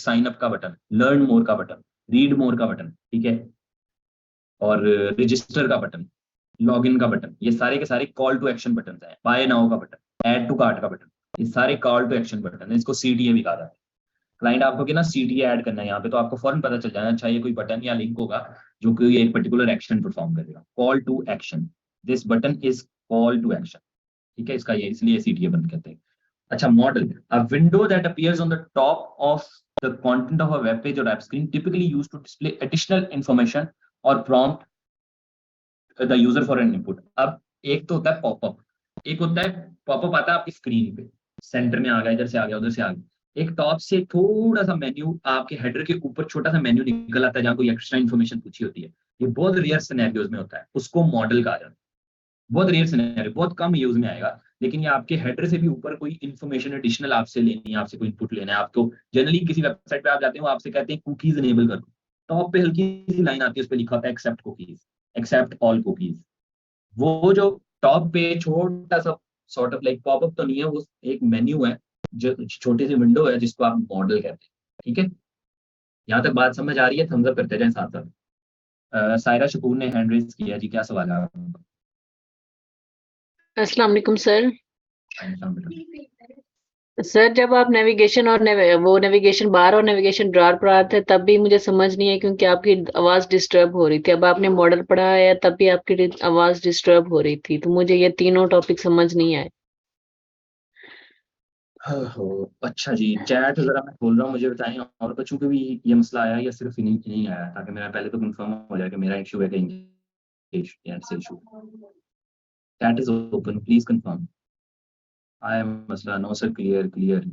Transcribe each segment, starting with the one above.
Sign up का button, learn more का button, read more का बटन, ठीक है, और रजिस्टर का बटन, लॉगिन का बटन, ये सारे के सारे कॉल टू एक्शन बटन हैं। बाय नाउ का बटन, ऐड टू कार्ट का बटन, ये सारे कॉल टू एक्शन बटन है। इसको सीटीए भी कहा जाता है। क्लाइंट आपको कि ना सीटीए ऐड करना है यहाँ पे, तो आपको फौरन पता चल जाना, अच्छा ये कोई बटन या लिंक होगा जो कोई एक पर्टिकुलर एक्शन परफॉर्म करेगा। Call to action, this button is call to action, ठीक है, इसका ये इसलिए सीटीए बंद कहते हैं। अच्छा, modal, a window that appears on the top of the content of a web page और app screen, typically used to display additional information और prompt the user for an input. अब एक तो होता है पॉपअप, एक होता है पॉपअप आता है आपकी स्क्रीन पे, सेंटर में आ गया, इधर से आ गया, उधर से आ गया। एक टॉप से थोड़ा सा मेन्यू आपके हेडर के ऊपर छोटा सा मेन्यू निकल आता है जहाँ कोई एक्स्ट्रा इन्फॉर्मेशन पूछी होती है। ये बहुत रेयर सिनेरियोज में होता है, उसको मॉडल कहा जाता है। बहुत रेयर सिनेरियो, बहुत कम यूज में आएगा, लेकिन ये आपके हेडर से भी ऊपर कोई इन्फॉर्मेशन एडिशनल आपसे लेनी है, आपसे कोई इनपुट लेना है। आपको जनरली किसी वेबसाइट पे आप जाते हैं, वो आपसे कहते हैं कुकीज इनेबल कर दो, टॉप पे हल्की सी लाइन आती है, उस पर लिखा होता है accept cookies, accept all cookies. वो जो टॉप पे छोटा सा सॉर्ट ऑफ लाइक पॉपअप तो नहीं है, वो एक मेन्यू है, जो छोटी सी विंडो है, जिसको आप मॉडल कहते हैं, ठीक है। यहाँ तक बात समझ आ रही है? थम्स अप करते जाएं साथ साथ। सायरा शकूर ने हैंड रेज किया जी, क्या सवाल है आपका? अस्सलाम वालेकुम सर। बेटा, सर जब आप नेविगेशन और वो नेविगेशन बार और नेविगेशन ड्रॉर पर आते थे तब भी मुझे समझ नहीं है क्योंकि आपकी आवाज डिस्टर्ब हो रही थी। अब आपने मॉडल पढ़ा है तब भी आपकी आवाज डिस्टर्ब हो रही थी, तो मुझे ये तीनों टॉपिक समझ नहीं आए। हो, अच्छा जी, चैट जरा मैं खोल रहा हूँ, मुझे बताएं और बच्चों को भी ये मसला आया या सिर्फ इन्हीं नहीं आया, ताकि मेरा पहले तो कंफर्म हो जाए कि मेरा इशू है कि इनका issue. Chat is open, please confirm. आया मसला? No sir, clear clear.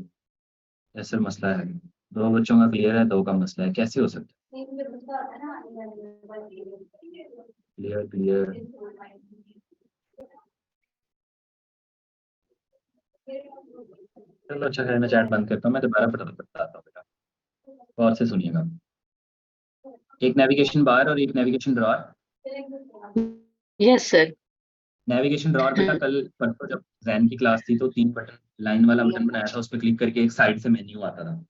Yes sir, मसला है, दो बच्चों का क्लियर है, दो का मसला है, कैसे हो सकता है? Clear clear. चलो अच्छा है, मैं चैट बंद करता हूँ, मैं दोबारा बताता हूँ बेटा, गौर से सुनिएगा। एक नेविगेशन बार और एक navigation drawer. Yes sir. Navigation drawer बेटा, कल परसों जब जैन की क्लास थी तो 3 बटन, लाइन वाला बटन बनाया था, उस पर क्लिक करके एक साइड से मेन्यू आता था,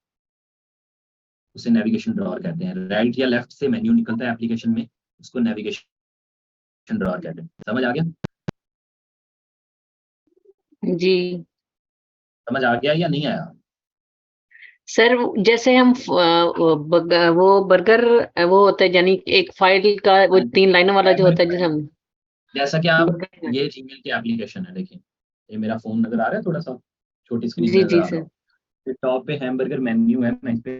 उसे नेविगेशन ड्रॉर कहते हैं। राइट या लेफ्ट से मेन्यू निकलता है एप्लीकेशन में, उसको नेविगेशन ड्रॉर कहते हैं। समझ आ गया? जी समझ आ गया या नहीं आया? सर, जैसे हम वो बर्गर वो होता है, यानी एक फाइल का वो हाँ जी, 3 लाइनों वाला जो होता है, जैसे हम जैसा कि आप, बर्गर। ये जीमेल की एप्लीकेशन है, देखिए ये मेरा फोन नजर आ रहा है, थोड़ा सा छोटी स्क्रीन जी में नजर जी आ रहा सर। हो, टॉप पे हैमबर्गर मेन्यू है, मैं इस पे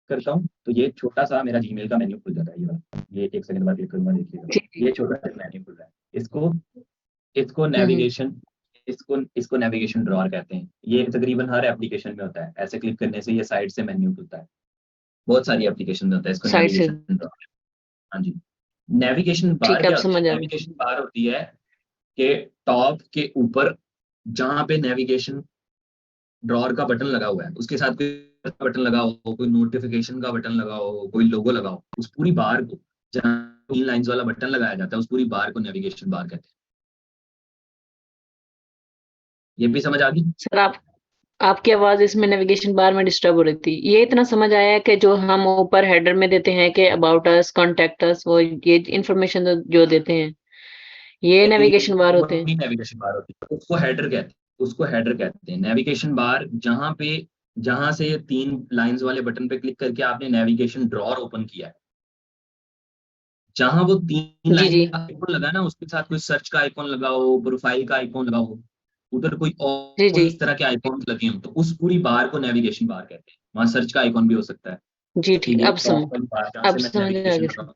करता हूँ तो ये छोटा सा मेरा जीमेल का मेन्यू खुल जाता है, ये वाला, ये एक सेकंड बाद क्लिक करूंगा, देखिएगा जी जी। ये छोटा सा मेन्यू खुल रहा है। इसको इसको हम्म। नेविगेशन, इसको नेविगेशन ड्रॉअर कहते हैं। ये तकरीबन हर एप्लीकेशन में होता है, ऐसे क्लिक करने से ये साइड से मेन्यू खुलता है, बहुत सारी एप्लीकेशन में होता है, इसको साइड से। Navigation drawer. हाँ जी। नेविगेशन ठीक बार है, अब क्या होती है? समझ आ गया। नेविगेशन बार होती है कि टॉप के ऊपर जहां पे नेविगेशन ड्रॉअर का बटन लगा हुआ है, उसके साथ कोई बटन लगा हो, कोई नोटिफिकेशन का बटन लगा हो, कोई लोगो लगा हो, उस पूरी बार को, जहां 3 लाइंस वाला बटन लगाया जाता है, उस पूरी बार को नेविगेशन बार कहते हैं। ये भी समझ आ गई? सर आपकी आवाज इसमें नेविगेशन बार में डिस्टर्ब हो रही थी। ये इतना समझ आया कि जो हम ऊपर हेडर में देते हैं कि अबाउट अस, कॉन्टेक्ट अस, वो ये इंफॉर्मेशन जो देते हैं, ये नेविगेशन बार होते हैं। वही नेविगेशन बार होती है, उसको हेडर कहते हैं, उसको हेडर कहते हैं। नेविगेशन बार जहां पे, जहां से ये 3 लाइंस वाले बटन पे क्लिक करके आपने नेविगेशन ड्रॉअर ओपन किया है, जहां वो 3 जी लाइन जी। का आइकॉन लगा है ना, उसके साथ कोई सर्च का आइकॉन लगा हो, प्रोफाइल का आइकॉन लगा हो, उधर कोई जी और जी। इस तरह के आइकॉन लगे हो, तो उस पूरी बार को नेविगेशन बार कहते हैं। वहां सर्च का आइकॉन भी हो सकता है, जी तो ठीक, ये टॉप वाली बार जहां अब से मैं समझ आ नेविगेशन, गया सर।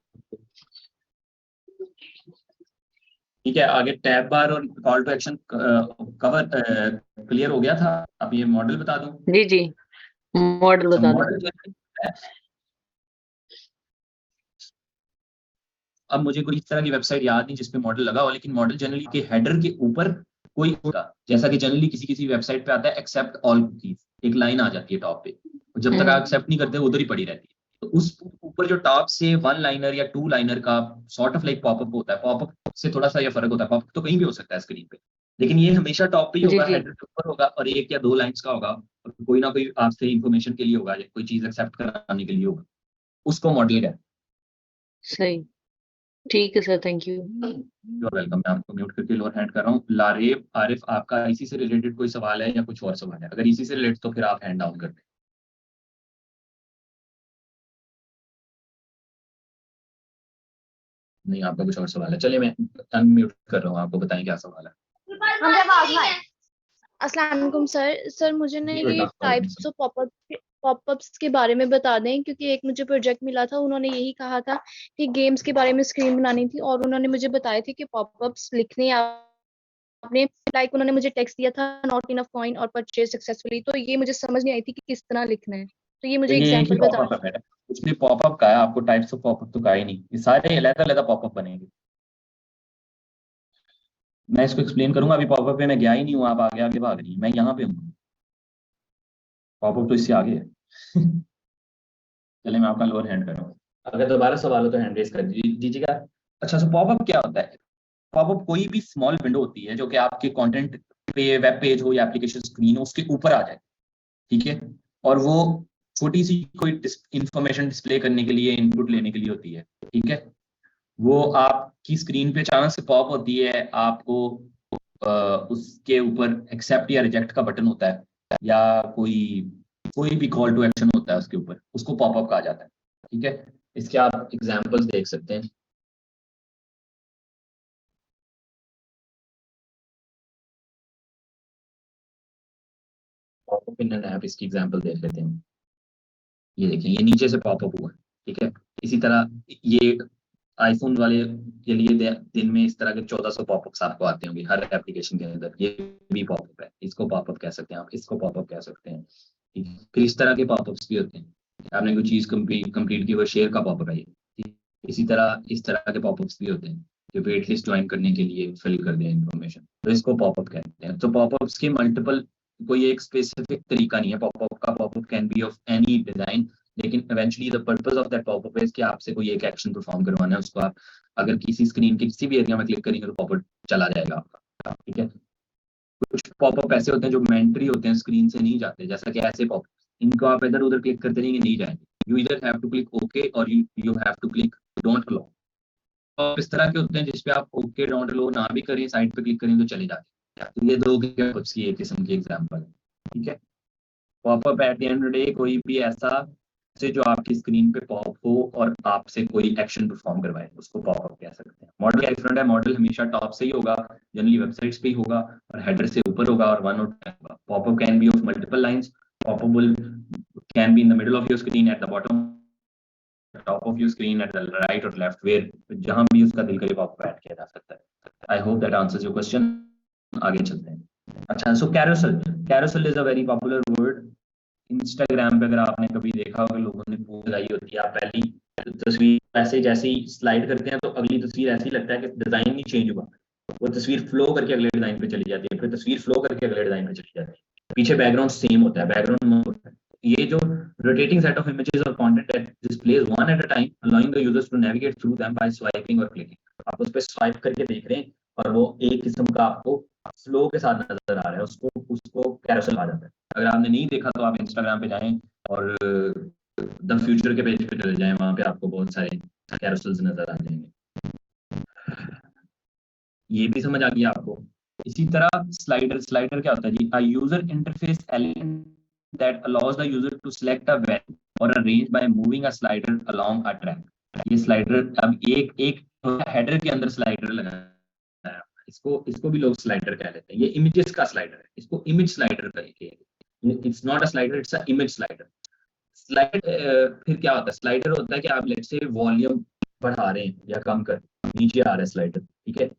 ठीक है। आगे टैब बार और call to action cover clear हो गया था। अब ये मॉडल बता दूं। जी जी, मॉडल अच्छा, बता दो। मॉडल जो है, अब मुझे कोई इस तरह की वेबसाइट याद नहीं जिसपे मॉडल लगा हो, लेकिन मॉडल जनरली के हेडर के ऊपर कोई होगा, जैसा कि जनरली किसी किसी वेबसाइट पे आता है एक्सेप्ट ऑल कुकीज, एक लाइन आ जाती है टॉप पे, और जब तक आप हम्म। एक्सेप्ट नहीं करते उधर ही पड़ी रहती है। तो उस ऊपर जो टॉप से 1 लाइनर या 2 लाइनर का सॉर्ट ऑफ लाइक पॉपअप होता है, पॉपअप से थोड़ा सा ये फर्क होता है, पॉपअप तो कहीं भी हो सकता है स्क्रीन पे, लेकिन ये हमेशा टॉप पे ही जी होगा, जी। हेडर के ऊपर होगा, और 1 या 2 लाइंस का होगा, कोई ना कोई आपसे इंफॉर्मेशन के लिए होगा, या कोई चीज एक्सेप्ट कराने के लिए होगा, उसको मॉडल कहते हैं। सही। ठीक है sir, thank you. You are welcome. मैं आपको म्यूट करके लोअर हैंड कर रहा हूँ। लारेब आरिफ, आपका इसी से रिलेटेड कोई सवाल है या कुछ और सवाल है? अगर इसी से रिलेटेड तो फिर आप हैंड डाउन कर दें। नहीं, आपका कुछ और सवाल है? चलिए मैं अनम्यूट कर रहा हूँ, आपको बताएं क्या सवाल है। अस्सलाम वालेकुम सर। सर मुझे ना जी ये बेटा, वालेकुम टाइप्स सलाम। ऑफ पॉपअप्स के बारे में बता दें, क्योंकि एक मुझे प्रोजेक्ट मिला था, उन्होंने यही कहा था कि गेम्स के बारे में स्क्रीन बनानी थी, और उन्होंने मुझे बताया था कि पॉपअप्स लिखने आपने, लाइक उन्होंने मुझे टेक्स्ट दिया था नॉट इनफ कॉइन और परचेज सक्सेसफुली, तो ये मुझे समझ नहीं आई थी कि किस तरह लिखना है, तो ये तो मुझे ये एक ही एग्जांपल बता पॉपअप है बेटा, उसमें पॉपअप का है, आपको टाइप्स ऑफ पॉपअप तो का ही नहीं, ये सारे अलग अलग पॉपअप बनेंगे। मैं इसको एक्सप्लेन करूंगा, अभी पॉपअप पे मैं गया ही नहीं हूँ, आप आगे आगे भाग रही हैं, मैं यहाँ पे हूँ, पॉपअप तो इससे आगे है। चलिए मैं आपका लोअर हैंड कर रहा हूँ, अगर दोबारा सवाल हो तो हैंड रेज कर दीजिएगा। अच्छा, सो पॉपअप क्या होता है? पॉपअप कोई भी स्मॉल विंडो होती है जो कि आपके कंटेंट पे, वेब पेज हो या एप्लीकेशन स्क्रीन हो, उसके ऊपर आ जाए, ठीक है? और वो छोटी सी कोई इंफॉर्मेशन डिस्प्ले करने के लिए, इनपुट लेने के लिए होती है, ठीक है? वो आपकी स्क्रीन पे अचानक से पॉप होती है, आपको उसके ऊपर एक्सेप्ट या रिजेक्ट का बटन होता है, या कोई कोई भी कॉल टू एक्शन होता है उसके ऊपर, उसको पॉपअप कहा जाता है, ठीक है? इसके आप एग्जांपल्स देख सकते हैं। पॉपअप इन एन ऐप, इसकी एग्जांपल देख लेते हैं। ये देखिए, ये नीचे से पॉपअप हुआ है, ठीक है? इसी तरह ये आईफोन वाले के लिए दिन में इस तरह के 1400 पॉपअप्स आपको आते होंगे हर एप्लीकेशन के अंदर, ये भी पॉपअप है, इसको पॉपअप कह सकते हैं आप, इसको पॉपअप कह सकते हैं, ठीक है? फिर इस तरह के पॉपअप्स भी होते हैं, आपने कोई चीज कंप्लीट की, वो शेयर का पॉपअप है ये, ठीक है? इसी तरह इस तरह के पॉपअप्स भी होते हैं जो वेट लिस्ट ज्वाइन करने के लिए फिल कर दें इन्फॉर्मेशन, तो इसको पॉपअप कहते हैं। तो पॉपअप्स के मल्टीपल, कोई एक स्पेसिफिक तरीका नहीं है पॉपअप का, popup can be of any design, लेकिन eventually the purpose of that popup is कि आपसे कोई एक एक्शन परफॉर्म करवाना है, उसको आप अगर किसी स्क्रीन के किसी भी एरिया में क्लिक करेंगे तो पॉपअप चला जाएगा आपका, ठीक है? कुछ पॉपअप ऐसे होते हैं जो मेंटरी होते हैं, स्क्रीन से नहीं जाते, जैसा कि ऐसे पॉपअप, इनको आप इधर उधर क्लिक करते रहेंगे, नहीं जाएंगे। यू इधर हैव टू क्लिक ओके और you have to click don't allow. और इस तरह के होते हैं जिसपे आप ओके डोंट अलाउ ना भी करें, साइड पे क्लिक करें तो चले जाते हैं। तो ये दो पॉपअप्स की एक किस्म की एग्जांपल है, ठीक है? Popup at the end of the day कोई भी ऐसा से जो आपकी स्क्रीन पे पॉप हो और आपसे कोई एक्शन परफॉर्म करवाए, उसको पॉपअप कह सकते हैं। मॉडल का डिफरेंट है, मॉडल हमेशा टॉप से ही होगा, जनरली वेबसाइट्स पे ही होगा, और हेडर से ऊपर होगा और वन नोट होगा। Popup can be of multiple lines, popup can be in the middle of your screen, at the bottom, top of your screen, at the right और लेफ्ट, वेयर जहां भी उसका दिल करे पॉपअप ऐड किया जा सकता है। I hope that answers your question. आगे चलते हैं। अच्छा, so carousel, carousel is a very popular word. Instagram पे अगर आपने कभी देखा होगा, लोगों ने पोस्ट लगाई होती है, आप पहली तस्वीर ऐसे जैसे ही स्लाइड करते हैं तो अगली तस्वीर ऐसी लगता है कि डिजाइन नहीं चेंज हुआ, वो तस्वीर फ्लो करके अगले डिजाइन पे चली जाती है, फिर तस्वीर फ्लो करके अगले डिजाइन पे चली जाती है, पीछे बैकग्राउंड सेम होता है, बैकग्राउंड होता है। ये जो रोटेटिंग सेट ऑफ इमेजेस और content that displays one at a time, allowing the users to navigate through them by swiping or clicking। आप उस पर स्वाइप करके देख रहे हैं और वो एक किस्म का आपको फ्लो के साथ नजर आ रहा है, उसको उसको कैरोसेल आ जाता है। अगर आपने नहीं देखा तो आप इंस्टाग्राम पे जाएं और द फ्यूचर के पेज पे चले जाएं, वहां पे आपको बहुत सारे कैरोसेल्स नजर आ जाएंगे। ये भी समझ आ गया आपको? इसी तरह स्लाइडर, स्लाइडर क्या होता है जी? A user interface element that allows the user to select a value और a range by moving a slider along a track. ये स्लाइडर, अब एक एक हेडर के अंदर स्लाइडर लगाया है, इसको इसको भी लोग स्लाइडर कह लेते हैं। ये इमेजेस का स्लाइडर है, इसको इमेज स्लाइडर कहेंगे। It's not a slider, it's a image slider. Slide फिर क्या होता है? स्लाइडर होता है कि आप लेट्स से वॉल्यूम बढ़ा रहे हैं या कम कर, नीचे आ रहा है स्लाइडर, ठीक है?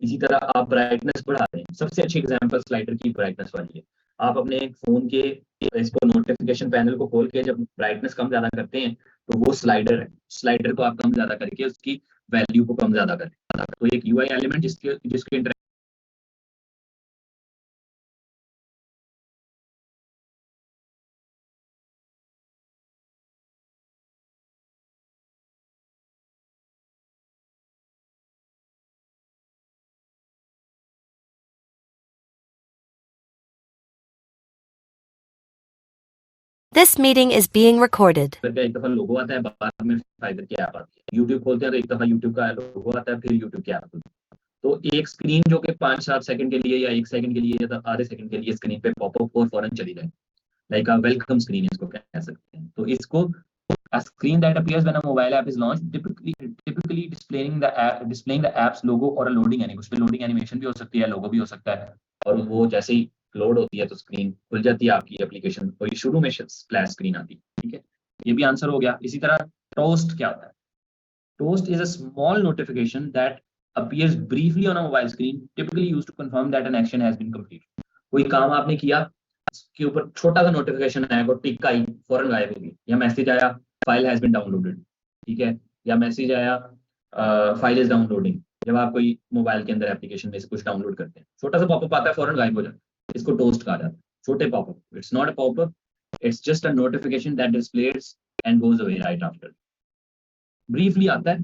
इसी तरह आप ब्राइटनेस बढ़ा रहे हैं, सबसे अच्छी एग्जांपल स्लाइडर की ब्राइटनेस वाली है। आप अपने फोन के इसको नोटिफिकेशन पैनल को खोल के जब ब्राइटनेस कम ज्यादा करते हैं तो वो स्लाइडर है, स्लाइडर को आप कम ज्यादा करके उसकी वैल्यू को कम ज्यादा करें, तो एक यूआई एलिमेंट जिसके जिसके This meeting is being recorded. फिर एक दफा लोगो आता है, बाद में फाइबर की ऐप आती है। यूट्यूब खोलते हैं तो एक दफा यूट्यूब का लोगो आता है, फिर यूट्यूब की ऐप खुलती है। तो एक स्क्रीन जो कि 5-7 सेकंड के लिए या 1 सेकंड के लिए या तो आधे सेकंड के लिए स्क्रीन पे पॉपअप और फौरन चली जाए, लाइक अ वेलकम स्क्रीन इसको कह सकते हैं। तो इसको a screen that appears when a mobile app is launched, typically displaying the app's logo or a loading animation। उस पे loading animation भी हो सकती है, लोगो भी हो सकता है, और वो जैसे ही लोड होती है तो स्क्रीन खुल जाती है आपकी एप्लीकेशन, और ये शुरू में स्प्लैश स्क्रीन आती है। ठीक है, ये भी आंसर हो गया। इसी तरह टोस्ट क्या होता है? Toast is a small notification that appears briefly on a mobile screen, typically used to confirm that an action has been completed। कोई काम आपने किया, उसके ऊपर छोटा सा नोटिफिकेशन आएगा, टिक आई, फौरन गायब होगी, या मैसेज आया फाइल हैज बीन डाउनलोडेड, ठीक है, या मैसेज आया फाइल इज डाउनलोडिंग। जब आप कोई मोबाइल के अंदर एप्लीकेशन में से कुछ डाउनलोड करते हैं, छोटा सा पॉपअप आता है, फौरन गायब हो जाता है, इसको टोस्ट कहा जाता है। छोटे popup, it's not a popup, it's just a notification that displace and goes away right after. Briefly आता है,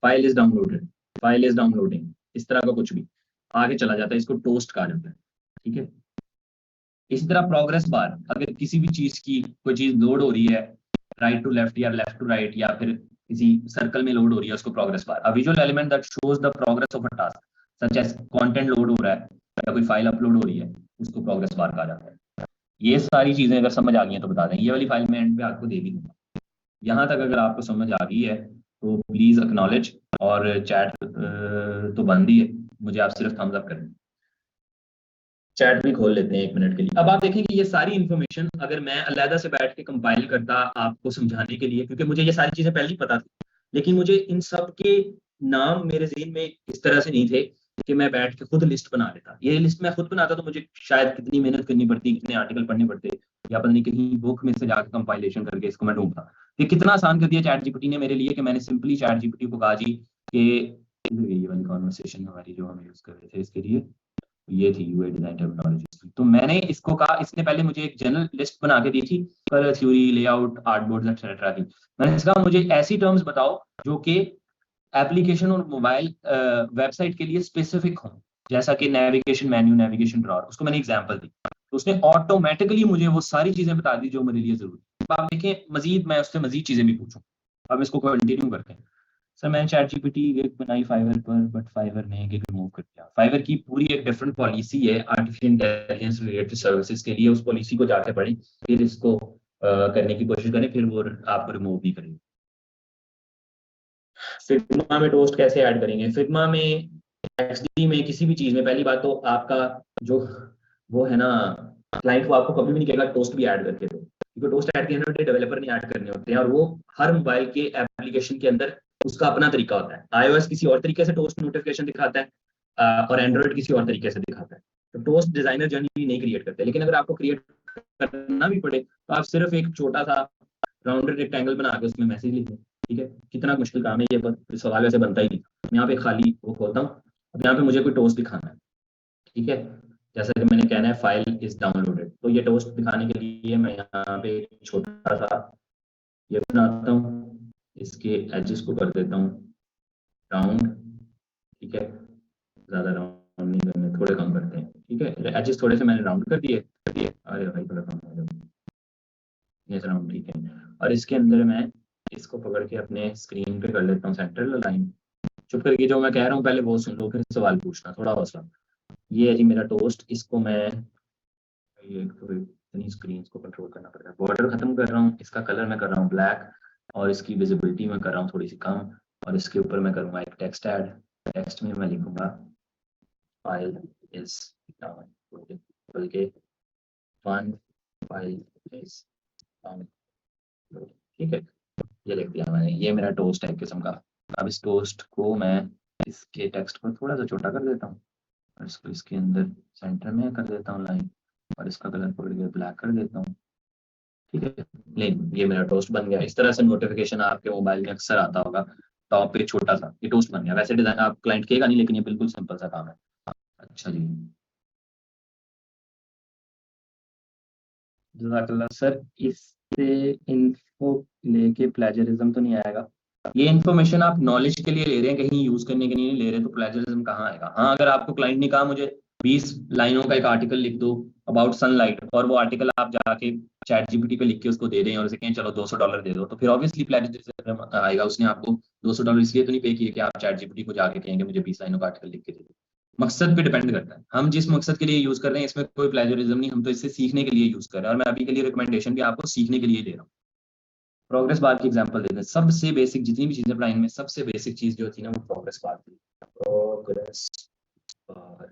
file is downloaded, file is downloading, इस तरह का कुछ भी आगे चला जाता है, इसको टोस्ट कहा जाता है। ठीक है, इसी तरह प्रोग्रेस बार, अगर किसी भी चीज की कोई चीज लोड हो रही है राइट टू लेफ्ट या लेफ्ट टू राइट, या फिर किसी सर्कल में लोड हो रही है, उसको progress bar. A visual element that shows the progress of a task, such as content load हो रहा है या कोई फाइल अपलोड हो रही है, उसको प्रोग्रेस बार कहा जाता है। ये सारी चीजें अगर समझ आ गई हैं तो बता दें, ये वाली फाइल मैं एंड पे आपको दे भी दूंगा। यहाँ तक अगर आपको समझ आ गई है तो प्लीज एक्नॉलेज, और चैट तो बंद ही है, मुझे आप सिर्फ थम्स अप करें। चैट भी खोल लेते हैं 1 मिनट के लिए। अब आप देखें कि ये सारी इन्फॉर्मेशन अगर मैं अलहदा से बैठ के कंपाइल करता आपको समझाने के लिए, क्योंकि मुझे ये सारी चीजें पहले ही पता थी, लेकिन मुझे इन सब के नाम मेरे ज़हन में इस तरह से नहीं थे कि मैं बैठ के खुद लिस्ट बना लेता। ये लिस्ट मैं खुद बनाता तो मुझे शायद कितनी मेहनत करनी पड़ती, कितने आर्टिकल पढ़ने पड़ते, या पता नहीं कहीं बुक में से जाकर कंपाइलेशन करके इसको मैं ढूंढता। ये कितना आसान कर दिया चैट जीपीटी ने मेरे लिए कि मैंने सिंपली चैट जीपीटी को कहा जी कि ये वाली कॉन्वर्सेशन हमारी जो हम यूज कर रहे थे इसके लिए, ये थी यूआई डिजाइन टर्मिनोलॉजी। तो मैंने इसको कहा, इसने पहले मुझे एक जनरल लिस्ट बना के दी थी, colour theory, layout, artboards etcetera की। मैंने इसका मुझे ऐसी टर्म्स बताओ जो कि एप्लीकेशन और मोबाइल वेबसाइट के लिए स्पेसिफिक हो, जैसा कि नेविगेशन मेन्यू, नेविगेशन ड्रॉअर। उसको मैंने एग्जांपल दी, तो उसने ऑटोमेटिकली मुझे वो सारी चीजें बता दी जो मेरे लिए जरूरी। अब आप देखें, मजीद मैं उससे मजीद चीजें भी पूछूं। अब इसको कंटिन्यू करते हैं। सर मैंने चैट जीपीटी गिग बनाई फाइवर पर, बट फाइवर ने गिग रिमूव कर दिया। फाइवर की पूरी एक डिफरेंट पॉलिसी है आर्टिफिशियल इंटेलिजेंस रिलेटेड सर्विसेज के लिए, उस पॉलिसी को जाके पढ़ें, फिर इसको करने की कोशिश करें, फिर वो आपको रिमूव भी करेंगे। फिग्मा में टोस्ट कैसे ऐड करेंगे? फिग्मा में, एक्सडी में, किसी भी चीज में, पहली बात तो आपका जो वो है ना क्लाइंट, वो आपको कभी भी नहीं कहेगा टोस्ट भी ऐड करके दो, क्योंकि टोस्ट ऐड करने के डेवलपर नहीं ऐड करने होते हैं, और वो हर मोबाइल के एप्लीकेशन के अंदर उसका अपना तरीका होता है। iOS किसी और तरीके से टोस्ट नोटिफिकेशन दिखाता है और एंड्रॉइड किसी और तरीके से दिखाता है। तो टोस्ट डिजाइनर जर्नी नहीं क्रिएट करते, लेकिन अगर आपको क्रिएट करना भी पड़े तो आप सिर्फ एक छोटा सा राउंडेड रेक्टेंगल बना के उसमें मैसेज लिख दें। ठीक है, कितना मुश्किल काम है ये, सवाल वैसे बनता ही नहीं। मैं यहाँ पे खाली वो खोलता हूँ, अब यहाँ पे मुझे कोई टोस्ट दिखाना है, ठीक है, जैसा कि मैंने कहना है फाइल इज डाउनलोडेड, तो ये टोस्ट दिखाने के लिए मैं यहाँ पे छोटा सा ये बनाता हूँ, इसके एजेस को कर देता हूँ राउंड। ठीक है, ज्यादा राउंड नहीं करने, थोड़े कम करते हैं। ठीक है, एजेस थोड़े से मैंने राउंड कर दिए। अरे भाई थोड़ा कम कर दो, ये राउंड। ठीक है, और इसके अंदर मैं इसको पकड़ के अपने स्क्रीन पे कर लेता हूँ सेंटर लाइन। चुप करके जो मैं कह रहा हूँ पहले वो सुन लो, फिर सवाल पूछना, थोड़ा हौसला। ये है जी मेरा टोस्ट, इसको मैं ये तो इतनी स्क्रीन को कंट्रोल करना पड़ता है। बॉर्डर खत्म कर रहा हूँ, इसका कलर मैं कर रहा हूँ ब्लैक, और इसकी विजिबिलिटी मैं कर रहा हूँ थोड़ी सी कम, और इसके ऊपर मैं करूँगा एक टेक्स्ट ऐड। टेक्स्ट में मैं लिखूंगा फाइल इज डाउन, बल्कि वन फाइल इज डाउन। ठीक है, ये लिख दिया मैंने, ये मेरा टोस्ट है किस्म का। अब इस टोस्ट को मैं इसके टेक्स्ट को थोड़ा सा छोटा कर देता हूँ, और इसको इसके अंदर सेंटर में कर देता हूँ लाइन, और इसका कलर पकड़ के ब्लैक कर देता हूँ। ठीक है, ये मेरा टोस्ट बन गया। इस तरह से नोटिफिकेशन आपके मोबाइल में अक्सर आता होगा, टॉप पे छोटा सा, ये टोस्ट बन गया। वैसे डिजाइन आप क्लाइंट कहेगा नहीं, लेकिन ये बिल्कुल सिंपल सा काम है। अच्छा जी, जज़ाकल्लाह सर। इससे इन्फो लेके प्लेजरिज्म तो नहीं आएगा? ये इन्फॉर्मेशन आप नॉलेज के लिए ले रहे हैं, कहीं यूज करने के लिए नहीं ले रहे, तो प्लेजरिज्म कहाँ आएगा? हाँ, अगर आपको क्लाइंट ने कहा मुझे 20 लाइनों का एक आर्टिकल लिख दो अबाउट सनलाइट, और वो आर्टिकल आप जाके चैट जीपीटी पे लिख के उसको दे दें और उसे कहें चलो $200 दे दो, तो फिर ऑब्वियसली प्लेजरिज्म आएगा। उसने आपको $200 इसलिए तो नहीं पे किए कि आप चैट जीपीटी को जाके कहेंगे मुझे 20 लाइनों का आर्टिकल लिख के दे दो। मकसद पे डिपेंड करता है, हम जिस मकसद के लिए यूज कर रहे हैं इसमें कोई प्लेजरिज्म नहीं, हम तो इससे सीखने के लिए यूज कर रहे हैं, और मैं अभी के लिए रिकमेंडेशन भी आपको सीखने के लिए दे रहा हूँ। प्रोग्रेस बार की एग्जांपल देते हैं, सबसे बेसिक जितनी भी चीजें पढ़ाई में सबसे बेसिक चीज जो थी ना वो प्रोग्रेस बार थी। प्रोग्रेस बार,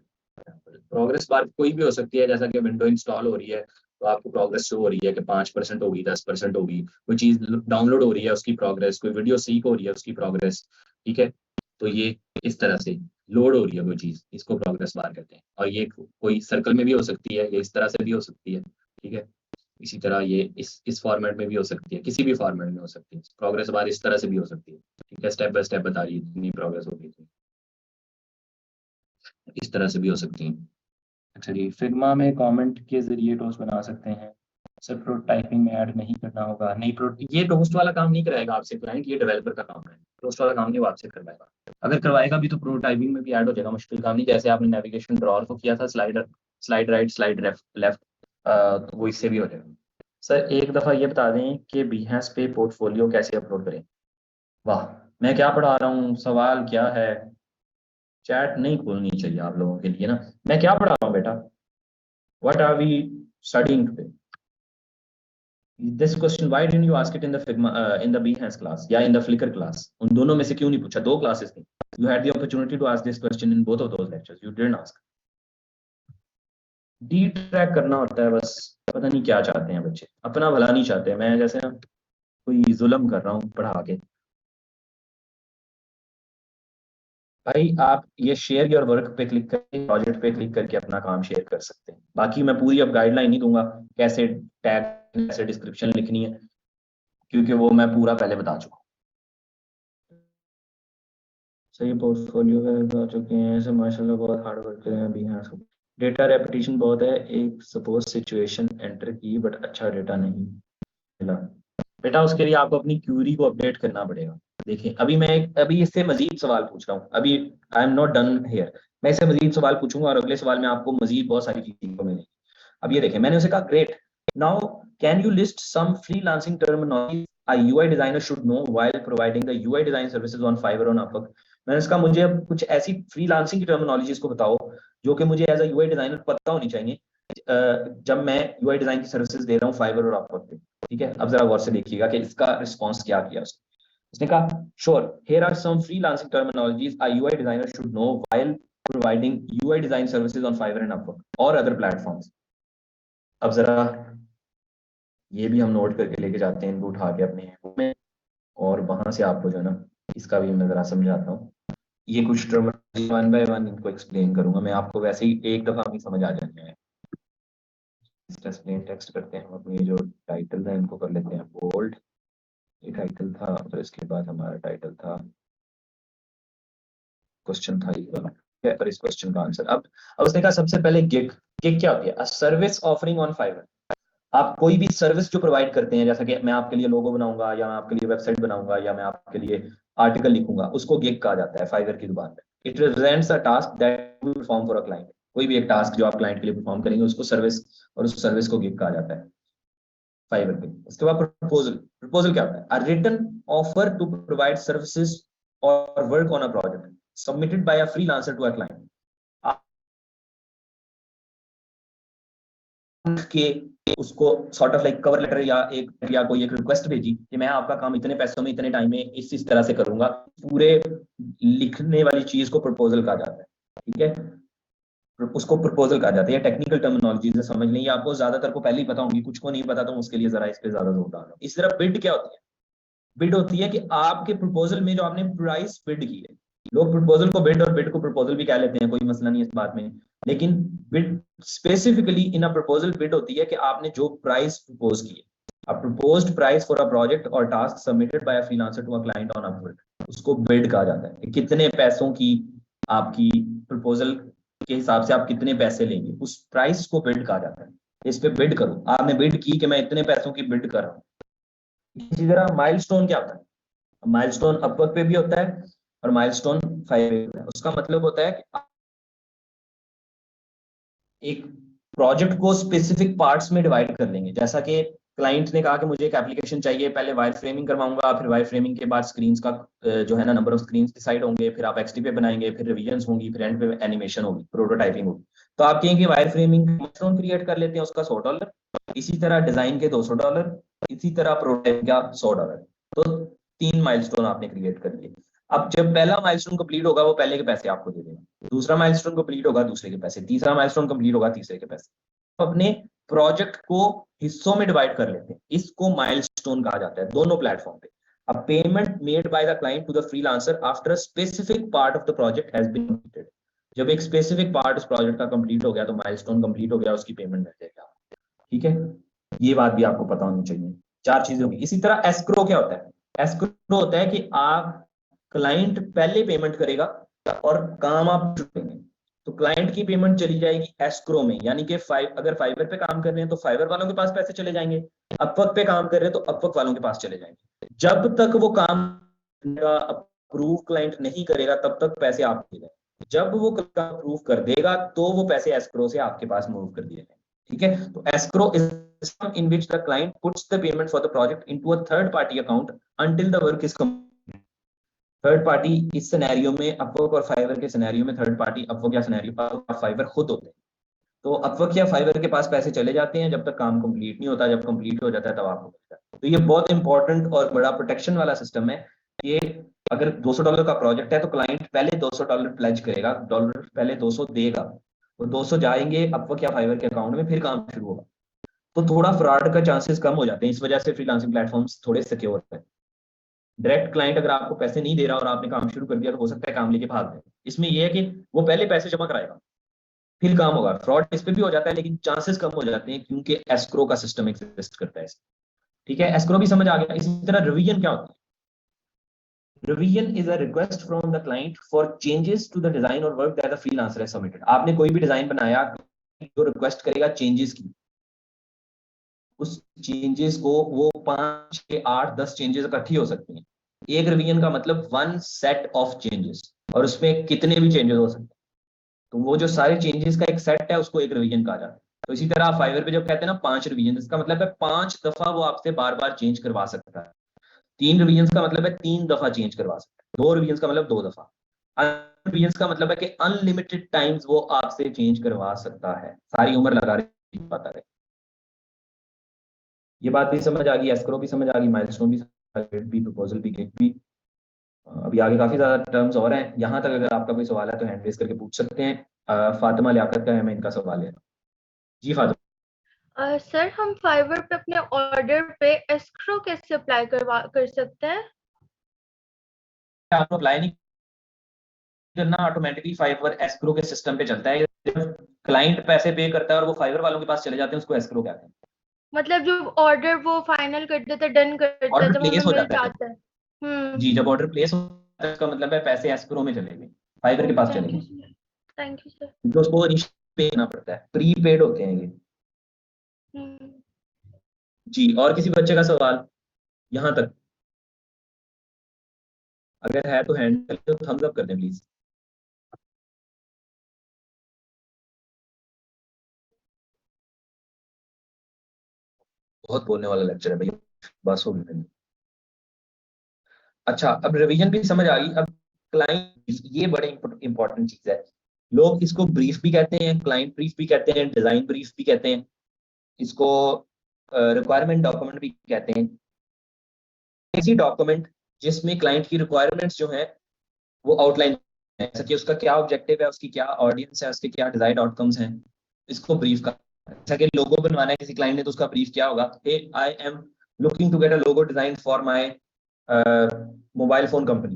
प्रोग्रेस बार कोई भी हो सकती है, जैसा कि विंडो इंस्टॉल हो रही है तो आपको प्रोग्रेस शो हो रही है कि 5% होगी, 10% होगी, कोई चीज डाउनलोड हो रही है उसकी प्रोग्रेस, कोई वीडियो सीख हो रही है उसकी प्रोग्रेस, ठीक है। तो ये इस तरह से लोड हो रही है वो चीज, इसको प्रोग्रेस बार कहते हैं। और ये कोई सर्कल में भी हो सकती है, ये इस तरह से भी हो सकती है, ठीक है। इसी तरह ये इस फॉर्मेट में भी हो सकती है, किसी भी फॉर्मेट में हो सकती है। प्रोग्रेस बार इस तरह से भी हो सकती है, ठीक है, स्टेप बाय स्टेप बता रही है इतनी प्रोग्रेस हो गई थी, इस तरह से भी हो सकती है। अच्छा जी, फिग्मा में कमेंट के जरिए टोस्ट बना सकते हैं, सर प्रोटोटाइपिंग में ऐड नहीं करना होगा? नहीं, ये टोस्ट वाला काम नहीं कराएगा आपसे क्लाइंट, ये डेवलपर का काम है, टोस्ट वाला काम नहीं वो आपसे करवाएगा। अगर करवाएगा भी तो प्रोटोटाइपिंग में भी ऐड हो जाएगा, मुश्किल काम नहीं। जैसे आपने नेविगेशन ड्रॉअर को किया था, स्लाइड राइट स्लाइड लेफ्ट, तो वो इससे भी हो जाएगा। सर एक दफा ये बता दें कि Behance पे पोर्टफोलियो कैसे अपलोड करें? वाह, मैं क्या पढ़ा रहा हूँ, सवाल क्या है। चैट नहीं खोलनी चाहिए आप लोगों के लिए ना, मैं क्या पढ़ा रहा हूँ बेटा, what are we studying today? This question why didn't you ask it in the Figma in the Behance class या इन द फ्लिकर क्लास? उन दोनों में से क्यों नहीं पूछा? 2 क्लासेस थी, you had the opportunity to ask this question in both of those lectures, you didn't ask. D track करना होता है बस, पता नहीं क्या चाहते हैं बच्चे, अपना भला नहीं चाहते। मैं जैसे ना कोई जुल्म कर रहा हूँ पढ़ा के। भाई आप ये शेयर योर वर्क पे क्लिक करके, प्रोजेक्ट पे क्लिक करके अपना काम शेयर कर सकते हैं। बाकी मैं पूरी अब गाइडलाइन नहीं दूंगा कैसे टैग, कैसे डिस्क्रिप्शन लिखनी है, क्योंकि वो मैं पूरा पहले बता चुका हूँ। सही पोर्टफोलियो बता चुके हैं, ऐसे माशाल्लाह बहुत हार्ड वर्क कर रहे हैं अभी। यहाँ डेटा रेपिटेशन बहुत है, एक सपोज सिचुएशन एंटर की बट अच्छा डेटा नहीं मिला। बेटा उसके लिए आपको अपनी क्यूरी को अपडेट करना पड़ेगा। देखिए अभी इससे मजीद सवाल पूछ रहा हूँ, अभी आई एम नॉट डन हियर, मैं इससे मजीद सवाल पूछूंगा और अगले सवाल में आपको मजीद बहुत सारी चीजें को मिलेगी। अब ये देखिए, मैंने उसे कहा great, now can you list some freelancing terminology a UI designer should know while providing the UI design services on Fiverr on Upwork? मैंने इसका मुझे अब कुछ ऐसी फ्रीलांसिंग की टर्मिनोलॉजीज को बताओ जो कि मुझे एज अ यूआई डिजाइनर पता होनी चाहिए जब मैं यूआई डिजाइन की सर्विसेज दे रहा हूँ Fiverr और Upwork पे, ठीक है। अब जरा गौर से देखिएगा कि इसका रिस्पॉन्स क्या किया उसने कहा sure, here are some freelancing terminologies a UI designer should know while providing UI design services on Fiverr and Upwork or other platforms। अब जरा ये भी हम नोट करके लेके जाते हैं इनको उठा के अपने में, और वहां से आपको जो है ना इसका भी मैं जरा समझाता हूँ। ये कुछ टर्मिनोलॉजी 1 बाय 1 इनको एक्सप्लेन करूंगा मैं, आपको वैसे ही एक दफा भी समझ आ जाने है। एक्सप्लेन टेक्स्ट करते हैं, अपनी जो टाइटल है इनको कर लेते हैं बोल्ड, ये टाइटल था, और इसके बाद हमारा टाइटल था, क्वेश्चन था ये वाला, और इस क्वेश्चन का आंसर। अब उसने कहा सबसे पहले गिग क्या होती है? A service offering on Fiverr. आप कोई भी सर्विस जो प्रोवाइड करते हैं, जैसा कि मैं आपके लिए लोगो बनाऊंगा, या मैं आपके लिए वेबसाइट बनाऊंगा, या मैं आपके लिए आर्टिकल लिखूंगा, उसको गिग कहा जाता है फाइवर की दुकान पे। It represents a task that you perform for a client. कोई भी एक टास्क जो आप क्लाइंट के लिए परफॉर्म करेंगे उसको सर्विस, और उस सर्विस को गिग कहा जाता है फाइवर पे। उसके बाद प्रपोजल क्या होता है? A written offer to provide services और work on a project submitted by a freelancer to a client. के उसको sort of like cover letter या कोई एक रिक्वेस्ट भेजी कि मैं आपका काम इतने पैसों में इतने टाइम में इस तरह से करूंगा, पूरे लिखने वाली चीज को प्रपोजल कहा जाता है, ठीक है। उसको प्रपोजल कहा जाता है। टेक्निकल टर्मिनोलॉजी से समझ लें, आपको ज्यादातर को पहले ही पता होंगी, कुछ को नहीं पता तो उसके लिए जरा इस पे ज्यादा जोर डाल रहा हूं। इस तरह बिड क्या होती है? बिड होती है कि आपके प्रपोजल में जो आपने प्राइस बिड की है, लोग प्रपोजल को बिड और बिड को प्रपोजल भी कह लेते हैं, कोई मसला नहीं इस बात में, लेकिन bid specifically in a proposal bid होती है कि आपने जो प्राइस प्रपोज की है, a proposed price for a project और task submitted by a freelancer to a client on Upwork, उसको बिड कहा जाता है। कितने पैसों की आपकी प्रपोजल के हिसाब से आप कितने पैसे लेंगे, उस प्राइस को बिड कहा जाता है। इस पे बिड करो, आपने बिड की कि मैं इतने पैसों की बिड कर रहा हूँ। इसी तरह माइलस्टोन क्या होता है? माइलस्टोन अपवर्क पे भी होता है और माइलस्टोन फाइवर पे होता है। उसका मतलब होता है कि एक प्रोजेक्ट को स्पेसिफिक पार्ट्स में डिवाइड कर लेंगे। जैसा कि क्लाइंट ने कहा कि मुझे एक एप्लीकेशन चाहिए, पहले वायर फ्रेमिंग करवाऊंगा, फिर वायर फ्रेमिंग के बाद स्क्रीन्स का जो है ना नंबर ऑफ स्क्रीन्स डिसाइड होंगे, फिर आप XD पे बनाएंगे, फिर रिवीजन होंगी, फिर एंड पे एनिमेशन होगी, प्रोटोटाइपिंग होगी। तो आप कहेंगे वायर फ्रेमिंग माइलस्टोन क्रिएट कर लेते हैं, उसका $100, इसी तरह डिजाइन के $200, इसी तरह प्रोटोटाइप का $100। तो 3 माइलस्टोन आपने क्रिएट कर लिए। अब जब पहला माइलस्टोन कंप्लीट होगा वो पहले के पैसे आपको दे देगा, दूसरा माइलस्टोन कंप्लीट होगा दूसरे के पैसे, तीसरा माइलस्टोन कंप्लीट होगा तीसरे के पैसे। तो अपने प्रोजेक्ट को हिस्सों में डिवाइड कर लेते हैं, इसको माइलस्टोन कहा जाता है दोनों प्लेटफॉर्म पे। A payment made by the client to the freelancer after a specific part of the project has been completed. जब एक स्पेसिफिक पार्ट उस प्रोजेक्ट का कंप्लीट हो गया तो माइलस्टोन कंप्लीट हो गया, उसकी पेमेंट मिल जाएगा। ठीक है, ये बात भी आपको पता होनी चाहिए। 4 चीजें होंगी। इसी तरह एस्क्रो क्या होता है? एस्क्रो होता है कि आप क्लाइंट पहले पेमेंट करेगा और काम आप चुकेंगे, तो क्लाइंट की पेमेंट चली जाएगी एस्क्रो में, यानी कि अगर फाइवर पे काम कर रहे हैं तो फाइवर वालों के पास पैसे चले जाएंगे, अपवर्क पे काम कर रहे हैं तो अपवर्क वालों के पास चले जाएंगे। जब तक वो काम अप्रूव क्लाइंट नहीं करेगा तब तक पैसे आप दे देंगे, जब वो अप्रूव कर देगा तो वो पैसे एस्क्रो से आपके पास मूव कर दिए जाएंगे। ठीक है, तो escrow is system in which the client puts the payment for the project into a third party account until the work is complete. Third party इस सिनेरियो में अपवर्क और फाइवर के सिनेरियो में थर्ड पार्टी अपवर्क या scenario fibre खुद होते हैं। तो अपवर्क या फाइवर के पास पैसे चले जाते हैं जब तक काम कंप्लीट नहीं होता, जब कंप्लीट हो जाता है तब आपको मिलता है। तो ये बहुत इंपॉर्टेंट और बड़ा प्रोटेक्शन वाला सिस्टम है। ये अगर $200 का प्रोजेक्ट है तो क्लाइंट पहले $200 प्लेज करेगा, डॉलर पहले 200 देगा, वो 200 जाएंगे अपवर्क या फाइवर के अकाउंट में, फिर काम शुरू होगा। तो थोड़ा फ्रॉड का चांसेस कम हो जाते हैं, इस वजह से फ्रीलांसिंग प्लेटफॉर्म्स थोड़े सिक्योर है। डायरेक्ट क्लाइंट अगर आपको पैसे नहीं दे रहा और आपने काम शुरू कर दिया तो हो सकता है काम लेके भाग जाए। इसमें यह है कि वो पहले पैसे जमा कराएगा फिर काम होगा। फ्रॉड इस पे भी हो जाता है लेकिन चांसेस कम हो जाते हैं क्योंकि एस्क्रो का सिस्टम एग्जिस्ट करता है। ठीक है, एस्क्रो भी समझ आ गया। इसी तरह रिवीजन क्या होता है? Revision is a request from the client for changes to the design और work that the freelancer has submitted. आपने कोई भी डिजाइन बनाया जो रिक्वेस्ट करेगा चेंजेस की, उस चेंजेस को वो 5, 6, 8, 10 चेंजेस इकट्ठी हो सकती हैं। एक रिवीजन का मतलब 1 सेट ऑफ चेंजेस, और उसमें कितने भी चेंजेस हो सकते हैं। तो वो जो सारे चेंजेस का एक सेट है उसको एक रिवीजन कहा जाता है। तो इसी तरह फाइवर पे जब कहते हैं ना 5 रिवीजन, इसका मतलब है 5 दफा वो आपसे बार बार चेंज करवा सकता है। 3 रिवीजन का मतलब है 3 दफा चेंज करवा सकता है। 2 रिवीजन का मतलब 2 दफा। रिवीजन का मतलब है कि अनलिमिटेड टाइम्स वो आपसे चेंज करवा सकता है, सारी उम्र लगा रहे पता है। ये बात भी समझ आ गई, एस्क्रो भी समझ आ गई, माइलस्टोन भी, प्रपोजल भी, गिग भी। अभी आगे काफी ज्यादा टर्म्स और हैं। यहाँ तक अगर आपका कोई सवाल है तो हैंड रेज करके पूछ सकते हैं। फातिमा लियाकत का है, मैं इनका सवाल है। जी फातिमा। सर हम फाइवर पे अपने ऑर्डर पे एस्क्रो कैसे अप्लाई कर सकते हैं? आपको अप्लाई नहीं करना, ऑटोमेटिकली फाइवर एस्क्रो के सिस्टम पे चलता है। जब क्लाइंट पैसे पे करता है और वो फाइवर वालों के पास चले जाते हैं उसको एस्क्रो कहते हैं। मतलब जो ऑर्डर वो फाइनल कर देते, डन कर देते, ऑर्डर जब हमें प्लेस हो मिल जाता है जाता है। जी, जब ऑर्डर प्लेस होता है उसका मतलब है पैसे एस्क्रो में चले गए, फाइवर के पास चले गए, थैंक यू सर। क्योंकि उसको पे करना पड़ता है, प्री पेड होते हैं ये। जी, और किसी बच्चे का सवाल यहाँ तक? अगर है तो हैंड तो थम्स अप कर दें प्लीज। बहुत बोलने वाला लेक्चर है भैया, बस हो गई। अच्छा, अब रिवीजन भी समझ आ गई। अब क्लाइंट, ये बड़े इंपॉर्टेंट चीज है। लोग इसको ब्रीफ भी कहते हैं, क्लाइंट ब्रीफ भी कहते हैं, डिजाइन ब्रीफ भी कहते हैं, इसको रिक्वायरमेंट डॉक्यूमेंट भी कहते हैं। ऐसी डॉक्यूमेंट जिसमें क्लाइंट की रिक्वायरमेंट्स जो है वो आउटलाइन है, जैसा कि उसका क्या ऑब्जेक्टिव है, उसकी क्या ऑडियंस है, उसके क्या डिजायर्ड आउटकम्स हैं, इसको ब्रीफ का। जैसा कि लोगो बनवाना है किसी क्लाइंट ने तो उसका ब्रीफ क्या होगा? I am looking to get a logo design for my mobile phone company.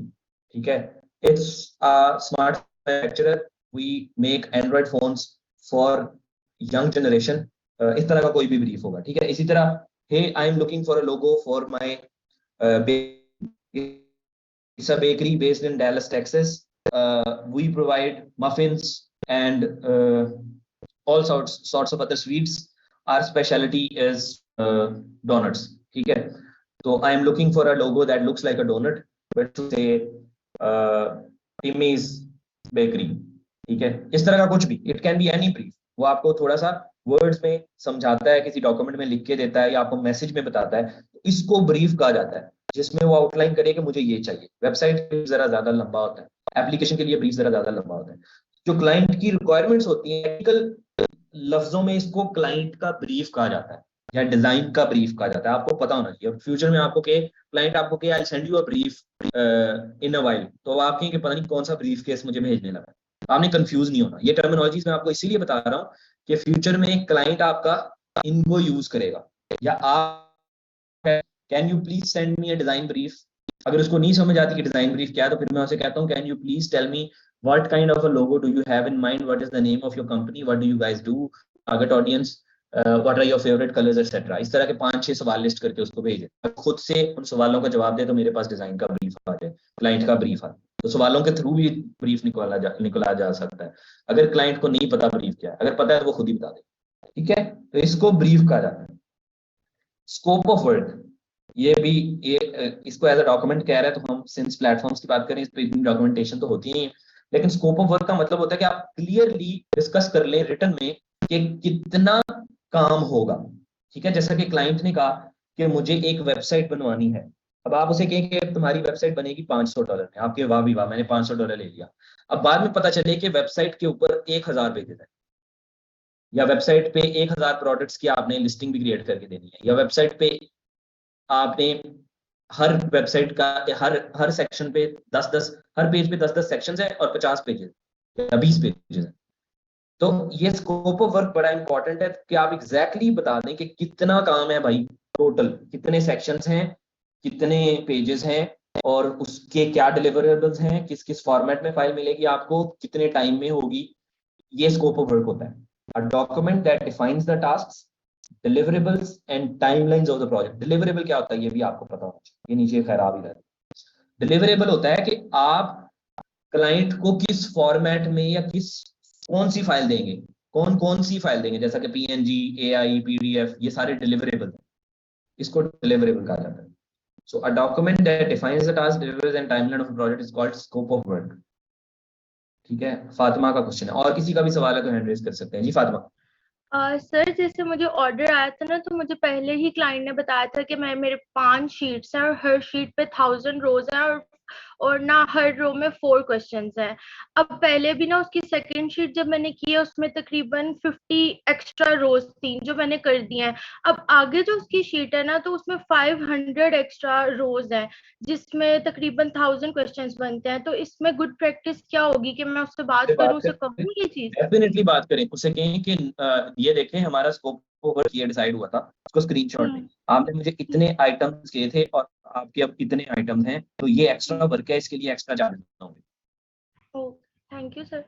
ठीक है, it's a smart manufacturer, we make Android phones for young generation. इस तरह का कोई भी ब्रीफ होगा। ठीक है, इसी तरह hey I am looking for a logo for my it's a bakery based in Dallas, Texas. We provide muffins and all sorts of other sweets. Our specialty is donuts. ठीक है, तो I am looking for a logo that looks like a donut, but to say Timmy's Bakery. ठीक है, इस तरह का कुछ भी, it can be any brief. वो आपको थोड़ा सा वर्ड्स में समझाता है, किसी डॉक्यूमेंट में लिख के देता है या आपको मैसेज में बताता है, तो इसको ब्रीफ कहा जाता है, जिसमें वो आउटलाइन करे कि मुझे ये चाहिए। वेबसाइट जरा ज्यादा लंबा होता है, एप्लीकेशन के लिए ब्रीफ जरा ज्यादा लंबा होता है। जो क्लाइंट की रिक्वायरमेंट्स होती है, टेक्निकल लफ्जों में इसको क्लाइंट का ब्रीफ कहा जाता है या डिजाइन का ब्रीफ कहा जाता है। आपको पता होना चाहिए। फ्यूचर में आपको के क्लाइंट आपको के I send you a brief in a while, तो आप कहेंगे पता नहीं कौन सा ब्रीफ केस मुझे भेजने लगा। आपने कंफ्यूज नहीं होना। ये टर्मिनोलॉजीज मैं आपको इसीलिए बता रहा हूँ कि फ्यूचर में क्लाइंट आपका इनको यूज करेगा, या आप can you please send me a design brief. अगर उसको नहीं समझ आती कि डिजाइन ब्रीफ क्या है, तो फिर मैं उसे कहता हूँ can you please tell me what kind of a logo do you have in mind, what is the name of your company, what do you guys do, target audience, what are your favourite colours etcetera. इस तरह के 5-6 सवाल list करके उसको भेजे। खुद से उन सवालों का जवाब दे तो मेरे पास डिजाइन का ब्रीफ आ जाए, क्लाइंट का ब्रीफ आ, तो सवालों के थ्रू भी ब्रीफ निकला जा सकता है। अगर क्लाइंट को नहीं पता ब्रीफ क्या है, अगर पता है तो वो खुद ही बता दे। ठीक है, तो इसको ब्रीफ कहा जाता है। स्कोप ऑफ वर्क, ये भी इसको एज अ डॉक्यूमेंट कह रहा है, तो हम सिंस प्लेटफॉर्म्स की बात करें, इस पर डॉक्यूमेंटेशन तो होती ही है, लेकिन स्कोप ऑफ वर्क का मतलब होता है कि आप क्लियरली डिस्कस कर लें रिटर्न में कि कितना काम होगा। ठीक है, जैसा कि क्लाइंट ने कहा कि मुझे एक वेबसाइट बनवानी है, अब आप उसे कहें कि तुम्हारी वेबसाइट बनेगी $500 में, आपके वाह भी वाह, मैंने $500 ले लिया। अब बाद में पता चले कि वेबसाइट के ऊपर 1000 पेजेस है, या वेबसाइट पे 1000 प्रोडक्ट्स की आपने लिस्टिंग भी क्रिएट करके देनी है, या वेबसाइट पे आपने हर वेबसाइट का हर सेक्शन पे 10-10, हर पेज पे 10-10 सेक्शंस है और 50 पेजेस या 20 पेजेस है। तो ये स्कोप ऑफ वर्क बड़ा इंपॉर्टेंट है कि आप एग्जैक्टली बता दें कि कितना काम है भाई, टोटल कितने सेक्शंस हैं, कितने पेजेस हैं, और उसके क्या डिलीवरेबल्स हैं, किस किस फॉर्मेट में फाइल मिलेगी आपको, कितने टाइम में होगी। ये स्कोप ऑफ वर्क होता है। अ document that defines the tasks, deliverables and timelines of the project। Deliverable क्या होता है ये भी आपको पता होना चाहिए, ये नीचे खैर आ भी रहा है। डिलीवरेबल होता है कि आप क्लाइंट को किस फॉर्मेट में या कौन सी फाइल देंगे, कौन सी फाइल देंगे, जैसा कि पीएनजी, एआई, पीडीएफ, ये सारे डिलीवरेबल है, इसको डिलीवरेबल कहा जाता है। So a document that defines the task, deliverables and timeline of a project is called scope of work. ठीक है, फातिमा का क्वेश्चन है, और किसी का भी सवाल है तो हैंड रेज कर सकते हैं। जी फातिमा। सर जैसे मुझे ऑर्डर आया था ना, तो मुझे पहले ही क्लाइंट ने बताया था कि मेरे 5 शीट्स हैं और हर शीट पे 1000 रोज हैं, और ना हर रो में 4 क्वेश्चंस हैं। अब पहले भी ना उसकी सेकंड शीट जब मैंने की है, उसमें तकरीबन 50 एक्स्ट्रा रोज थी जो मैंने कर दी हैं। अब आगे जो उसकी शीट है ना, तो उसमें 500 एक्स्ट्रा रोज हैं, जिसमें तकरीबन 1000 क्वेश्चंस बनते हैं। तो इसमें गुड प्रैक्टिस क्या होगी कि मैं उससे बात करूं, उसे कहूं ये चीज? डेफिनेटली बात करें, उसे कहें कि ये देखें हमारा स्कोप ओवर ये डिसाइड हुआ था, उसको स्क्रीनशॉट दें, आपने मुझे इतने आइटम्स किए थे और आपके अब इतने आइटम्स हैं, तो ये एक्स्ट्रा वर्क है, इसके लिए एक्स्ट्रा चार्ज होंगे। Thank you sir.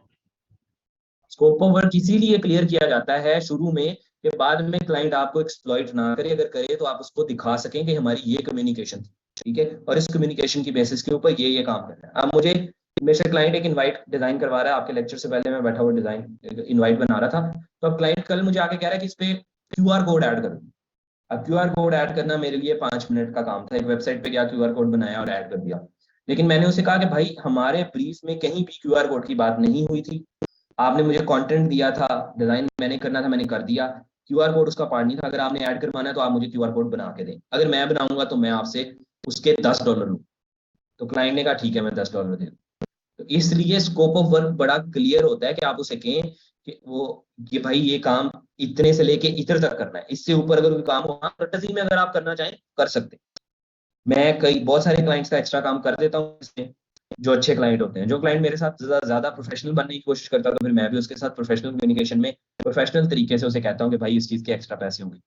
Scope of work इसीलिए क्लियर किया जाता है शुरू में कि बाद में क्लाइंट आपको एक्सप्लॉइट ना करे, अगर करे तो आप उसको दिखा सकें कि हमारी ये कम्युनिकेशन थी। ठीक है, और इस कम्युनिकेशन की बेसिस के ऊपर ये काम करना है। अब मुझे मेरे से क्लाइंट एक इनवाइट डिजाइन करवा रहा है, आपके लेक्चर से पहले मैं बैठा हुआ डिजाइन इनवाइट बना रहा था, तो अब क्लाइंट कल मुझे आके कह रहा है कि इस पे QR कोड ऐड करो। अब QR कोड ऐड करना मेरे लिए 5 मिनट का काम था, एक वेबसाइट पे गया, QR कोड बनाया और ऐड कर दिया। लेकिन मैंने उसे कहा कि भाई हमारे ब्रीफ में कहीं भी QR कोड की बात नहीं हुई थी, आपने मुझे कंटेंट दिया था, डिजाइन मैंने करना था, मैंने कर दिया, QR कोड उसका पार्ट नहीं था। अगर आपने ऐड करवाना है तो आप मुझे QR कोड बना के दें, अगर मैं बनाऊंगा तो मैं आपसे उसके $10 लूँ। तो क्लाइंट ने कहा ठीक है मैं $10 दे दूँ। तो इसलिए स्कोप ऑफ वर्क बड़ा क्लियर होता है कि आप उसे कहें कि वो कि भाई ये काम इतने से लेके इधर तक करना है, इससे ऊपर अगर कोई काम हो कर्टसी में अगर आप करना चाहें कर सकते हैं। मैं बहुत सारे क्लाइंट्स का एक्स्ट्रा काम कर देता हूँ इसमें, जो अच्छे क्लाइंट होते हैं। जो क्लाइंट मेरे साथ ज्यादा प्रोफेशनल बनने की कोशिश करता है, तो फिर मैं भी उसके साथ प्रोफेशनल कम्युनिकेशन में प्रोफेशनल तरीके से उसे कहता हूँ कि भाई इस चीज के एक्स्ट्रा पैसे होंगे।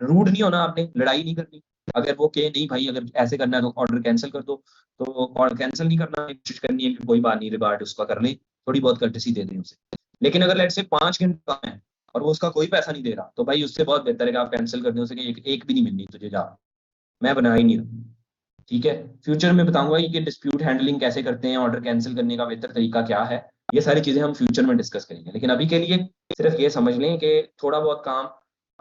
रूड नहीं होना, आपने लड़ाई नहीं करनी। अगर वो कहे नहीं भाई अगर ऐसे करना है तो ऑर्डर कैंसिल कर दो, तो ऑर्डर कैंसिल नहीं करना, कोशिश करनी है कि कोई बात नहीं, रिगार्ड उसका कर ले, थोड़ी बहुत कर्टसी दे दें उसे। लेकिन अगर लेट से 5 घंटे काम है और वो उसका कोई पैसा नहीं दे रहा, तो भाई उससे बहुत बेहतर है कि आप कैंसिल कर दें उसे, एक भी नहीं मिलनी तुझे, जा, मैं बना ही नहीं रहा। ठीक है, फ्यूचर में बताऊंगा कि डिस्प्यूट हैंडलिंग कैसे करते हैं, ऑर्डर कैंसिल करने का बेहतर तरीका क्या है, ये सारी चीजें हम फ्यूचर में डिस्कस करेंगे। लेकिन अभी के लिए सिर्फ ये समझ लें कि थोड़ा बहुत काम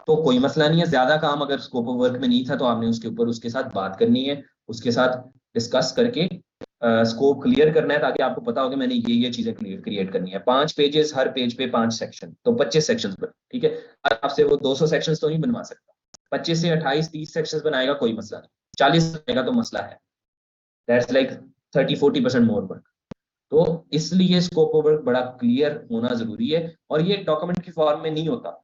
तो कोई मसला नहीं है, ज्यादा काम अगर स्कोप ऑफ वर्क में नहीं था तो आपने उसके ऊपर उसके साथ बात करनी है, उसके साथ डिस्कस करके स्कोप क्लियर करना है ताकि आपको पता हो कि मैंने ये चीजें क्रिएट करनी है। 5 पेजेस, हर पेज पे 5 सेक्शन, तो 25 सेक्शंस पर, ठीक है। आपसे वो 200 सेक्शंस तो नहीं बनवा सकता, 25 से 28 30 सेक्शंस बनाएगा कोई मसला नहीं, 40 बनाएगा तो मसला है। That's like 30-40% more work. तो इसलिए स्कोप ऑफ वर्क बड़ा क्लियर होना जरूरी है, और ये डॉक्यूमेंट की फॉर्म में नहीं होता।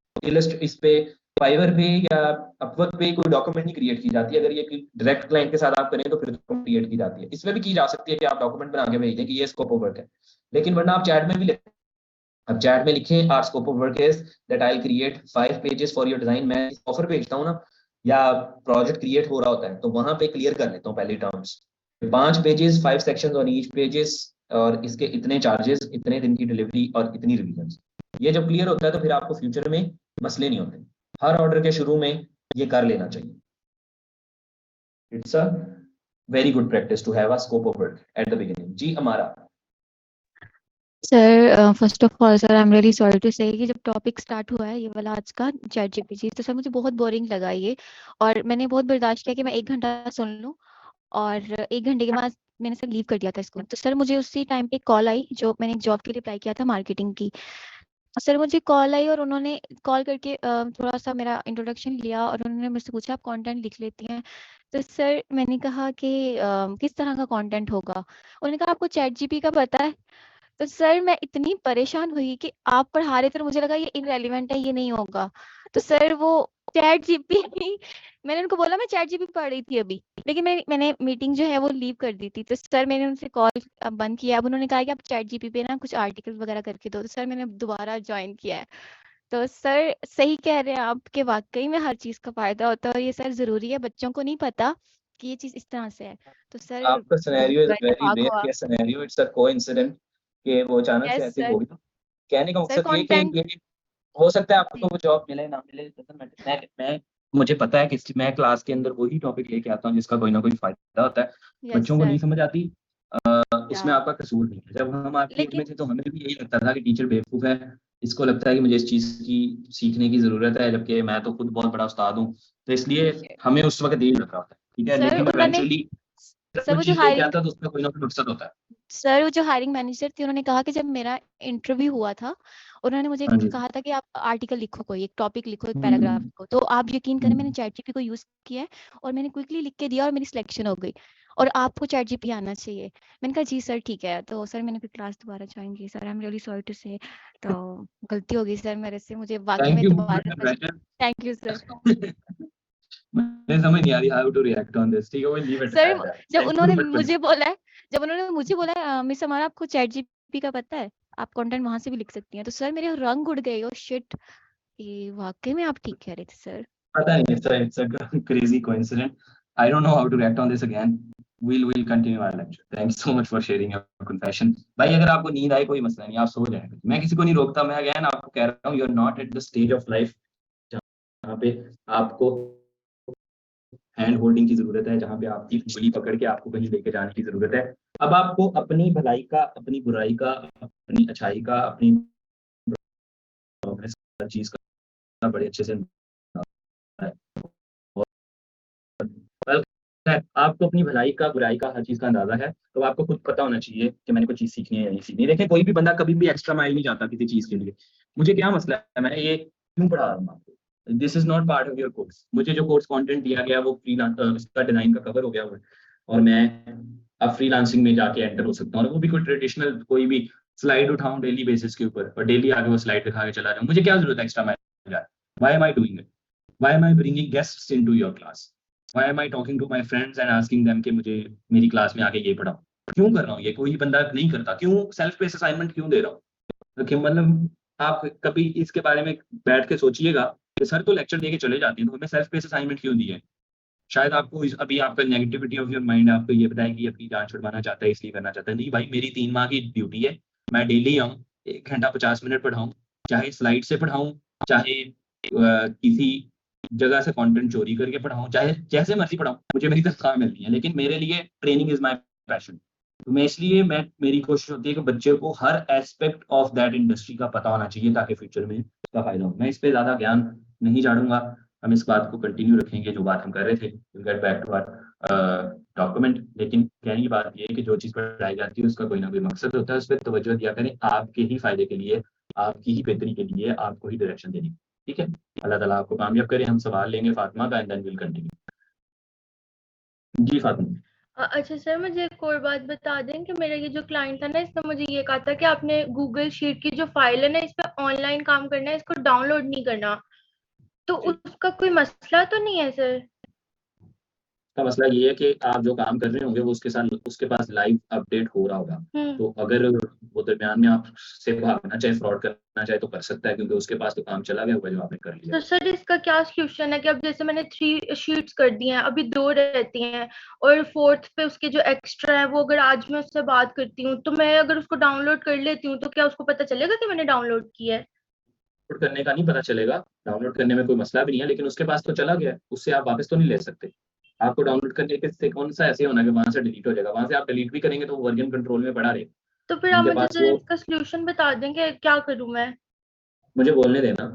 इस पे फाइवर पे या अपवर्क पे कोई डॉक्यूमेंट नहीं क्रिएट की जाती। अगर ये डायरेक्ट क्लाइंट के साथ आप करें तो फिर क्रिएट की जाती है। इसमें भी की जा सकती है कि आप डॉक्यूमेंट बना के भेज दें कि ये स्कोप ऑफ वर्क है, लेकिन वरना आप चैट में भी लिखें। अब चैट में लिखें our scope of work is that I will create 5 pages for your design. मैं ऑफर भेजता हूँ ना, या प्रोजेक्ट क्रिएट हो रहा होता है, तो वहां पे क्लियर कर लेता हूँ पहले terms, 5 pages, 5 sections on each pages, और इसके इतने चार्जेस, इतने दिन की डिलीवरी और इतनी रिवीजन। ये जब क्लियर होता है तो फिर आपको फ्यूचर में मसले नहीं होते। हर ऑर्डर के शुरू में ये कर लेना चाहिए। It's a very good practice to have a scope of work at the beginning. जी हमारा sir first of all sir I am really sorry to say कि जब टॉपिक स्टार्ट हुआ है ये वाला आज का चैट जीपीटी, तो सर मुझे बहुत बोरिंग लगा ये, और मैंने बहुत बर्दाश्त किया कि मैं 1 घंटा सुन लूं, और 1 घंटे के बाद मैंने सर लीव कर दिया था इसको। तो सर मुझे उसी टाइम पे कॉल आई, जो मैंने जॉब के लिए अप्लाई किया था मार्केटिंग की। सर मुझे कॉल आई और उन्होंने कॉल करके थोड़ा सा मेरा इंट्रोडक्शन लिया, और उन्होंने मुझसे पूछा आप कंटेंट लिख लेती हैं? तो सर मैंने कहा कि किस तरह का कंटेंट होगा? उन्होंने कहा आपको चैट जीपी का पता है? तो सर मैं इतनी परेशान हुई कि आप पढ़ा रहे थे तो मुझे लगा ये इनरेलेवेंट है, ये नहीं होगा। तो सर वो चैट जीपी मैंने उनको बोला मैं चैट जीपी पढ़ रही थी अभी, लेकिन मैंने मीटिंग जो है वो लीव कर दी थी। तो सर मैंने उनसे कॉल बंद किया। अब उन्होंने कहा कि आप चैट जीपी पे ना कुछ आर्टिकल वगैरह करके दो। तो सर मैंने दोबारा ज्वाइन किया है। तो सर सही कह रहे हैं आप कि वाकई में हर चीज़ का फायदा होता है, और ये सर जरूरी है, बच्चों को नहीं पता कि ये चीज़ इस तरह से है। तो सर आपका सिनेरियो इज गए वेरी भाग रेयर हुआ। Case scenario, it's a coincident कि वो अचानक से यस ऐसे सर। हो गया। कहने का सर मकसद ये कंटेंट। कि हो सकता है आपको वो जॉब मिले ना मिले, doesn't matter। मैं मुझे पता है कि मैं क्लास के अंदर वही टॉपिक लेके आता हूँ जिसका कोई ना कोई फायदा होता है। यस बच्चों को नहीं सर। समझ आती, उसमें या आपका कसूर नहीं है। जब हम आपकी एज में लेकिन थे तो हमें भी यही लगता था कि टीचर बेवकूफ है, इसको लगता है कि मुझे इस चीज की सीखने की जरूरत है, जबकि मैं तो खुद बहुत बड़ा उस्ताद हूँ। तो इसलिए हमें उस वक्त यही लग रहा होता है, ठीक है। सर लेकिन उन्होंने इवेंचुअली जब सर कोई वो जो चीज लेके हायरिंग आता है तो उसका कोई ना कोई मकसद होता है। सर वो जो हायरिंग मैनेजर थी उन्होंने कहा कि जब मेरा इंटरव्यू हुआ था, उन्होंने मुझे हाँ जी। कहा था कि आप आर्टिकल लिखो, कोई एक टॉपिक लिखो, एक हम्म, पैराग्राफ लिखो। तो आप यकीन करें मैंने हम्म। चैट जीपी को यूज किया है, और मैंने क्विकली लिख के दिया और मेरी सिलेक्शन हो गई। और आपको चैट जीपी आना चाहिए। मैंने कहा जी सर ठीक है। तो सर मैंने फिर क्लास दोबारा ज्वाइन की। Sir I am really sorry to say, तो गलती हो गई सर मेरे से, मुझे वाकई थैंक में यू दोबारा। Thank you sir. मुझे समझ नहीं आ रही how to react on this, ठीक है। We leave it sir at that. जब थैंक यू उन्होंने बट मुझे बोला है जब उन्होंने मुझे बोला है मिस हमारा आपको चैट जीपी का पता है, आप कंटेंट वहां से भी लिख सकती हैं, तो सर मेरे रंग उड़ गए। ओ शिट, ये वाकई में आप ठीक कह रहे थे सर। पता नहीं, it's a crazy coincidence. I don't know how to react on this again. We'll continue our lecture. Thanks so much for sharing your confession. भाई अगर आपको नींद आए कोई मसला नहीं, आप सो जाएं। मैं किसी को नहीं रोकता। मैं अगेन आपको कह रहा हूँ, you are not at the stage of life जहाँ पे आपको हैंड होल्डिंग की जरूरत है, जहाँ पे आपकी उंगली पकड़ के आपको कहीं लेके जाने की जरूरत है। अब आपको अपनी भलाई का, अपनी बुराई का, अपनी अच्छाई का, अपनी हर चीज का बड़े अच्छे से आपको अपनी भलाई का, बुराई का, हर चीज का अंदाजा है। तो आपको खुद पता होना चाहिए कि मैंने कोई चीज सीखनी है या नहीं सीखनी। देखें कोई भी बंदा कभी भी एक्स्ट्रा माइल नहीं जाता किसी चीज के लिए। मुझे क्या मसला है, मैं ये क्यों पढ़ा रहा हूँ आपको? This is not part of your course. मुझे जो कोर्स कंटेंट दिया गया वो उसका डिजाइन का कवर हो गया हुआ है, और मैं अब फ्रीलांसिंग में जाके एंटर हो सकता हूँ, और वो भी कोई ट्रेडिशनल कोई भी स्लाइड उठाऊं डेली बेसिस के ऊपर, और डेली आगे वो स्लाइड दिखा के चला जाऊं। मुझे क्या जरूरत है extra mile? Why am I doing it? Why am I bringing guests into your class? Why am I talking to my friends and asking them कि मुझे मेरी क्लास में आके ये पढ़ाओ? क्यों कर रहा हूँ ये? कोई बंदा नहीं करता। क्यों सेल्फ बेस्ड असाइनमेंट क्यों दे रहा हूँ? कि मतलब आप कभी इसके बारे में बैठ के सोचिएगा कि सर तो लेक्चर दे के चले जाती है, तो हमें सेल्फ बेस्ड असाइनमेंट क्यों दी है? शायद आपको अभी आपका नेगेटिविटी ऑफ योर माइंड आपको ये बताए कि अपनी जान छुड़वाना चाहता है, इसलिए करना चाहता है। नहीं भाई, मेरी 3 माह की ड्यूटी है। मैं डेली आऊँ, 1 घंटा 50 मिनट पढ़ाऊँ, चाहे स्लाइड से पढ़ाऊँ, चाहे किसी जगह से कंटेंट चोरी करके पढ़ाऊं, चाहे जैसे मर्जी पढ़ाऊं, मुझे मेरी तनख्वाह मिलती है। लेकिन मेरे लिए ट्रेनिंग इज माय पैशन। तो मैं इसलिए मेरी कोशिश होती है कि बच्चे को हर एस्पेक्ट ऑफ दैट इंडस्ट्री का पता होना चाहिए, ताकि फ्यूचर में इसका फायदा हो। मैं इस पे ज्यादा ज्ञान नहीं झाड़ूंगा। हम इस बात को कंटिन्यू रखेंगे जो बात हम कर रहे थे। Will get back to our document. लेकिन कहने की बात ये है कि जो चीज़ पढ़ाई जाती है उसका कोई ना कोई मकसद होता है, उस पर तवज्जो दिया करें, आपके ही फायदे के लिए, आपकी ही बेहतरी के लिए, आपको ही डायरेक्शन देनी। ठीक है, अल्लाह ताला आपको कामयाब करे। हम सवाल लेंगे फातिमा का एंड देन विल कंटिन्यू। जी फातिमा। अच्छा सर, मुझे एक और बात बता दें कि मेरा ये जो क्लाइंट था ना, इसने मुझे ये कहा था कि आपने गूगल शीट की जो फाइल है ना, इस पे ऑनलाइन काम करना है, इसको डाउनलोड नहीं करना। तो जी। उसका कोई मसला तो नहीं है सर? का मसला ये है कि आप जो काम कर रहे होंगे वो उसके साथ उसके पास लाइव अपडेट हो रहा होगा। तो अगर वो दरमियान में आपसे भागना चाहे, फ्रॉड करना चाहे, तो कर सकता है, क्योंकि उसके पास तो काम चला गया होगा जो आपने कर लिया। तो सर इसका क्या सोल्यूशन है कि अब जैसे मैंने 3 शीट्स कर दी हैं, अभी 2 रहती हैं, और 4th पे उसके जो एक्स्ट्रा है वो अगर आज मैं उससे बात करती हूँ, तो मैं अगर उसको डाउनलोड कर लेती हूँ, तो क्या उसको पता चलेगा कि मैंने डाउनलोड किया है? डाउनलोड करने का नहीं पता चलेगा, डाउनलोड करने में कोई मसला भी नहीं है, लेकिन उसके पास तो चला गया है, उससे आप वापस तो नहीं ले सकते। आपको डाउनलोड करने के से कौन सा ऐसे होना कि वहां से डिलीट हो जाएगा, वहां से आप डिलीट भी करेंगे तो वर्जन कंट्रोल में पड़ा रहेगा। तो फिर आप उनके मुझे पास जरा वो, इसका सोल्यूशन बता दें कि क्या करूँ मैं? मुझे बोलने देना।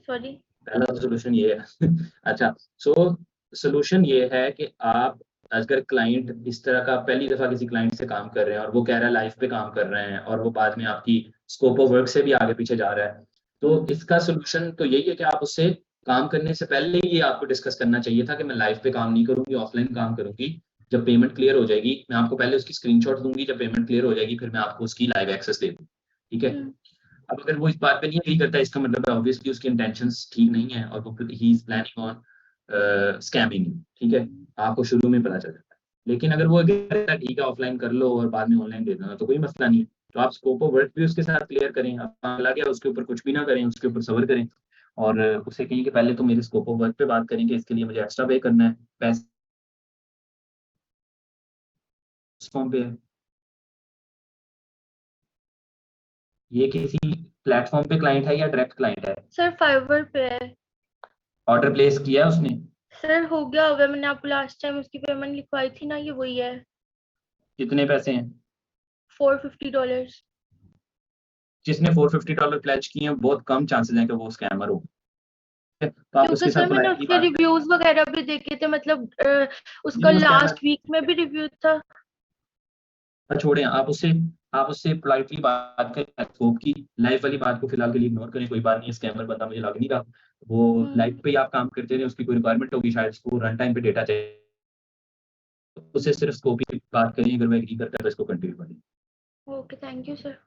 सॉरी। पहला तो सोल्यूशन ये है अच्छा, सो सोल्यूशन ये है कि आप, अगर क्लाइंट इस तरह का पहली दफा किसी क्लाइंट से काम कर रहे हैं और वो कह रहा है लाइफ पे काम कर रहे हैं, और वो बाद में आपकी स्कोप ऑफ वर्क से भी आगे पीछे जा रहा है, तो इसका सोल्यूशन तो यही है कि आप उससे काम करने से पहले ही आपको डिस्कस करना चाहिए था कि मैं लाइफ पे काम नहीं करूंगी, ऑफलाइन काम करूंगी। जब पेमेंट क्लियर हो जाएगी, मैं आपको पहले उसकी स्क्रीनशॉट दूंगी, जब पेमेंट क्लियर हो जाएगी फिर मैं आपको उसकी लाइव एक्सेस दे दूँ। ठीक है। अब अगर वो इस बात पे नहीं एग्री करता है, इसका मतलब है ऑब्वियसली उसकी इंटेंशंस ठीक नहीं है और वो he is planning on scamming. ठीक है, आपको शुरू में पता चल जाता है। लेकिन अगर वो एग्री करता है ठीक है ऑफलाइन कर लो और बाद में ऑनलाइन दे देना, तो कोई मसला नहीं है। तो आप स्कोप ऑफ वर्क भी उसके साथ क्लियर करें, आप अगला गया उसके ऊपर कुछ भी ना करें, उसके ऊपर सब्र करें, और उसे कहें कि पहले तो मेरे स्कोप ऑफ वर्क पे बात करें कि इसके लिए मुझे एक्स्ट्रा पे करना है, पैसे उस फॉर्म पे है। ये किसी प्लेटफॉर्म पे क्लाइंट है या डायरेक्ट क्लाइंट है? सर फाइवर पे है। ऑर्डर प्लेस किया है उसने? सर हो गया होगा, मैंने आपको लास्ट टाइम उसकी पेमेंट लिखवाई थी ना, ये वही है। कितने पैसे हैं? $450। जिसने $450 प्लेज किए हैं, बहुत कम चांसेस हैं कि वो स्कैमर हो। तो आप क्योंकि उसके सर साथ मैंने पोलाइटली उसके बात करें। रिव्यूज वगैरह भी देखे थे, मतलब उसका नहीं, वो स्कैमर, लास्ट वीक में भी रिव्यू था। छोड़ें, आप उससे पोलाइटली बात करें, स्कोप की लाइफ वाली बात को फिलहाल के लिए इग्नोर करें, कोई बात नहीं है, स्कैमर बंदा मुझे लग नहीं रहा। वो लाइफ पे ही आप काम करते रहे, उसकी कोई रिक्वायरमेंट होगी शायद, उसको रन टाइम पे डेटा चाहिए, तो उससे सिर्फ स्कोप की बात करिए, अगर वो एग्री करता है तो इसको कंटिन्यू करिए। Okay, thank you sir.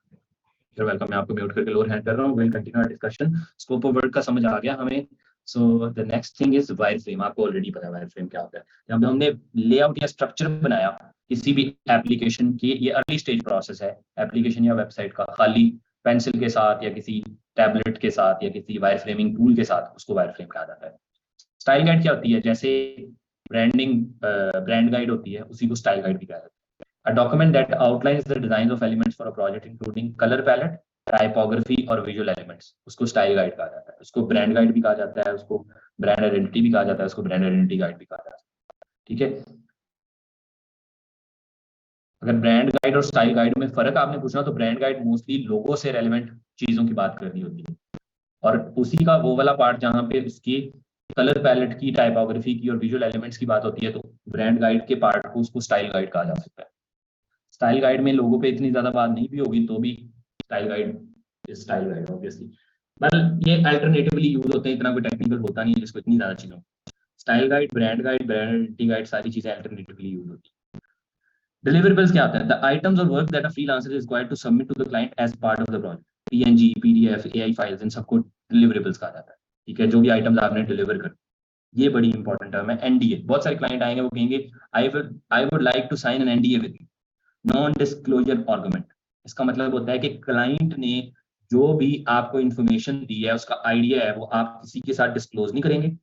You're welcome, मैं आपको म्यूट करके लोअर हैंड कर रहा हूँ। Will continue our discussion. Scope of work का समझ आ गया हमें। So the next thing is wire frame. आपको ऑलरेडी पता है वायर फ्रेम क्या होता है। जब हमने लेआउट या स्ट्रक्चर बनाया किसी भी एप्लीकेशन की, ये अर्ली स्टेज प्रोसेस है एप्लीकेशन या वेबसाइट का, खाली पेंसिल के साथ या किसी टैबलेट के साथ या किसी वायर फ्रेमिंग टूल के साथ, उसको वायर फ्रेम कहा जाता है। स्टाइल गाइड क्या होती है? जैसे ब्रांडिंग ब्रांड गाइड होती है, उसी को स्टाइल गाइड भी कहा जाता है। A document that outlines the designs of elements for a project including color palette, typography और visual elements, उसको स्टाइल गाइड कहा जाता है। उसको ब्रांड गाइड भी कहा जाता है, उसको ब्रांड आइडेंटिटी भी कहा जाता है, उसको ब्रांड आइडेंटिटी गाइड भी कहा जाता है। ठीक है। अगर ब्रांड गाइड और स्टाइल गाइड में फर्क आपने पूछना, तो ब्रांड गाइड मोस्टली लोगो से रेलेवेंट चीजों की बात करनी होती है, और उसी का वो वाला पार्ट जहाँ पे उसकी कलर पैलेट की, टाइपोग्राफी की और विजुअल एलिमेंट्स की बात होती है, तो ब्रांड गाइड के पार्ट को उसको स्टाइल गाइड कहा जा सकता है। स्टाइल गाइड में लोगों पे इतनी ज्यादा बात नहीं भी होगी, तो भी स्टाइल गाइड ऑब्वियसली, पर ये अल्टरनेटिवली यूज होते हैं, इतना कोई टेक्निकल होता नहीं है जिसको इतनी ज्यादा चीजों। Style guide, brand identity guide, सारी चीजें अल्टरनेटिवली यूज होती है। डिलीवरेबल्स क्या होता है? द आइटम्स और work that a freelancer is required to submit to the client as part of the project. PNG, PDF, AI files, इन सबको डिलीवरेबल्स कहा जाता है। ठीक है, जो भी आइटम्स आपने डिलीवर कर, ये बड़ी इंपॉर्टेंट टर्म है। एनडीए, बहुत सारे क्लाइंट आएंगे, वो कहेंगे I would like to sign an NDA with you, non disclosure argument. इसका मतलब होता है कि क्लाइंट ने जो भी आपको इंफॉर्मेशन दी है, उसका आइडिया है, वो आप किसी के साथ डिस्क्लोज नहीं करेंगे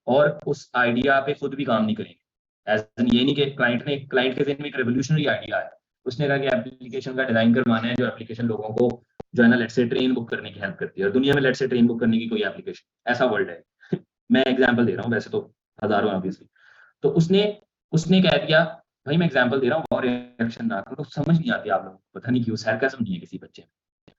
और उस आइडिया पे खुद भी काम नहीं करेंगे। ये नहीं कि क्लाइंट के जहन में एक रेवोल्यूशनरी आइडिया है, उसने कहा कि एप्लीकेशन का डिजाइन करवाना है, जो एप्लीकेशन लोगों को जो है ना, लेट्स से ट्रेन बुक करने की हेल्प करती है, और दुनिया में लेट्स से ट्रेन बुक करने की कोई एप्लीकेशन, ऐसा वर्ल्ड है मैं एग्जांपल दे रहा हूँ, वैसे तो हजारों ऑब्वियसली। तो उसने कह दिया, भाई मैं एग्जांपल दे रहा हूँ और रिएक्शन ना करो, तो समझ नहीं आती आप लोगों को, पता नहीं क्यों सरकाज़म नहीं है किसी बच्चे में।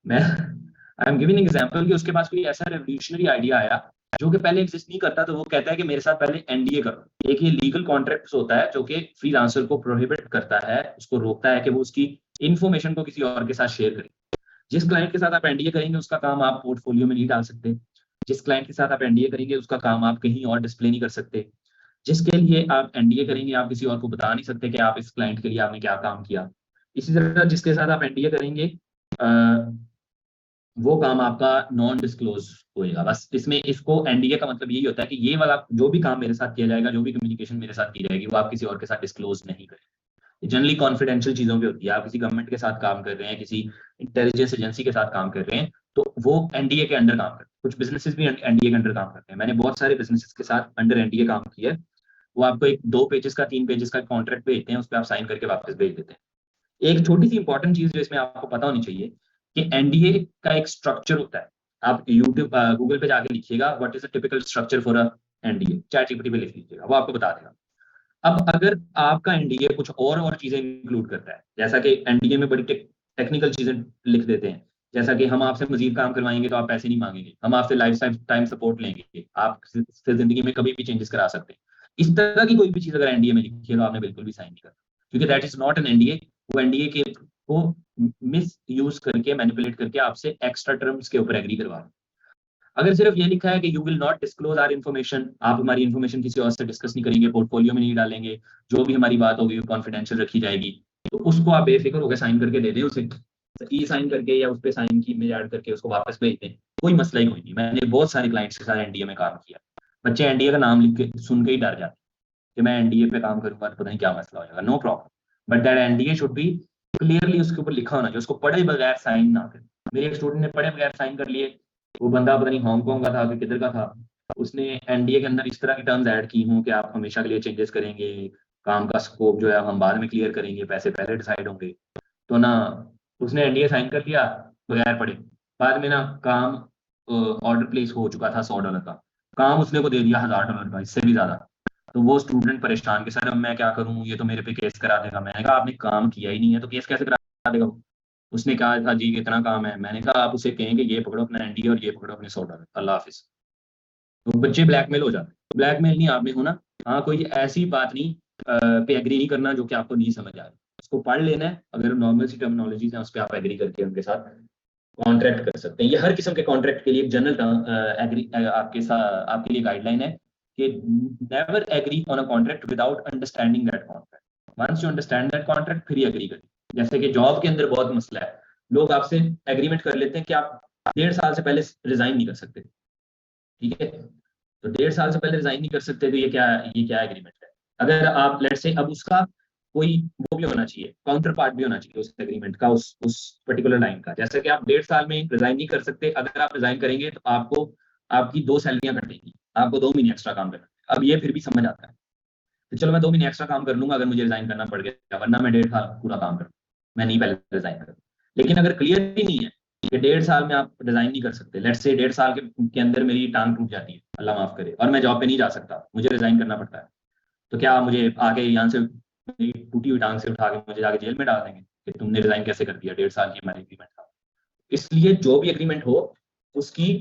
मैं आई एम गिविंग एग्जांपल कि उसके पास कोई ऐसा रेवोल्यूशनरी आइडिया आया जो कि पहले एग्जिस्ट नहीं करता, तो वो कहता है कि मेरे साथ पहले एनडीए करो। एक ये लीगल कॉन्ट्रैक्ट होता है जो कि फ्रीलांसर को प्रोहिबिट करता है, उसको रोकता है कि वो उसकी इन्फॉर्मेशन को किसी और के साथ शेयर करे। जिस क्लाइंट के साथ आप एनडीए करेंगे उसका काम आप पोर्टफोलियो में नहीं डाल सकते। जिस क्लाइंट के साथ आप एनडीए करेंगे उसका काम आप कहीं और डिस्प्ले नहीं कर सकते। जिसके लिए आप एनडीए करेंगे आप किसी और को बता नहीं सकते कि आप इस क्लाइंट के लिए आपने क्या काम किया। इसी तरह जिसके साथ आप एनडीए करेंगे वो काम आपका नॉन डिस्क्लोज होएगा। बस इसमें इसको एनडीए का मतलब यही होता है कि ये वाला जो भी काम मेरे साथ किया जाएगा, जो भी कम्युनिकेशन मेरे साथ की जाएगी, वो आप किसी और के साथ डिस्क्लोज नहीं करेंगे। जनरली कॉन्फिडेंशियल चीजों पे होती है। आप किसी गवर्नमेंट के साथ काम कर रहे हैं, किसी इंटेलिजेंस एजेंसी के साथ काम कर रहे हैं, तो वो एनडीए के अंडर काम करते हैं। कुछ बिजनेसेस भी एनडीए के अंडर काम करते हैं। मैंने बहुत सारे बिजनेसेस के साथ अंडर एनडीए काम किया है। वो आपको एक 2 पेजेस का 3 पेजेस का कॉन्ट्रैक्ट भेजते हैं, उस पर आप साइन करके वापस भेज देते हैं। एक छोटी सी इंपॉर्टेंट चीज जो इसमें आपको पता होनी चाहिए कि एनडीए का एक स्ट्रक्चर होता है। आप यूट्यूब गूगल पे जाके लिखिएगा what is a typical structure for a NDA, ChatGPT पे लिख लीजिएगा, वो आपको बता देगा। अब अगर आपका एनडीए कुछ और चीजें इंक्लूड करता है, जैसा कि एनडीए में बड़ी टेक्निकल चीजें लिख देते हैं, जैसा कि हम आपसे मजीद काम करवाएंगे तो आप पैसे नहीं मांगेंगे, हम आपसे लाइफ टाइम सपोर्ट लेंगे, आप जिंदगी में कभी भी चेंजेस करा सकते हैं। इस तरह की कोई भी चीज अगर एनडीए में लिखी है तो आपने बिल्कुल भी साइन नहीं करना, क्योंकि that is not an NDA. वो एनडीए के को मिस यूज करके मैनिपुलेट करके आपसे एक्स्ट्रा टर्म्स के ऊपर एग्री करवा रहे हैं। अगर सिर्फ ये लिखा है कि you will not disclose our information, आप हमारी इन्फॉर्मेशन किसी और से डिस्कस नहीं करेंगे, पोर्टफोलियो में नहीं डालेंगे, जो भी हमारी बात होगी वो कॉन्फिडेंशियल रखी जाएगी, तो उसको आप बेफिक्र होकर साइन करके दे दें, उसे ई साइन करके या उस पर साइन की इमेज ऐड करके उसको वापस भेज दें, कोई मसला ही कोई नहीं। मैंने बहुत सारे क्लाइंट्स के साथ एनडीए में काम किया। बच्चे एनडीए का नाम लिख के सुन के ही डर जाते कि मैं एनडीए पे काम करूंगा तो पता नहीं क्या मसला हो जाएगा। No problem, but that NDA should be clearly उसके ऊपर लिखा होना चाहिए, उसको पढ़े बगैर साइन ना करें। मेरे एक स्टूडेंट ने पढ़े बगैर साइन कर लिए, वो बंदा पता नहीं हांगकांग का था कि किधर का था, उसने एनडीए के अंदर इस तरह की टर्म्स ऐड की हूँ कि आप हमेशा के लिए चेंजेस करेंगे, काम का स्कोप जो है हम बाद में क्लियर करेंगे, पैसे पहले डिसाइड होंगे। तो ना उसने एनडीए साइन कर लिया बगैर पढ़े, बाद में ना काम ऑर्डर प्लेस हो चुका था $100 का, काम उसने को दे दिया $1000 का, इससे भी ज्यादा। तो वो स्टूडेंट परेशान कि सर अब मैं क्या करूं, ये तो मेरे पे केस करा देगा। मैंने कहा आपने काम किया ही नहीं है तो केस कैसे करा देगा। उसने कहा था जी इतना काम है। मैंने कहा आप उसे कहेंगे ये पकड़ो अपना एनडीए और ये पकड़ो अपने $100, अल्लाह हाफिज। तो बच्चे ब्लैकमेल हो जाते हैं। ब्लैकमेल नहीं आपने होना, हाँ कोई ऐसी बात नहीं पे एग्री नहीं करना जो कि आपको नहीं समझ आ रही, उसको पढ़ लेना है। अगर नॉर्मल सी टर्मिनोलॉजीज है उस पर आप एग्री करके उनके साथ कॉन्ट्रैक्ट कर सकते हैं। ये हर किस्म के कॉन्ट्रैक्ट के लिए एक जनरल एग्री आपके साथ आपके लिए गाइडलाइन है कि never agree on a contract without understanding that contract. Once you understand that contract फिर ही एग्री करें। जैसे कि जॉब के अंदर बहुत मसला है, लोग आपसे एग्रीमेंट कर लेते हैं कि आप 1.5 साल से पहले रिजाइन नहीं कर सकते, ठीक है। तो 1.5 साल से पहले रिजाइन नहीं कर सकते तो ये क्या एग्रीमेंट है। अगर आप लेट्स से अब उसका कोई वो भी होना चाहिए, काउंटर पार्ट भी होना चाहिए उस एग्रीमेंट का, उस पर्टिकुलर लाइन का। जैसे कि आप 1.5 साल में रिजाइन नहीं कर सकते, अगर आप रिजाइन करेंगे तो आपको आपकी 2 सैलरियां कटेंगी, आपको 2 महीने एक्स्ट्रा काम करना है। अब ये फिर भी समझ आता है तो चलो मैं 2 महीने एक्स्ट्रा काम कर लूंगा अगर मुझे रिजाइन करना पड़ गया, वरना मैं 1.5 साल पूरा काम करूँ, मैं नहीं पहले रिजाइन करूँ। लेकिन अगर क्लियर ही नहीं है कि 1.5 साल में आप रिजाइन नहीं कर सकते, लेट्स से 1.5 साल के अंदर मेरी टांग टूट जाती है, अल्लाह माफ करे, और मैं जॉब पे नहीं जा सकता, मुझे रिजाइन करना पड़ता है, तो क्या मुझे आके यहाँ से टूटी हुई टांग से उठा के मुझे जाके जेल में डाल देंगे कि तुमने रिजाइन कैसे कर दिया, 1.5 साल की हमारी एग्रीमेंट था। इसलिए जो भी एग्रीमेंट हो उसकी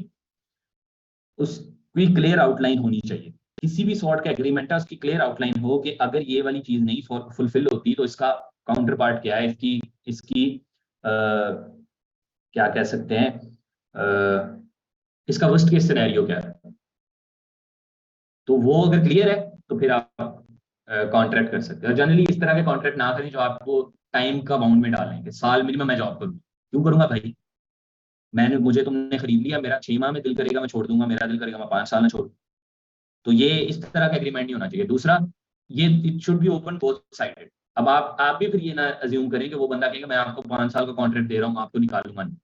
क्लियर आउटलाइन होनी चाहिए। किसी भी सॉर्ट का एग्रीमेंट है उसकी क्लियर आउटलाइन हो कि अगर ये वाली चीज नहीं फुलफिल होती तो इसका काउंटर पार्ट क्या है, इसकी क्या कह सकते हैं, इसका वर्स्ट केस सिनेरियो क्या है। तो वो अगर क्लियर है तो फिर आप कॉन्ट्रैक्ट कर सकते हैं। जनरली इस तरह के कॉन्ट्रैक्ट ना करें जो आपको टाइम का बाउंड में डालेंगे। साल मिनिमम मैं जॉब करूँ, क्यों करूंगा भाई, मुझे तुमने खरीद लिया, मेरा 6 माह में दिल करेगा मैं छोड़ दूंगा, मेरा दिल करेगा मैं 5 साल में छोड़। तो ये इस तरह का एग्रीमेंट नहीं होना चाहिए। दूसरा, ये it should be open both sided. अब आप भी फिर ये ना अज्यूम करें कि वो बंदा कहेगा मैं आपको 5 साल का कॉन्ट्रैक्ट दे रहा हूँ आपको निकालूंगा नहीं।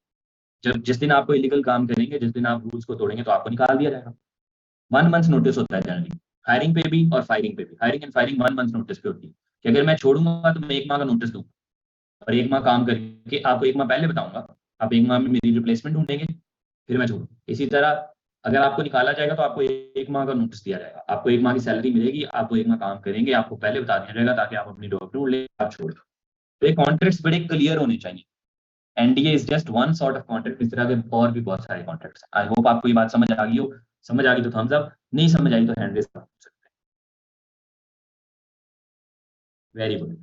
जब जिस दिन आपको इलीगल काम करेंगे, जिस दिन आप रूल्स को तोड़ेंगे तो आपको निकाल दिया जाएगा। 1 मंथ नोटिस होता है जनरली, हायरिंग पे भी और फायरिंग पे भी। Hiring and firing 1 month notice पे होती है कि अगर मैं छोड़ूंगा तो मैं 1 माह का नोटिस दूंगा और 1 माह काम करके आपको 1 माह पहले बताऊंगा, आप 1 माह में मेरी रिप्लेसमेंट ढूंढेंगे, फिर मैं छोड़ूँ। इसी तरह अगर आपको निकाला जाएगा तो आपको 1 माह का नोटिस दिया जाएगा, आपको 1 माह की सैलरी मिलेगी, आपको 1 माह काम करेंगे, आपको पहले बता दिया जाएगा ताकि आप अपनी जॉब ढूंढ ले, आप छोड़ दो। तो ये कॉन्ट्रैक्ट्स बड़े क्लियर होने चाहिए। NDA is just one sort of contract, इस तरह के और भी बहुत सारे कॉन्ट्रैक्ट्स हैं। आई होप आपको ये बात समझ आ गई हो। समझ आ गई तो थम्स अप, नहीं समझ आई तो हैंड रेज कर सकते हैं। Very good.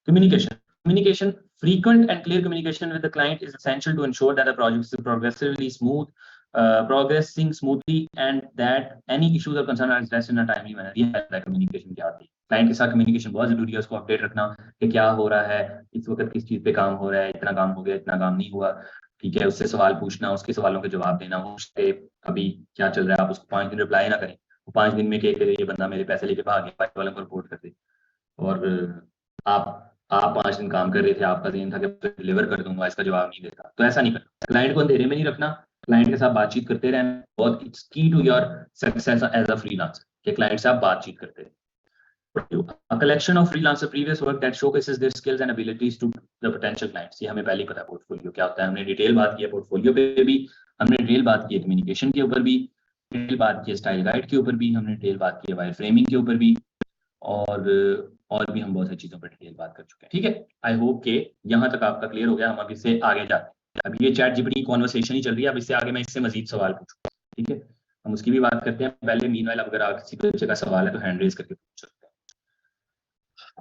Communication, frequent and clear communication with the client is essential to ensure that the project is progressing smoothly and that any issues or concerns are addressed in a timely manner. ये है communication क्या होती है। Client के साथ communication बहुत जरूरी है, उसको अपडेट रखना कि क्या हो रहा है, इस वक्त किस चीज पे काम हो रहा है, इतना काम हो गया, इतना काम नहीं हुआ, ठीक है। उससे सवाल पूछना, उसके सवालों के जवाब देना, उससे अभी क्या चल रहा है। आप उसको 5 दिन रिप्लाई ना करें, वो 5 दिन में कहे ये बंदा मेरे पैसे लेके भाग गया, वालों को रिपोर्ट कर दे। और आप 5 दिन काम कर रहे थे, आपका ज़हन था कि डिलीवर कर दूंगा, इसका जवाब नहीं देता, तो ऐसा नहीं करना। क्लाइंट को अंधेरे में नहीं रखना, क्लाइंट के साथ बातचीत करते रहना। बहुत it's key to your success as a freelancer कि क्लाइंट से आप बातचीत करते रहे। A collection of freelancer previous work that showcases their skills and abilities to the potential clients। ये हमें पहले ही पता है पोर्टफोलियो क्या होता है, हमने डिटेल बात की है पोर्टफोलियो पे भी, हमने डिटेल बात की है कम्युनिकेशन के ऊपर भी, डिटेल बात की है स्टाइल गाइड के ऊपर भी, हमने डिटेल बात की है वायर फ्रेमिंग के ऊपर भी, और भी हम बहुत सारी चीजों पर डिटेल बात कर चुके हैं। ठीक है, आई होप के यहाँ तक आपका क्लियर हो गया। हम अब इससे आगे जाते हैं। अब ये चैट जीपीटी कॉन्वर्सेशन ही चल रही है, अब इससे आगे मैं इससे मजीद सवाल पूछूंगा, ठीक है, हम उसकी भी बात करते हैं। पहले मीनवाइल अगर आप किसी बच्चे का सवाल है तो हैंड रेज करके पूछ सकते हैं।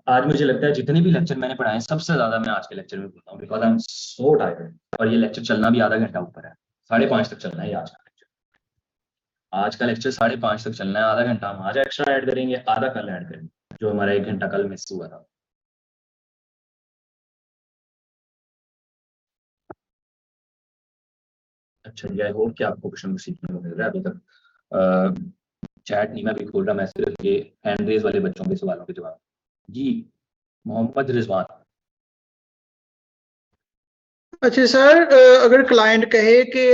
आज मुझे लगता है जितने भी लेक्चर मैंने पढ़ाए सबसे ज्यादा मैं आज के लेक्चर में बोलता हूँ, because I am so tired. और ये लेक्चर चलना भी आधा घंटा ऊपर है, 5:30 तक चलना है आज का लेक्चर। आज का लेक्चर 5:30 तक चलना है, आधा घंटा हम आज एक्स्ट्रा ऐड करेंगे, आधा कल ऐड करेंगे, जो हमारा 1 घंटा कल मिस हुआ था। अच्छा जी, आई होप कि आपको क्वेश्चन सीखने को मिल रहा है अभी तक। चैट नहीं मैं भी खोल रहा, मैं सिर्फ ये हैंड रेज वाले बच्चों के सवालों के जवाब। जी मोहम्मद रिजवान। अच्छा सर, अगर क्लाइंट कहे कि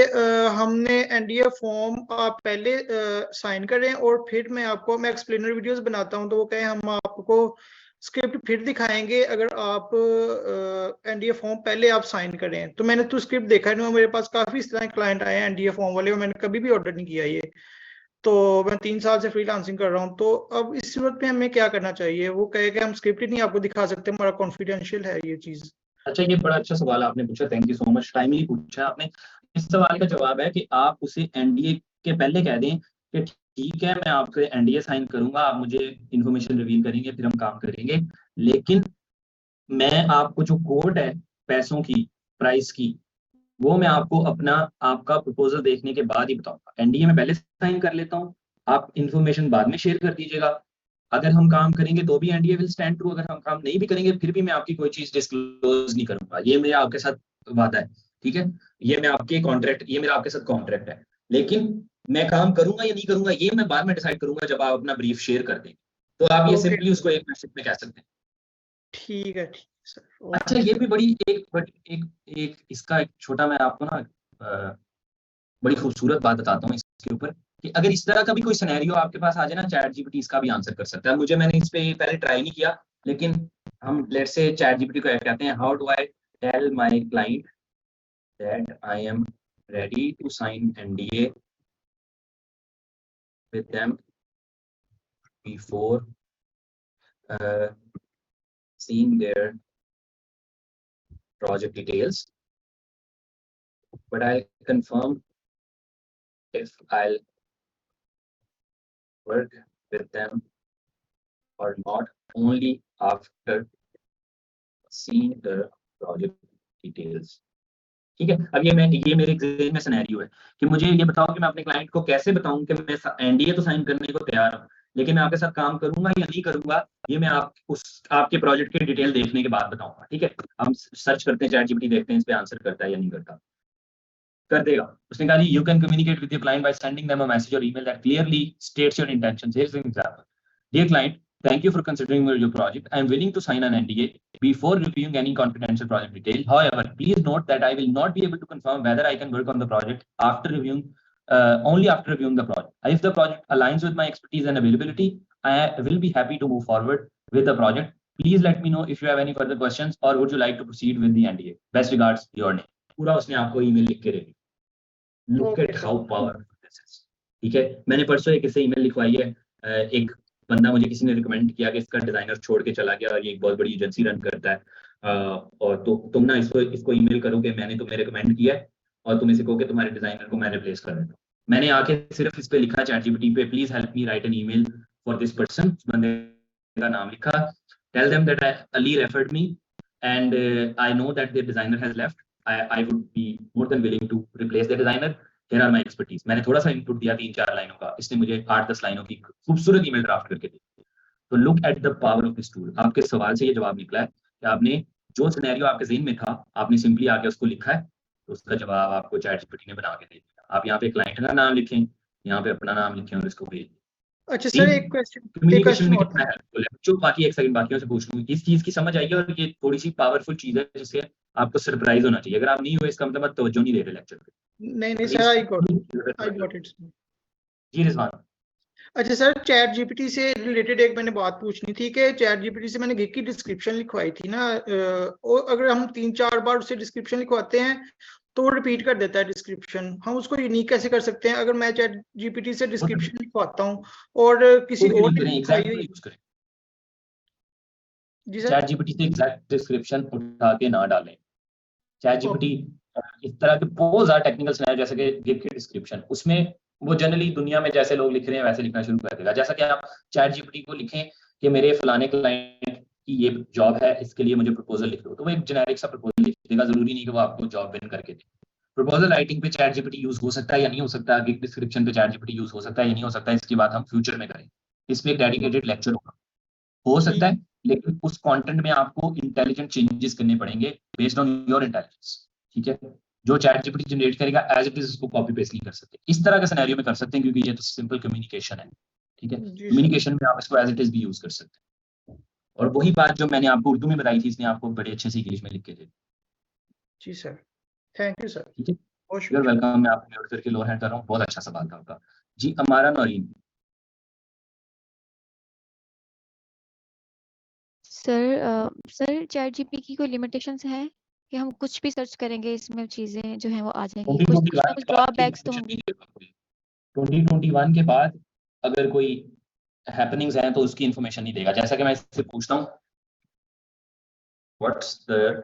हमने एनडीए फॉर्म आप पहले साइन करें और फिर मैं एक्सप्लेनर वीडियोस बनाता हूं, तो वो कहे हम आपको स्क्रिप्ट फिर दिखाएंगे अगर आप एनडीए फॉर्म पहले आप साइन करें। तो मैंने तो स्क्रिप्ट देखा नहीं, मेरे पास काफी इस तरह क्लाइंट आए हैं एनडीए फॉर्म वाले, और मैंने कभी भी ऑर्डर नहीं किया ये। तो मैं 3 साल से फ्रीलांसिंग कर रहा हूँ, तो अब इस सूरत में हमें क्या करना चाहिए? वो कहे कि हम स्क्रिप्ट ही नहीं आपको दिखा सकते, हमारा कॉन्फिडेंशियल है ये चीज। अच्छा, ये बड़ा अच्छा सवाल आपने पूछा, thank you so much, timely पूछा आपने। इस सवाल का जवाब है कि आप उसे एनडीए के पहले कह दें कि ठीक है मैं आपसे एनडीए साइन करूंगा, आप मुझे इन्फॉर्मेशन रिवील करेंगे, फिर हम काम करेंगे, लेकिन मैं आपको जो कोड है पैसों की, प्राइस की, वो मैं आपको आपका प्रपोजल देखने के बाद ही बताऊंगा। एनडीए में पहले साइन कर लेता हूँ, आप इन्फॉर्मेशन बाद में शेयर कर दीजिएगा। अगर हम काम करेंगे तो भी एनडीए विल स्टैंड ट्रू, अगर हम काम नहीं भी करेंगे फिर भी मैं आपकी कोई चीज डिस्क्लोज नहीं करूंगा। ये मेरा आपके साथ वादा है, ठीक है, ये मेरा आपके साथ कॉन्ट्रैक्ट है। लेकिन मैं काम करूंगा या नहीं करूंगा ये मैं बाद में डिसाइड करूंगा जब आप अपना ब्रीफ शेयर कर देंगे। तो आप ये सिंपली उसको एक मैसेज में कह सकते हैं। ठीक है सर। अच्छा, ये भी बड़ी एक इसका एक छोटा मैं आपको ना बड़ी खूबसूरत बात बताता हूँ इसके ऊपर, कि अगर इस तरह का भी कोई सिनेरियो आपके पास आ जाए ना, चैट जीपीटी इसका भी आंसर कर सकता है। मैंने इस पे पहले ट्राई नहीं किया, लेकिन हम लेट्स से चैट जीपीटी को कहते हैं, how do I tell my client that I am ready to sign NDA with them before seeing their project details, but I'll confirm if I'll work with them or not only after seeing the project details। ठीक है, अब ये मेरे exam में scenario है कि मुझे ये बताओ कि मैं अपने क्लाइंट को कैसे बताऊं कि मैं एनडीए तो साइन करने को तैयार हूं, लेकिन मैं आपके साथ काम करूंगा या नहीं करूंगा ये मैं आपके प्रोजेक्ट की डिटेल देखने के बाद बताऊंगा। ठीक है, हम सर्च करते हैं चैट जीपीटी, देखते हैं इस पे आंसर करता है या नहीं करता। कर देगा। उसने कहा you can communicate with your client by sending them a message और email that clearly states your intentions. Here is an example. Dear client, thank you for considering your project. I am willing to sign an NDA before reviewing any confidential project detail. However, please note that I will not be able to confirm whether I can work on the project after reviewing only after reviewing the project. If the project aligns with my expertise and availability, I will be happy to move forward with the project. Please let me know if you have any further questions or would you like to proceed with the NDA. Best regards, your name. पूरा उसने आपको email लिख के दे दी। Look at how powerful this is. ठीक है, मैंने परसों एक इसे ईमेल लिखवाई है, एक बंदा मुझे किसी ने रिकमेंड किया कि इसका डिजाइनर छोड़ के चला गया और ये एक बहुत बड़ी एजेंसी रन करता है, और तो तुम ना इसको ईमेल करो कि मैंने तुम्हें रिकमेंड किया है और तुम इसे कहो कि तुम्हारे डिजाइनर को मैं रिप्लेस कर देता हूँ। मैंने आके सिर्फ इस पे लिखा ChatGPT पे, please help me write an email for this person, बंदे का नाम लिखा, tell them that Ali referred me and I know that the designer has left, I would be more than willing to replace the designer, here are my expertise. मैंने थोड़ा सा input दिया 3-4 लाइनों का, इसने मुझे 8-10 लाइनों की खूबसूरत ईमेल ड्राफ्ट करके दी। तो look at the power of this tool. आपके सवाल से ये जवाब निकला है कि आपने जो सिनेरियो आपके ज़हन में था, आपने सिंपली आके उसको लिखा है, तो उसका जवाब आपको ChatGPT ने बना के दे दिया। आप यहाँ पे क्लाइंट का नाम लिखें, यहाँ पे अपना नाम लिखें और इसको भेज दें। अच्छा सर, एक क्वेश्चन कम्युनिकेशन में कितना हेल्पफुल है। जो बाकी एक सेकंड बाकियों से पूछ लूँ, इस चीज की समझ आएगी, और ये थोड़ी सी पावरफुल चीज है जिससे आपको सरप्राइज होना चाहिए। अगर आप नहीं हो इसका मतलब आप तवज्जो नहीं दे रहे लेक्चर पे। नहीं सर, आई गॉट इट। जी रिजवान। अच्छा सर, ChatGPT से रिलेटेड एक मैंने बात पूछनी थी कि ChatGPT से मैंने गिग की डिस्क्रिप्शन लिखवाई थी ना, और अगर हम 3-4 बार उससे डिस्क्रिप्शन लिखवाते हैं तो वो रिपीट कर देता है डिस्क्रिप्शन। हम उसको यूनिक कैसे कर सकते हैं? अगर मैं ChatGPT से डिस्क्रिप्शन लिखवाता हूँ और किसी और ने लिखवाई हुई, जी सर, ChatGPT से एग्जैक्ट डिस्क्रिप्शन उठा के ना डालें। ChatGPT इस तरह के बहुत ज्यादा टेक्निकल सिनेरियो जैसे कि गिग की डिस्क्रिप्शन, उसमें वो जनरली दुनिया में जैसे लोग लिख रहे हैं वैसे लिखना शुरू कर देगा। जैसा कि आप ChatGPT को लिखें कि मेरे फलाने क्लाइंट की ये जॉब है, इसके लिए मुझे प्रपोजल लिख दो, तो वो एक जेनेरिक सा प्रपोजल लिख देगा, जरूरी नहीं कि वो आपको जॉब विन करके दे। प्रपोजल राइटिंग पे ChatGPT यूज हो सकता है या नहीं हो सकता, गिग डिस्क्रिप्शन पे ChatGPT यूज हो सकता है या नहीं हो सकता, इसकी बात हम फ्यूचर में करें। इसमें एक डेडिकेटेड लेक्चर होगा, हो सकता है, लेकिन उस कंटेंट में आपको इंटेलिजेंट चेंजेस करने पड़ेंगे बेस्ड ऑन योर इंटेलिजेंस। ठीक है, जो ChatGPT जनरेट करेगा एज इट इज उसको कॉपी पेस्ट नहीं कर सकते। इस तरह के सिनेरियो में कर सकते हैं क्योंकि ये तो सिंपल कम्युनिकेशन है। ठीक है, कम्युनिकेशन में आप इसको एज इट इज भी यूज कर सकते हैं। और वही बात जो मैंने आपको उर्दू में बताई थी, इसने आपको बड़े अच्छे से इंग्लिश में लिख के दे दी। जी सर, थैंक यू सर। ठीक है, यूर वेलकम। मैं आपको म्यूट करके लोअर हैंड कर रहा हूँ। बहुत अच्छा सवाल था आपका। जी अमारा नौरीन। सर ChatGPT की कोई लिमिटेशंस है कि हम कुछ भी सर्च करेंगे इसमें चीजें जो हैं वो आ जाएंगी? कुछ ना कुछ ड्रॉबैक्स तो होंगे। 2021 के बाद अगर कोई हैपनिंग्स हैं तो उसकी इंफॉर्मेशन नहीं देगा। जैसा कि मैं इससे पूछता हूँ व्हाट्स द,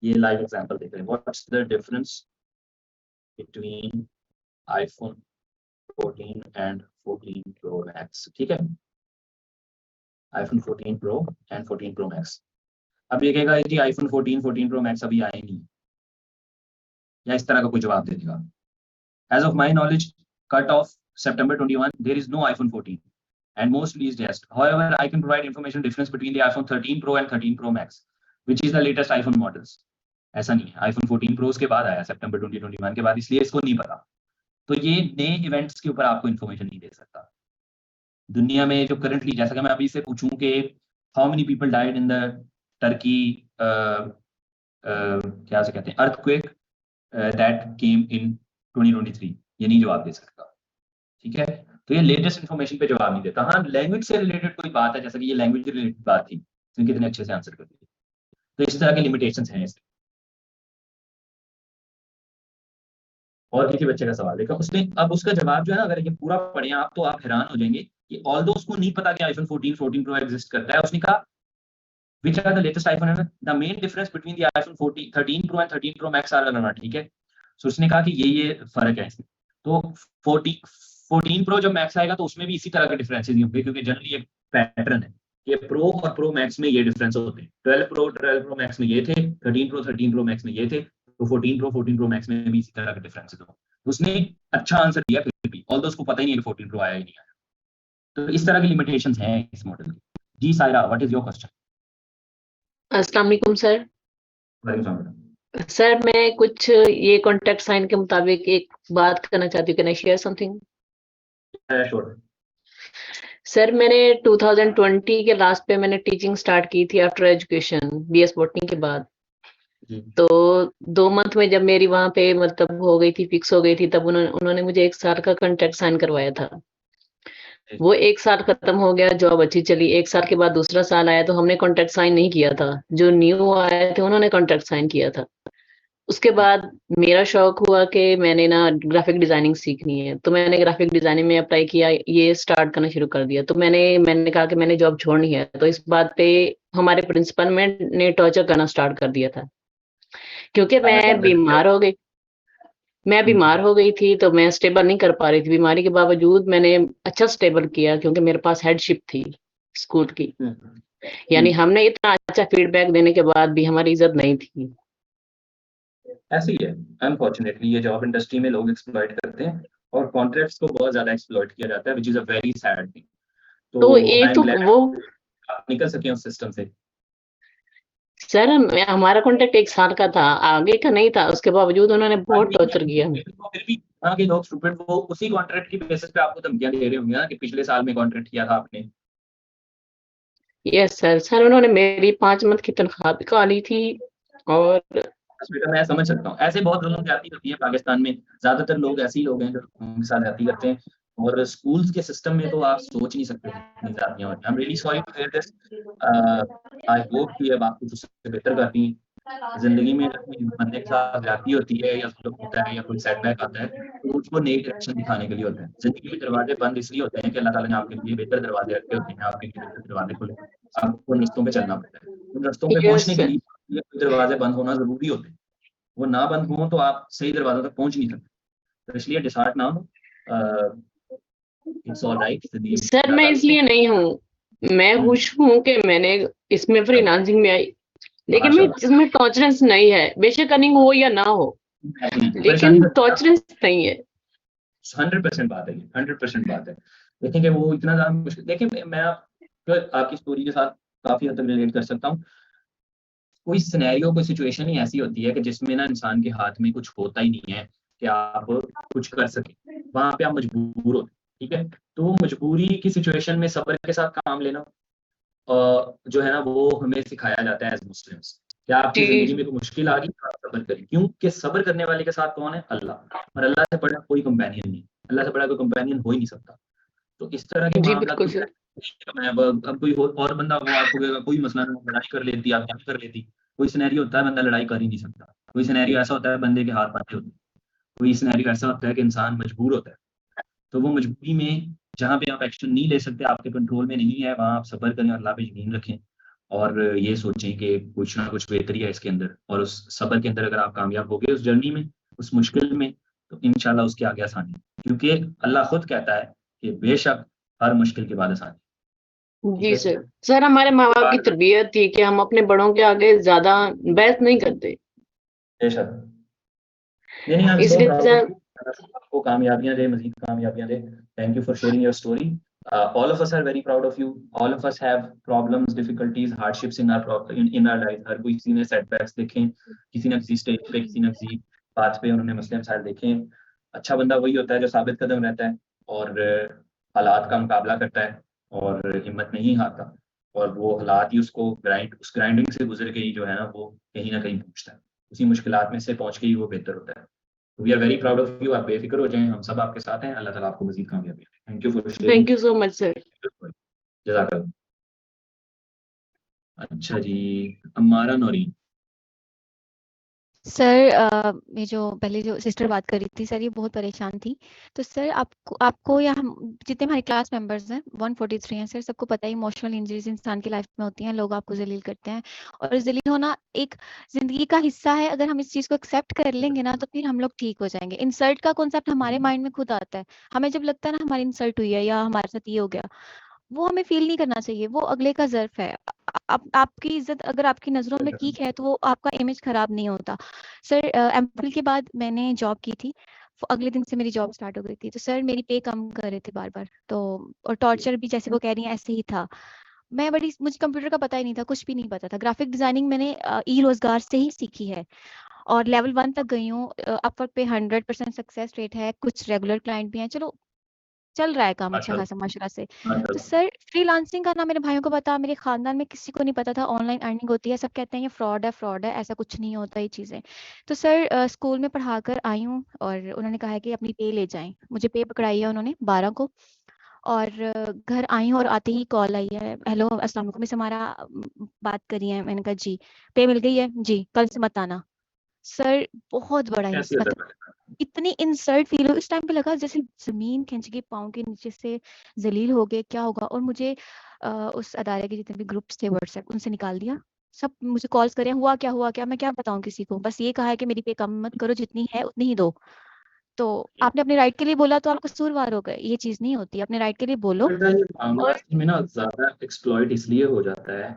ये लाइव एग्जांपल देख रहे हैं, what's the difference between iPhone 14 and 14 Pro Max। ठीक है, iPhone 14 Pro and 14 Pro Max। अब ये कहेगा जी iPhone 14 Pro Max अभी आए नहीं, या इस तरह का कोई जवाब दे देगा। As of my knowledge, cut off September 21, there is no iPhone 14 and most released yes. However, I can provide information difference between the iPhone 13 Pro and 13 Pro Max, which is the latest iPhone models. ऐसा नहीं है, iPhone 14 Pro के बाद आया September 2021 के बाद, इसलिए इसको नहीं पता। तो ये नए इवेंट्स के ऊपर आपको इन्फॉर्मेशन नहीं दे सकता। दुनिया में जो करंटली, जैसा कि मैं अभी से पूछूं कि how many people died in the Turkey, क्या से कहते हैं, अर्थक्वेक दैट केम इन 2023, ये नहीं जवाब दे सकता। ठीक है, तो ये लेटेस्ट इन्फॉर्मेशन पे जवाब नहीं देता। हाँ, लैंग्वेज से रिलेटेड कोई बात है, जैसा कि ये लैंग्वेज रिलेटेड बात थी, तो कितने अच्छे से आंसर कर दी। तो इस तरह के लिमिटेशंस हैं इसमें। और किसी बच्चे का सवाल देखा उसने, अब उसका जवाब जो है ना, अगर ये पूरा पढ़े आप तो आप हैरान हो जाएंगे कि ऑल्दो उसको नहीं पता कि iPhone 14 Pro एग्जिस्ट करता है, उसने कहा which are the latest iPhone, the main difference between the iPhone 13 Pro and 13 Pro Max are not। ठीक है, so उसने कहा कि ये फर्क है इसमें। तो 14 Pro जब मैक्स आएगा तो उसमें भी इसी तरह के डिफरेंसेस होंगे, क्योंकि जनरली एक पैटर्न है कि प्रो और प्रो मैक्स में ये डिफरेंस होते हैं। 12 Pro Max में ये थे, 13 Pro Max में ये थे, तो 14 Pro Max में भी इसी तरह के डिफरेंसेस होंगे। तो उसने अच्छा आंसर दिया फिर भी, ऑल्दो उसको पता ही नहीं है कि 14 Pro आया ही नहीं आया। तो इस तरह की लिमिटेशंस हैं इस मॉडल की। जी Saira, what is your question? अस्सलाम वालेकुम सर। सर मैं कुछ ये कॉन्ट्रैक्ट साइन के मुताबिक एक बात करना चाहती हूँ, can I share something? Sure. Sir मैंने 2020 के लास्ट पे मैंने टीचिंग स्टार्ट की थी आफ्टर एजुकेशन, BS बॉटनी के बाद। तो 2 मंथ में जब मेरी वहां पे मतलब हो गई थी, फिक्स हो गई थी, तब उन्होंने मुझे 1 साल का कॉन्ट्रैक्ट साइन करवाया था। वो 1 साल खत्म हो गया, जॉब अच्छी चली। 1 साल के बाद दूसरा साल आया तो हमने कॉन्ट्रैक्ट साइन नहीं किया था, जो न्यू आए थे उन्होंने कॉन्ट्रैक्ट साइन किया था। उसके बाद मेरा शौक हुआ कि मैंने ना ग्राफिक डिजाइनिंग सीखनी है, तो मैंने ग्राफिक डिजाइनिंग में अप्लाई किया, ये स्टार्ट करना शुरू कर दिया। तो मैंने कहा कि मैंने जॉब छोड़नी है, तो इस बात पे हमारे प्रिंसिपल ने टॉर्चर करना स्टार्ट कर दिया था, क्योंकि मैं बीमार हो गई। मैं बीमार हो गई थी तो मैं स्टेबल नहीं कर पा रही थी, बीमारी के बावजूद मैंने अच्छा स्टेबल किया क्योंकि मेरे पास हेडशिप थी स्कूल की। यानी हमने इतना अच्छा फीडबैक देने के बाद भी हमारी इज्जत नहीं थी। ऐसे ही है, अनफॉर्चुनेटली ये जॉब इंडस्ट्री में लोग एक्सप्लॉइट करते हैं और कॉन्ट्रैक्ट्स को बहुत ज्यादा एक्सप्लॉइट किया जाता है, which is a very sad thing. तो आई एक एम तो ग्लैड वो आप निकल सके उस सिस्टम से। सर हमारा कॉन्ट्रैक्ट 1 साल का था, आगे का नहीं था, उसके बावजूद उन्होंने बहुत टॉर्चर किया। फिर भी यहाँ के लोग स्टूडेंट वो उसी कॉन्ट्रैक्ट की बेसिस पे आपको धमकियां दे रहे होंगे ना कि पिछले साल में कॉन्ट्रैक्ट किया था आपने। यस सर उन्होंने मेरी 5 मंथ की तनख्वाह भी खा ली थी। और बस बेटा मैं समझ सकता हूँ, ऐसे बहुत लोगों की जाती होती है पाकिस्तान में, ज्यादातर लोग ऐसे ही लोग हैं जो उनके साथ जाती करते हैं। और स्कूल्स के सिस्टम में तो आप सोच नहीं सकते कितनी जातियां होती हैं। I am really sorry to hear this. I hope कि अब आप कुछ उससे बेहतर करती हैं जिंदगी में। अगर कोई बंदे के साथ जाती होती है या जुल्म होता है या कोई सेटबैक आता है तो उसको नई डायरेक्शन दिखाने के लिए होता है। जिंदगी में दरवाजे बंद इसलिए होते हैं कि अल्लाह ताला ने आपके लिए बेहतर दरवाजे रखे होते हैं, आपके लिए बेहतर दरवाजे खोले। आपको उन रस्तों पे चलना पड़ता है, उन रस्तों पे यस पहुंचने के सर, लिए दरवाजे बंद होना जरूरी होते हैं। वो ना बंद हो तो आप सही दरवाजों तक पहुंच नहीं सकते। तो इसलिए डिसहार्ट ना हो। इट्स ऑल राइट, जिंदगी में सर मैं इसलिए नहीं हूँ, मैं खुश हूँ कि मैंने इसमें फ्रीलांसिंग में आई, लेकिन मैं माशाल्लाह इसमें टॉर्चरेंस नहीं है, बेशक अर्निंग हो या ना हो, परेशानी लेकिन टॉर्चरेंस नहीं है। 100% बात है, 100% बात है। देखेंगे वो इतना ज्यादा मुश्किल, देखिए मैं आपकी स्टोरी के साथ काफी हद तक रिलेट कर सकता हूँ। कोई सिनेरियो कोई सिचुएशन ही ऐसी होती है कि जिसमें ना इंसान के हाथ में कुछ होता ही नहीं है कि आप कुछ कर सके, वहां पे आप मजबूर होते हैं, ठीक है। तो वो मजबूरी की सिचुएशन में सब्र के साथ काम लेना जो है ना वो हमें सिखाया जाता है एज मुस्लिम्स। क्या आपकी जिंदगी जी में कोई मुश्किल आ गई तो आप सब्र करें, क्योंकि सब्र करने वाले के साथ कौन है? अल्लाह। और अल्लाह से बड़ा कोई कंपेनियन नहीं, अल्लाह से बड़ा कोई कंपेनियन हो ही नहीं सकता। तो इस तरह के जी मामला बिल्कुल होता सर। है। मैं अब कोई और बंदा हो, आपको कहेगा कोई मसला नहीं, लड़ाई कर लेती, आप जंग कर लेती। कोई सिनेरियो होता है बंदा लड़ाई कर ही नहीं सकता। कोई सिनेरियो ऐसा होता है बंदे के हाथ पांव होते हैं। कोई सिनेरियो ऐसा होता है कि इंसान मजबूर होता है। तो वो मजबूरी में जहाँ पे आप एक्शन नहीं ले सकते, आपके कंट्रोल में नहीं है, वहाँ आप सब्र करें और अल्लाह पे यकीन रखें। और ये सोचें कि कुछ ना कुछ बेहतरी है इसके अंदर, और उस सब्र के अंदर अगर आप कामयाब हो गए उस जर्नी में, उस मुश्किल में, तो इंशाल्लाह उसके आगे आसानी है। क्योंकि अल्लाह खुद कहता है कि बेशक हर मुश्किल के बाद आसानी। ठीक जी है। सर हमारे माँ बाप की बात तरबियत थी कि हम अपने बड़ों के आगे ज्यादा बहस नहीं करते, बेशक नहीं, आई एम सो इसलिए प्राउड ऑफ सर यू। आपको कामयाबियां दे, मजीद कामयाबियां दे। Thank you for sharing your story. all of us are very proud of you. All of us have problems, difficulties, hardships in our life. हर कोई किसी ने setbacks देखे, किसी न किसी स्टेज पे, किसी न किसी बात पे उन्होंने मसले मसाइल देखे। अच्छा बंदा वही होता है जो साबित कदम रहता है और हालात का मुकाबला करता है और हिम्मत नहीं हारता। और वो हालात ही उसको उस ग्राइंडिंग से गुजर के ही जो है ना वो कहीं ना कहीं पहुंचता है, उसी मुश्किलात में से पहुंच के ही वो बेहतर होता है। We are very proud of you. आप बेफिक्र हो जाएं, हम सब आपके साथ हैं। अल्लाह ताला आपको मजीद कामयाबी दे। Thank you for sharing. Thank you so much sir. जज़ाकल्लाह। अच्छा जी, अम्मारा नौरीन। सर ये जो पहले जो सिस्टर बात कर रही थी सर, ये बहुत परेशान थी। तो सर आपको या हम जितने हमारे क्लास मेंबर्स हैं 143 हैं सर, सबको पता है इमोशनल इंजरीज इंसान की लाइफ में होती हैं, लोग आपको जलील करते हैं और जलील होना एक जिंदगी का हिस्सा है। अगर हम इस चीज को एक्सेप्ट कर लेंगे ना तो फिर हम लोग ठीक हो जाएंगे। इंसल्ट का कॉन्सेप्ट हमारे माइंड में खुद आता है। हमें जब लगता है ना हमारी इंसल्ट हुई है या हमारे साथ ये हो गया, वो हमें फील नहीं करना चाहिए, वो अगले का ज़र्फ है। आपकी इज्जत अगर आपकी नज़रों में ठीक है तो वो आपका इमेज खराब नहीं होता। सर एमफिल के बाद मैंने जॉब की थी, अगले दिन से मेरी जॉब स्टार्ट हो गई थी। तो सर मेरी पे कम कर रहे थे बार बार, तो और टॉर्चर भी जैसे वो कह रही हैं ऐसे ही था। मुझे कंप्यूटर का पता ही नहीं था, कुछ भी नहीं पता था। ग्राफिक डिजाइनिंग मैंने ई रोजगार से ही सीखी है और लेवल 1 तक गई हूँ। अपवर्क पे 100% सक्सेस रेट है, कुछ रेगुलर क्लाइंट भी हैं, चलो चल रहा है काम अच्छा माशाल्लाह खासा माशाल्लाह से। तो माशाल्लाह। सर फ्रीलांसिंग का ना मेरे भाइयों को पता, मेरे खानदान में किसी को नहीं पता था ऑनलाइन अर्निंग होती है। सब कहते हैं ये फ्रॉड है, ऐसा कुछ नहीं होता ये चीज़ें। तो सर स्कूल में पढ़ाकर आई हूँ और उन्होंने कहा है कि अपनी पे ले जाएं। मुझे पे पकड़ाई है उन्होंने 12 को और घर आई हूँ और आते ही कॉल आई है, हेलो अस्सलाम वालेकुम मिस हमारा बात करी है। मैंने कहा जी। पे मिल गई है जी, कल से मत आना। सर बहुत बड़ा कैसे होता मतलब है? इतनी इंसल्ट फील हुई उस टाइम पे, लगा जैसे जमीन खिंच गई पाँव के नीचे से, जलील हो गए क्या होगा। और मुझे उस अदारे के जितने भी ग्रुप्स थे व्हाट्सएप उनसे निकाल दिया। सब मुझे कॉल्स करें, हुआ क्या मैं क्या बताऊं किसी को। बस ये कहा है कि मेरी पे कम मत करो, जितनी है उतनी ही दो। तो आपने अपने राइट के लिए बोला तो आप कसूरवार हो गए, ये चीज नहीं होती, अपने राइट के लिए बोलो। मामला में ना ज्यादा एक्सप्लॉइट इसलिए हो जाता है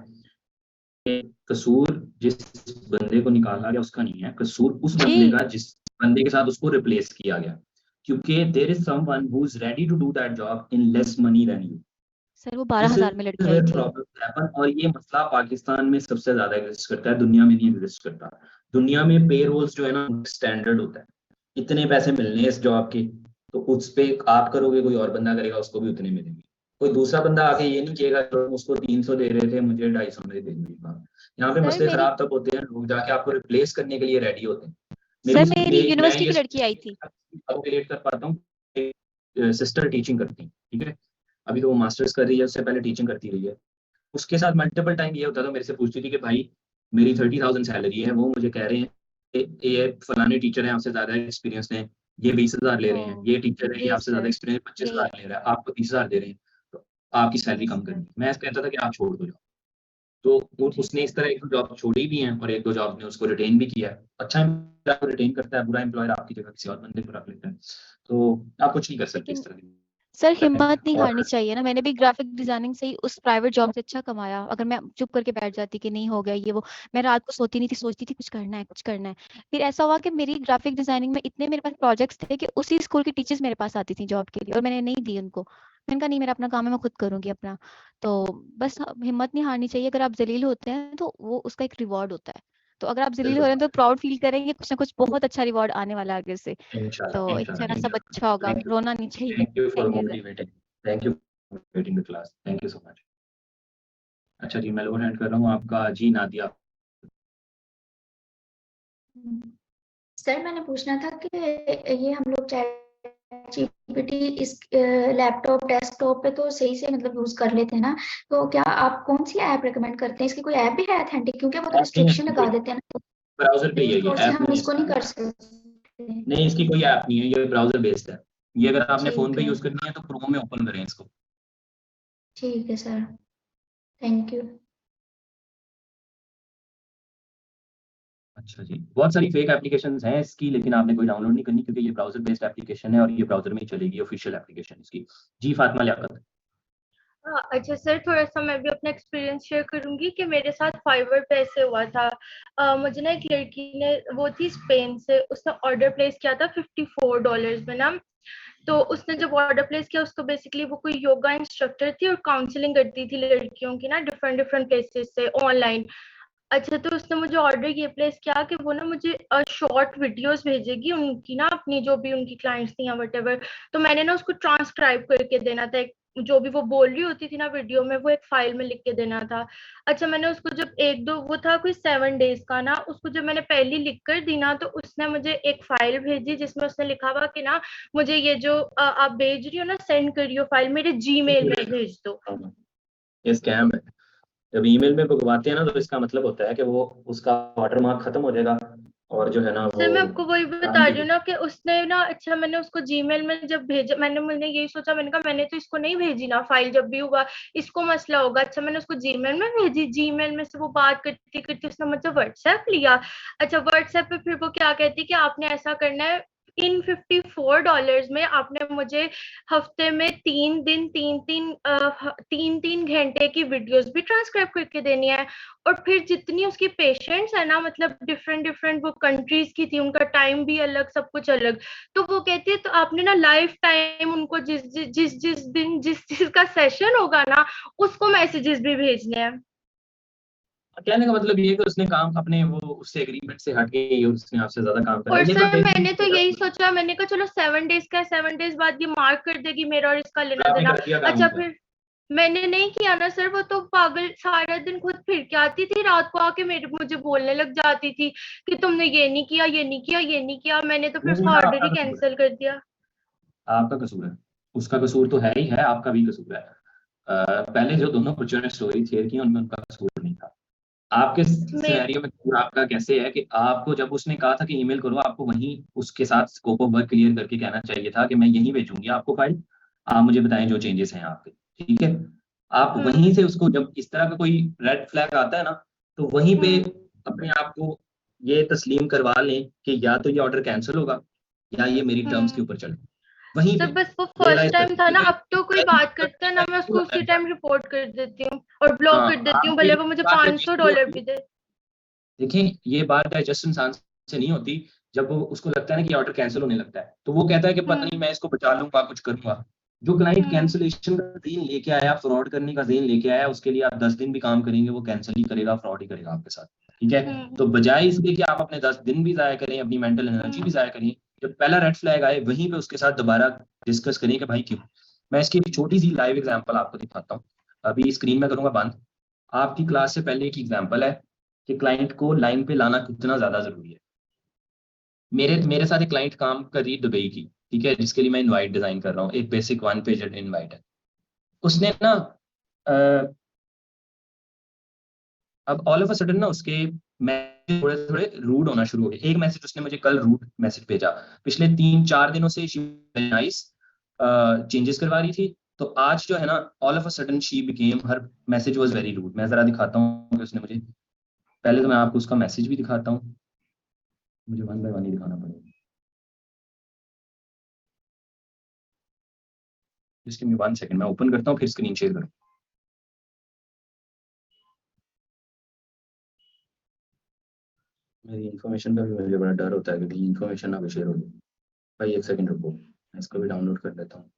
कि कसूर जिस बंदे को निकाला गया उसका नहीं है, कसूर उस जी बंदे का जिस बंदे के साथ उसको रिप्लेस किया गया, क्योंकि there is someone who is ready to do that job in less money than you. Sir, वो This 12,000 is में लड़की आई where थी। problems happen, और ये मसला पाकिस्तान में सबसे ज्यादा एग्जिस्ट करता है, दुनिया में नहीं एग्जिस्ट करता। दुनिया में पे रोल्स जो है ना स्टैंडर्ड होता है, इतने पैसे मिलने हैं इस जॉब के, तो उस पे आप करोगे, कोई और बंदा करेगा उसको भी उतने मिलेंगे। कोई दूसरा बंदा आके ये नहीं कहेगा कि उसको 300 दे रहे थे मुझे 250 में दे दूंगा। यहाँ पे सर मसले मेरी खराब तब होते हैं, लोग जाके आपको रिप्लेस करने के लिए रेडी होते हैं। सर मेरी मैं यूनिवर्सिटी ये की लड़की आई थी। रिलेट कर पाता हूँ, सिस्टर टीचिंग करती है, ठीक है, अभी तो वो मास्टर्स कर रही है, उससे पहले टीचिंग करती रही है। उसके साथ मल्टीपल टाइम ये होता था, मेरे से पूछती थी कि भाई मेरी 30,000 सैलरी है, वो मुझे कह रहे हैं कि ये फलाने टीचर हैं आपसे ज्यादा एक्सपीरियंस हैं, ये 20,000 ले रहे हैं, ओ ये टीचर है ये जी आपसे ज्यादा सर, एक्सपीरियंस 25,000 ले रहा है, आपको 30,000 दे रहे हैं, तो आपकी सैलरी कम सर करनी। मैं कहता था कि आप छोड़ दो जॉब। तो जी उसने इस तरह एक दो जॉब छोड़ी भी हैं और एक दो जॉब ने उसको रिटेन भी किया है। अच्छा एम्प्लॉयर रिटेन करता है, बुरा एम्प्लॉयर आपकी जगह किसी और बंदे को रख लेता है, तो आप कुछ नहीं कर सकते इस लेकिन तरह की। सर हिम्मत नहीं और हारनी चाहिए ना। मैंने भी ग्राफिक डिजाइनिंग से ही उस प्राइवेट जॉब से अच्छा कमाया। अगर मैं चुप करके बैठ जाती कि नहीं हो गया ये वो, मैं रात को सोती नहीं थी, सोचती थी कुछ करना है कुछ करना है। फिर ऐसा हुआ कि मेरी ग्राफिक डिजाइनिंग में इतने मेरे पास प्रोजेक्ट्स थे कि उसी स्कूल की टीचर्स मेरे पास आती थी जॉब के लिए, और मैंने नहीं दी उनको। मैंने कहा नहीं, मेरा अपना काम है, मैं खुद करूंगी अपना। तो बस हिम्मत नहीं हारनी चाहिए। अगर आप जलील होते हैं तो वो उसका एक रिवॉर्ड होता है। तो अगर आप जलील हो रहे हैं तो प्राउड फील करेंगे, कुछ ना कुछ बहुत अच्छा रिवॉर्ड आने वाला है आगे से। इंशाल्लाह तो इंशाल्लाह इंशाल्लाह सब अच्छा होगा, थैंक यू, रोना नहीं चाहिए। Thank you for thank you sir. Motivating, thank you for motivating the class, thank you so much. अच्छा जी, मैं लोअर हैंड कर रहा हूँ आपका। जी नादिया। सर मैंने पूछना था कि ये हम लोग चैट जीपीटी इस लैपटॉप डेस्कटॉप पे तो सही से मतलब यूज कर लेते हैं ना, तो क्या आप कौन सी ऐप रेकमेंड करते हैं? इसकी कोई ऐप भी है अथेंटिक? क्योंकि वो तो रिस्ट्रिक्शन लगा देते हैं ना, ब्राउजर पे ही है ये, तो ऐप हम नहीं इसको नहीं इसका। कर सकते। नहीं इसकी कोई ऐप नहीं है, ये ब्राउजर बेस्ड है। ये अगर आपने फोन ठीक पे है, यूज करनी है तो क्रोम में ओपन करें इसको। ठीक है सर, थैंक यू। अच्छा जी, बहुत सारी फेक एप्लीकेशंस हैं इसकी, लेकिन आपने कोई डाउनलोड नहीं करनी क्योंकि ये ब्राउजर बेस्ड एप्लीकेशन है और ये ब्राउजर में ही चलेगी, ऑफिशियल एप्लीकेशन इसकी। जी फातिमा लियाकत। हाँ, अच्छा सर, थोड़ा सा मैं भी अपना एक्सपीरियंस शेयर करूंगी कि मेरे साथ फाइवर पे ऐसे हुआ था। मुझे ना एक लड़की ने, वो थी स्पेन से, उसने ऑर्डर प्लेस किया था $54 में ना। तो उसने जब ऑर्डर प्लेस किया, उसको बेसिकली वो कोई योगा इंस्ट्रक्टर थी और काउंसलिंग करती थी लड़कियों की ना डिफरेंट डिफरेंट प्लेसेस से ऑनलाइन। अच्छा, तो उसने मुझे ऑर्डर ये प्लेस किया कि वो ना मुझे शॉर्ट वीडियोस भेजेगी उनकी ना, अपनी जो भी उनकी क्लाइंट्स थी या वटेवर। तो मैंने ना उसको ट्रांसक्राइब करके देना था, जो भी वो बोल रही होती थी ना वीडियो में, वो एक फाइल में लिख के देना था। अच्छा, मैंने उसको जब एक दो, वो था कोई 7 डेज का ना, उसको जब मैंने पहली लिख कर दी ना, तो उसने मुझे एक फाइल भेजी जिसमें उसने लिखा हुआ कि ना मुझे ये जो आप भेज रही हो ना, सेंड करियो फाइल मेरे जीमेल में भेज दो। ये स्कैम है। जब ईमेल में भगवाते हैं ना तो इसका मतलब होता है कि वो उसका वाटरमार्क खत्म हो जाएगा और जो है ना वो सर मैं आपको वही बता काम रही हूँ ना कि उसने ना, अच्छा मैंने उसको जीमेल में जब भेजा, मैंने यही सोचा, मैंने कहा मैंने तो इसको नहीं भेजी ना फाइल, जब भी हुआ इसको मसला होगा। अच्छा, मैंने उसको जीमेल में भेजी, जीमेल में से वो बात करती करती उसने मुझसे व्हाट्सएप लिया। अच्छा, व्हाट्सएप पे फिर वो क्या कहती कि आपने ऐसा करना है, इन $54 में आपने मुझे हफ्ते में 3 दिन 3 घंटे की वीडियोस भी ट्रांसक्राइब करके देनी है। और फिर जितनी उसकी पेशेंट्स है ना, मतलब डिफरेंट डिफरेंट वो कंट्रीज की थी, उनका टाइम भी अलग, सब कुछ अलग। तो वो कहती है तो आपने ना लाइफ टाइम उनको जिस जिस जिस जिस दिन जिस चीज का सेशन होगा ना, उसको मैसेजेस भी भेजने हैं। कहने का मतलब ये है कि उसने काम अपने वो उससे एग्रीमेंट से हट के उसने आपसे ज्यादा काम करा। और ये तो सर टेक्निक मैंने तो यही सोचा, मैंने कहा चलो 7 डेज का है, 7 डेज बाद ये मार्क कर देगी मेरा और इसका लेना आपने देना। कर दिया काम अच्छा, उनका। फिर मैंने नहीं किया ना सर, वो तो पागल सारा दिन खुद फिर के आती थी, रात को आके मुझे बोलने लग जाती थी कि तुमने ये नहीं किया, ये नहीं किया, ये नहीं किया। मैंने तो फिर नहीं उसका ना, ऑर्डर आपका ही कसूर है, कैंसिल कर दिया। आपका कसूर है। उसका कसूर तो है ही है, आपका भी कसूर है। पहले जो दोनों बच्चों ने स्टोरी शेयर की उनमें उनका कसूर नहीं था। आपके मैं सिनेरियो में कसूर आपका कैसे है कि आपको जब उसने कहा था कि ईमेल करो, आपको वहीं उसके साथ स्कोप ऑफ वर्क क्लियर करके कहना चाहिए था कि मैं यहीं भेजूंगी आपको फाइल, आप मुझे बताएं जो चेंजेस हैं आपके, ठीक है। आप वहीं से उसको, जब इस तरह का कोई रेड फ्लैग आता है ना, तो वहीं पे अपने आप को ये तस्लीम करवा लें कि या तो ये ऑर्डर कैंसिल होगा या ये मेरी टर्म्स के ऊपर चल रहा है। वहीं सर पे बस वो फर्स्ट टाइम था ना, अब तो कोई बात करता है ना, मैं उसको उसी टाइम रिपोर्ट कर देती हूँ और ब्लॉक कर देती हूँ, भले वो मुझे $500 भी दे। देखिए ये बात डाइजेस्ट इंसान से नहीं होती, जब वो उसको लगता है ना कि ऑर्डर कैंसिल होने लगता है तो वो कहता है कि पता नहीं मैं इसको बचा लूंगा, कुछ करूंगा। जो क्लाइंट कैंसिलेशन का दिन लेके आया, फ्रॉड करने का दिन लेके आया, उसके लिए आप 10 दिन भी काम करेंगे वो कैंसिल ही करेगा, फ्रॉड ही करेगा आपके साथ, ठीक है। तो बजाय इसके कि आप अपने 10 दिन भी जाया करें, अपनी मेंटल एनर्जी भी जाया करें, जब पहला रेड फ्लैग आए वहीं पे उसके साथ दोबारा डिस्कस करें कि भाई क्यों। मैं इसकी एक छोटी सी लाइव एग्जांपल आपको दिखाता हूँ, अभी स्क्रीन में करूंगा बंद। आपकी क्लास से पहले एक एग्जांपल है कि क्लाइंट को लाइन पे लाना कितना ज्यादा जरूरी है। मेरे साथ एक क्लाइंट काम कर रही है दुबई की, ठीक है, जिसके लिए मैं इनवाइट डिजाइन कर रहा हूँ, एक बेसिक 1 पेजर इनवाइट है। उसने ना अब ऑल ऑफ अ सडन ना उसके मैसेज थोड़े थोड़े रूड होना शुरू हो गए। एक मैसेज उसने मुझे कल रूड मैसेज भेजा, पिछले 3-4 दिनों से शी नाइस चेंजेस करवा रही थी, तो आज जो है ना all of a sudden she became, her message was very rude. मैं जरा दिखाता हूँ कि उसने मुझे, पहले तो मैं आपको उसका मैसेज भी दिखाता हूँ, मुझे 1 बाय 1 ही दिखाना पड़ेगा। जिसके मैं 1 सेकंड मैं ओपन करता हूँ फिर स्क्रीन शेयर करूँ। मेरी इन्फॉर्मेशन का भी मुझे बड़ा डर होता है कि कहीं इन्फॉर्मेशन ना भी शेयर हो जाए। भाई 1 सेकंड रुको, मैं इसको भी डाउनलोड कर लेता हूँ।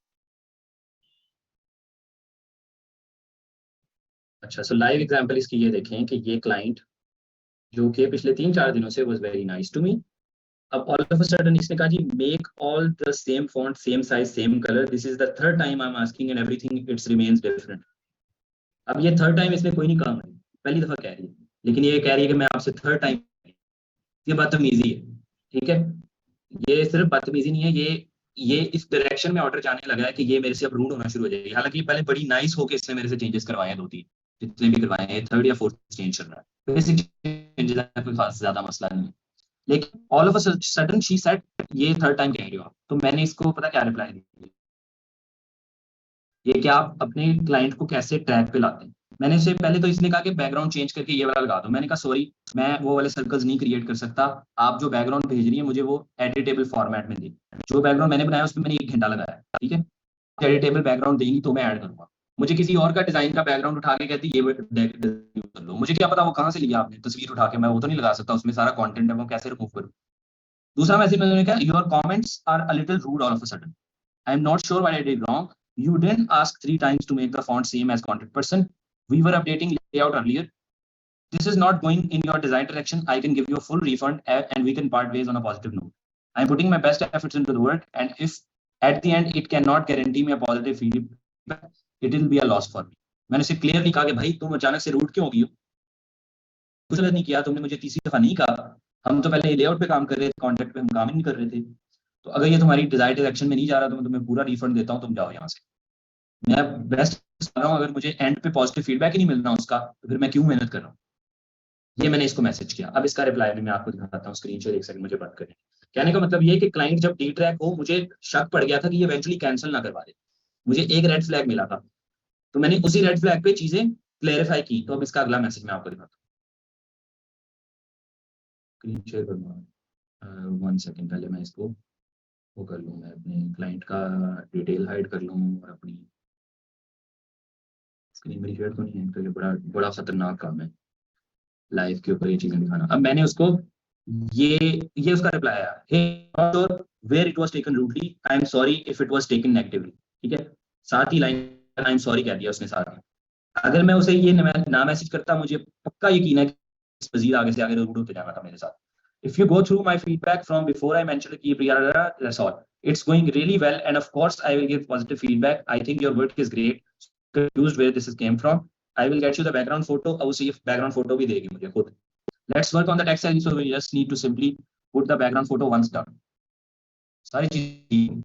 अच्छा, सो लाइव एग्जांपल इसकी ये देखें कि ये क्लाइंट जो कि पिछले 3-4 दिनों से was very nice to me, अब ऑल ऑफ अ सडन इसने कहा जी make all the same font, same size, same colour, this is the third time I am asking and everything it's remains different. अब ये third time इसने कोई नहीं कहा, पहली दफा कह रही है, लेकिन ये कह रही है कि मैं आपसे थर्ड टाइम, ये बदतमीजी है, ठीक है। ये सिर्फ बदतमीजी नहीं है, ये इस डायरेक्शन में ऑर्डर जाने लगा है कि ये मेरे से अब रूड होना शुरू हो जाएगी। हालांकि पहले बड़ी नाइस होकर इसने मेरे से चेंजेस करवाए हैं, 2-3 जितने भी करवाए हैं, थर्ड या फोर्थ चेंज चल रहा है, बेसिक चेंजेस है, कोई खास ज्यादा मसला नहीं है। लेकिन all of a sudden she said ये थर्ड टाइम कह रही हो आप, तो मैंने इसको पता क्या रिप्लाई दी, ये क्या आप अपने क्लाइंट को कैसे ट्रैक पे लाते हैं। मैंने इससे पहले तो इसने कहा कि बैकग्राउंड चेंज करके ये वाला लगा दो, मैंने कहा सॉरी मैं वो वाले सर्कल्स नहीं क्रिएट कर सकता, आप जो बैकग्राउंड भेज रही है मुझे वो एडिटेबल फॉर्मेट में दी, जो बैकग्राउंड मैंने बनाया उसमें मैंने 1 घंटा लगाया, ठीक है। एडिटेबल बैकग्राउंड देंगी तो मैं ऐड करूंगा, मुझे किसी और का डिजाइन का बैकग्राउंड उठा के कहती ये कर लो, मुझे क्या पता वो कहाँ से लिया आपने तस्वीर उठा के, मैं वो तो नहीं लगा सकता, उसमें सारा कंटेंट है, वो कैसे रिमूव करूं। दूसरा मैसेज मैंने कहा your comments are a little rude all of a sudden, I am not sure what I did wrong, you didn't ask 3 times to make the font same as content person, we were updating layout earlier, this is not going in your desired direction, I can give you a full refund and we can part ways on a positive note, I'm putting my best efforts into the work and if at the end it cannot guarantee me a positive feedback, it will be a loss for me। मैंने उसे clearly कहा कि भाई तुम अचानक से rude क्यों हो गई हो, कुछ गलत नहीं किया तुमने, मुझे तीसरी दफा नहीं कहा, हम तो पहले लेआउट पे काम कर रहे थे, कॉन्ट्रैक्ट पे हम काम ही नहीं कर रहे थे, तो अगर ये तुम्हारी डिजायर्ड डायरेक्शन में नहीं जा रहा तो मैं तुम्हें पूरा रिफंड देता हूँ, तुम जाओ यहाँ से, मैं बेस्ट कर रहा हूँ, अगर मुझे एंड पे पॉजिटिव फीडबैक ही नहीं मिल रहा उसका तो फिर मैं क्यों मेहनत कर रहा हूँ। ये मैंने इसको मैसेज किया। अब इसका रिप्लाई भी मैं आपको दिखाता हूँ, स्क्रीन शेयर 1 सेकंड मुझे बंद करें। कहने का मतलब ये कि क्लाइंट जब डी ट्रैक हो, मुझे शक पड़ गया था कि ये इवेंचुअली कैंसिल ना करवा दे, मुझे एक रेड फ्लैग मिला था, तो मैंने उसी रेड फ्लैग पे चीजें क्लेरिफाई की। तो अब इसका अगला मैसेज मैं आपको दिखाता हूँ, स्क्रीन शेयर करूंगा 1 सेकंड, पहले मैं इसको वो कर लूँ, मैं अपने क्लाइंट का डिटेल हाइड कर लूँ और अपनी स्क्रीन मेरी शेयर तो नहीं है, तो ये बड़ा बड़ा खतरनाक काम है लाइव के ऊपर ये चीजें दिखाना। अब मैंने उसको ये उसका रिप्लाई आया, hey where it was taken rudely, I am sorry if it was taken negatively, ठीक है, साथ ही लाइन आई एम सॉरी कह दिया उसने साथ ही। अगर मैं उसे ये ना मैसेज करता, मुझे पक्का यकीन है कि मजीद आगे से आगे रूड होते जाना था मेरे साथ। If you go through my feedback from before I mentioned कि that's all. It's going really well and of course I will give positive feedback. I think your work is great. Confused where this came from. I will get you the background photo. अब उसे background photo भी देगी मुझे खुद। Let's work on the text so we just need to simply put the background photo once done. सारी चीजें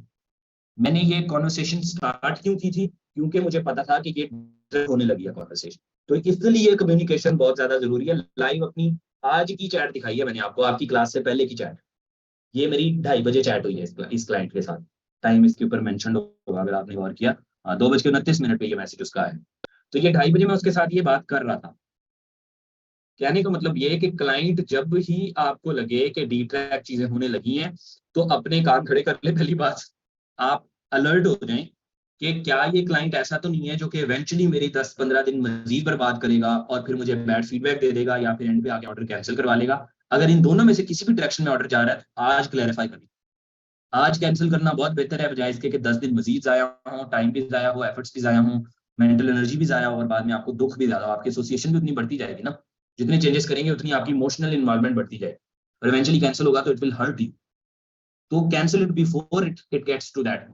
मैंने ये कॉन्वर्सेशन स्टार्ट क्यों की थी, क्योंकि मुझे पता था कि ये होने लगी है कॉन्वर्सेशन, तो इसलिए कम्युनिकेशन बहुत ज्यादा जरूरी है। लाइव अपनी आज की चैट दिखाई है मैंने आपको, आपकी क्लास से पहले की चैट, ये मेरी 2:30 बजे चैट हुई है इस क्लाइंट के साथ, टाइम इसके ऊपर मेंशन होगा अगर आपने गौर किया, 2:29 पे ये मैसेज उसका है, तो ये 2:30 बजे मैं उसके साथ ये बात कर रहा था। कहने का मतलब ये है कि क्लाइंट जब ही आपको लगे कि डी ट्रैक चीजें होने लगी हैं तो अपने कान खड़े कर ले। पहली बात, आप अलर्ट हो जाएं कि क्या ये क्लाइंट ऐसा तो नहीं है जो कि इवेंचुअली मेरी 10-15 दिन मजीद बर्बाद करेगा और फिर मुझे बैड फीडबैक दे देगा या फिर एंड पे आके ऑर्डर कैंसिल करवा लेगा। अगर इन दोनों में से किसी भी डायरेक्शन में ऑर्डर जा रहा है तो आज क्लैरिफाई करें। आज कैंसिल करना बहुत बेहतर है बजाय इसके कि 10 दिन मजीद जाया हो, टाइम भी जाया हो, एफर्ट्स भी जाया हो, मेंटल एनर्जी भी जाया हो और बाद में आपको दुख भी ज्यादा हो। आपकी एसोसिएशन भी उतनी बढ़ती जाएगी ना, जितने चेंजेस करेंगे उतनी आपकी इमोशनल इन्वॉल्वमेंट बढ़ती जाएगी और इवेंचुअली कैंसिल होगा तो इट विल हर्ट यू। तो cancel it before it gets to that.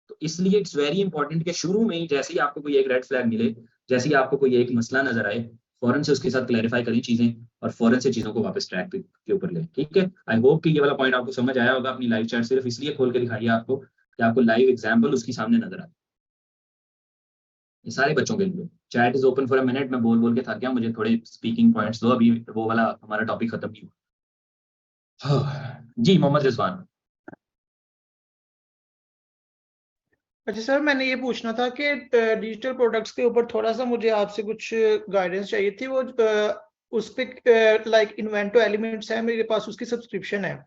तो इसलिए इट्स वेरी इंपॉर्टेंट कि शुरू में ही जैसे ही आपको कोई एक रेड फ्लैग मिले, जैसे ही आपको कोई एक मसला नजर आए, फौरन से उसके साथ क्लैरिफाई करें चीजें और फौरन से चीजों को वापस ट्रैक के ऊपर ले। ठीक है, आई होप कि ये वाला पॉइंट आपको समझ आया होगा। अपनी लाइव चैट सिर्फ इसलिए खोल के दिखाइए आपको कि आपको लाइव एग्जांपल उसकी सामने नजर आए। ये सारे बच्चों के लिए chat is open for a minute. मैं बोल बोल के थक गया, मुझे थोड़े स्पीकिंग पॉइंट्स दो, अभी वो वाला हमारा टॉपिक खत्म नहीं हुआ। जी मोहम्मद रिजवान। अच्छा सर, मैंने ये पूछना था कि डिजिटल प्रोडक्ट्स के ऊपर थोड़ा सा मुझे आपसे कुछ गाइडेंस चाहिए थी। वो उस पे लाइक इन्वेंटो एलिमेंट्स है मेरे पास, उसकी सब्सक्रिप्शन है,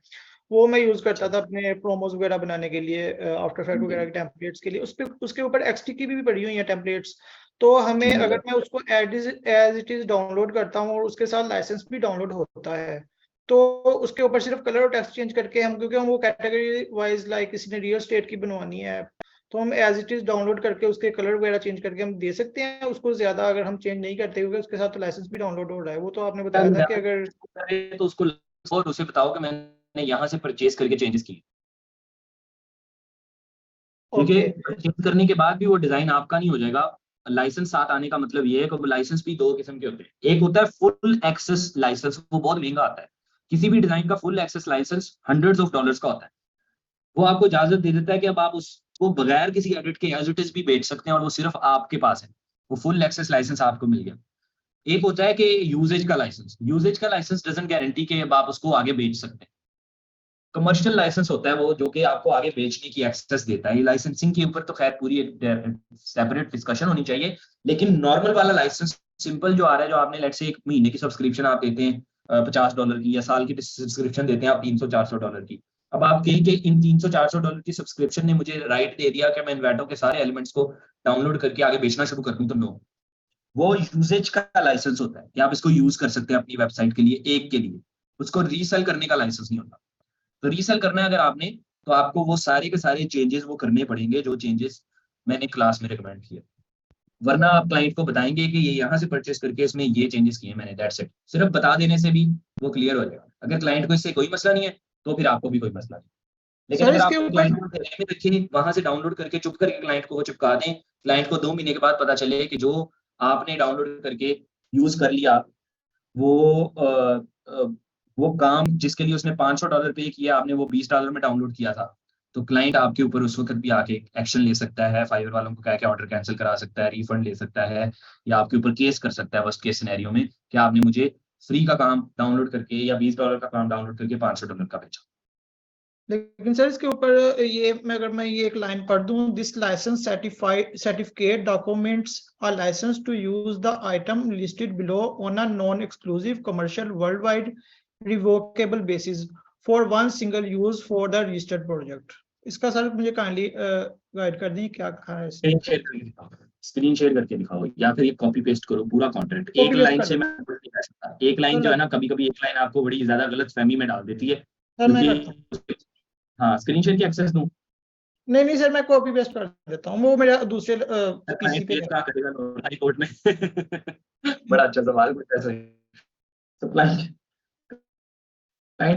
वो मैं यूज करता था अपने प्रोमोज वगैरह बनाने के लिए, आफ्टर इफेक्ट वगैरह के टेम्पलेट्स के लिए। उस पे उसके ऊपर एक्सटी की भी पड़ी हुई है टेम्पलेट्स। तो हमें अगर मैं उसको एज इट इज डाउनलोड करता हूँ और उसके साथ लाइसेंस भी डाउनलोड होता है, तो उसके ऊपर सिर्फ कलर और टेक्स्ट चेंज करके हम, क्योंकि हम वो कैटेगरी वाइज लाइक किसी ने रियल स्टेट की बनवानी है, तो हम एज इट इज डाउनलोड करके उसके कलर वगैरह चेंज करके हम दे सकते हैं उसको। ज्यादा अगर हम चेंज नहीं करते क्योंकि उसके साथ तो लाइसेंस भी डाउनलोड हो रहा है। वो तो आपने बताया था कि अगर तो उसको और उसे बताओ कि मैंने यहाँ से परचेज करके चेंजेस किए, क्योंकि परचेज करने के बाद भी वो डिजाइन आपका नहीं हो जाएगा। लाइसेंस साथ आने का मतलब ये है कि लाइसेंस भी दो किस्म के होते हैं। एक होता है फुल एक्सेस लाइसेंस, वो बहुत महंगा आता है। किसी भी डिजाइन का full access license hundreds of dollars का होता है। वो आपको इजाजत दे देता है कि अब आप उसको बगैर किसी एडिट के एज इट इज भी बेच सकते हैं और वो सिर्फ आपके पास है। वो फुल एक्सेस लाइसेंस आपको मिल गया। एक होता है कि यूजेज का लाइसेंस। यूजेज का लाइसेंस डजंट गारंटी कि अब आप उसको आगे बेच सकते हैं। कमर्शियल लाइसेंस होता है वो जो कि आपको आगे बेचने की एक्सेस देता है। ये लाइसेंसिंग के ऊपर तो खैर पूरी सेपरेट डिस्कशन होनी चाहिए, लेकिन नॉर्मल वाला लाइसेंस सिंपल जो आ रहा है, जो आपने लेट्स से एक महीने की सब्सक्रिप्शन आप देते हैं $50 की, या साल की सब्सक्रिप्शन देते हैं आप $300-400 की। अब आप कहें कि इन $300-400 की सब्सक्रिप्शन ने मुझे राइट दे दिया कि मैं इन्वेंटो के सारे एलिमेंट्स को डाउनलोड करके आगे बेचना शुरू कर दूं, तो नो। वो यूजेज का लाइसेंस होता है कि आप इसको यूज कर सकते हैं अपनी वेबसाइट के लिए, एक के लिए। उसको रीसेल करने का लाइसेंस नहीं होता। तो रीसेल करना है अगर आपने, तो आपको वो सारे के सारे चेंजेस वो करने पड़ेंगे जो चेंजेस मैंने क्लास में रिकमेंड किए। वरना आप क्लाइंट को बताएंगे कि ये यहाँ से परचेस करके इसमें ये चेंजेस किए मैंने, दैट्स इट। सिर्फ बता देने से भी वो क्लियर हो जाएगा। अगर क्लाइंट को इससे कोई मसला नहीं है तो फिर आपको भी कोई मसला नहीं। लेकिन अगर आप क्लाइंट को कहने में रखिए, वहां से डाउनलोड करके चुप करके क्लाइंट को वो चिपका दें, क्लाइंट को 2 महीने के बाद पता चले कि जो आपने डाउनलोड करके यूज कर लिया वो काम जिसके लिए उसने $500 पे किया, आपने वो $20 में डाउनलोड किया था, तो क्लाइंट आपके ऊपर उस वक्त भी आके एक्शन ले सकता है। फाइवर वालों को कह के ऑर्डर कैंसिल करा सकता है, रिफंड ले सकता है, या आपके ऊपर केस कर सकता है वर्स्ट केस सिनेरियो में कि आपने मुझे फ्री का काम डाउनलोड करके या $20 का काम डाउनलोड करके $500 का बेचा। लेकिन सर इसके ऊपर ये अगर मैं ये एक लाइन पढ़ दूं, this license certificate documents are license to use the item listed below on a non exclusive commercial world wide revocable basis for one single use for the registered project. इसका सर मुझे kindly guide कर दें, क्या कहा है इसमें? Screen share करके दिखाओ या फिर ये कॉपी पेस्ट करो पूरा कंटेंट। एक लाइन से मैं नहीं कह सकता। एक लाइन जो है ना, कभी कभी एक लाइन आपको बड़ी ज्यादा गलत फहमी में डाल देती है। हाँ, स्क्रीन शेयर की एक्सेस दूं? नहीं सर, मैं कॉपी पेस्ट कर देता हूँ, वो मेरा दूसरे पीसी पे करेगा हाई कोर्ट में। बड़ा अच्छा सवाल पूछा है। तो क्लाइंट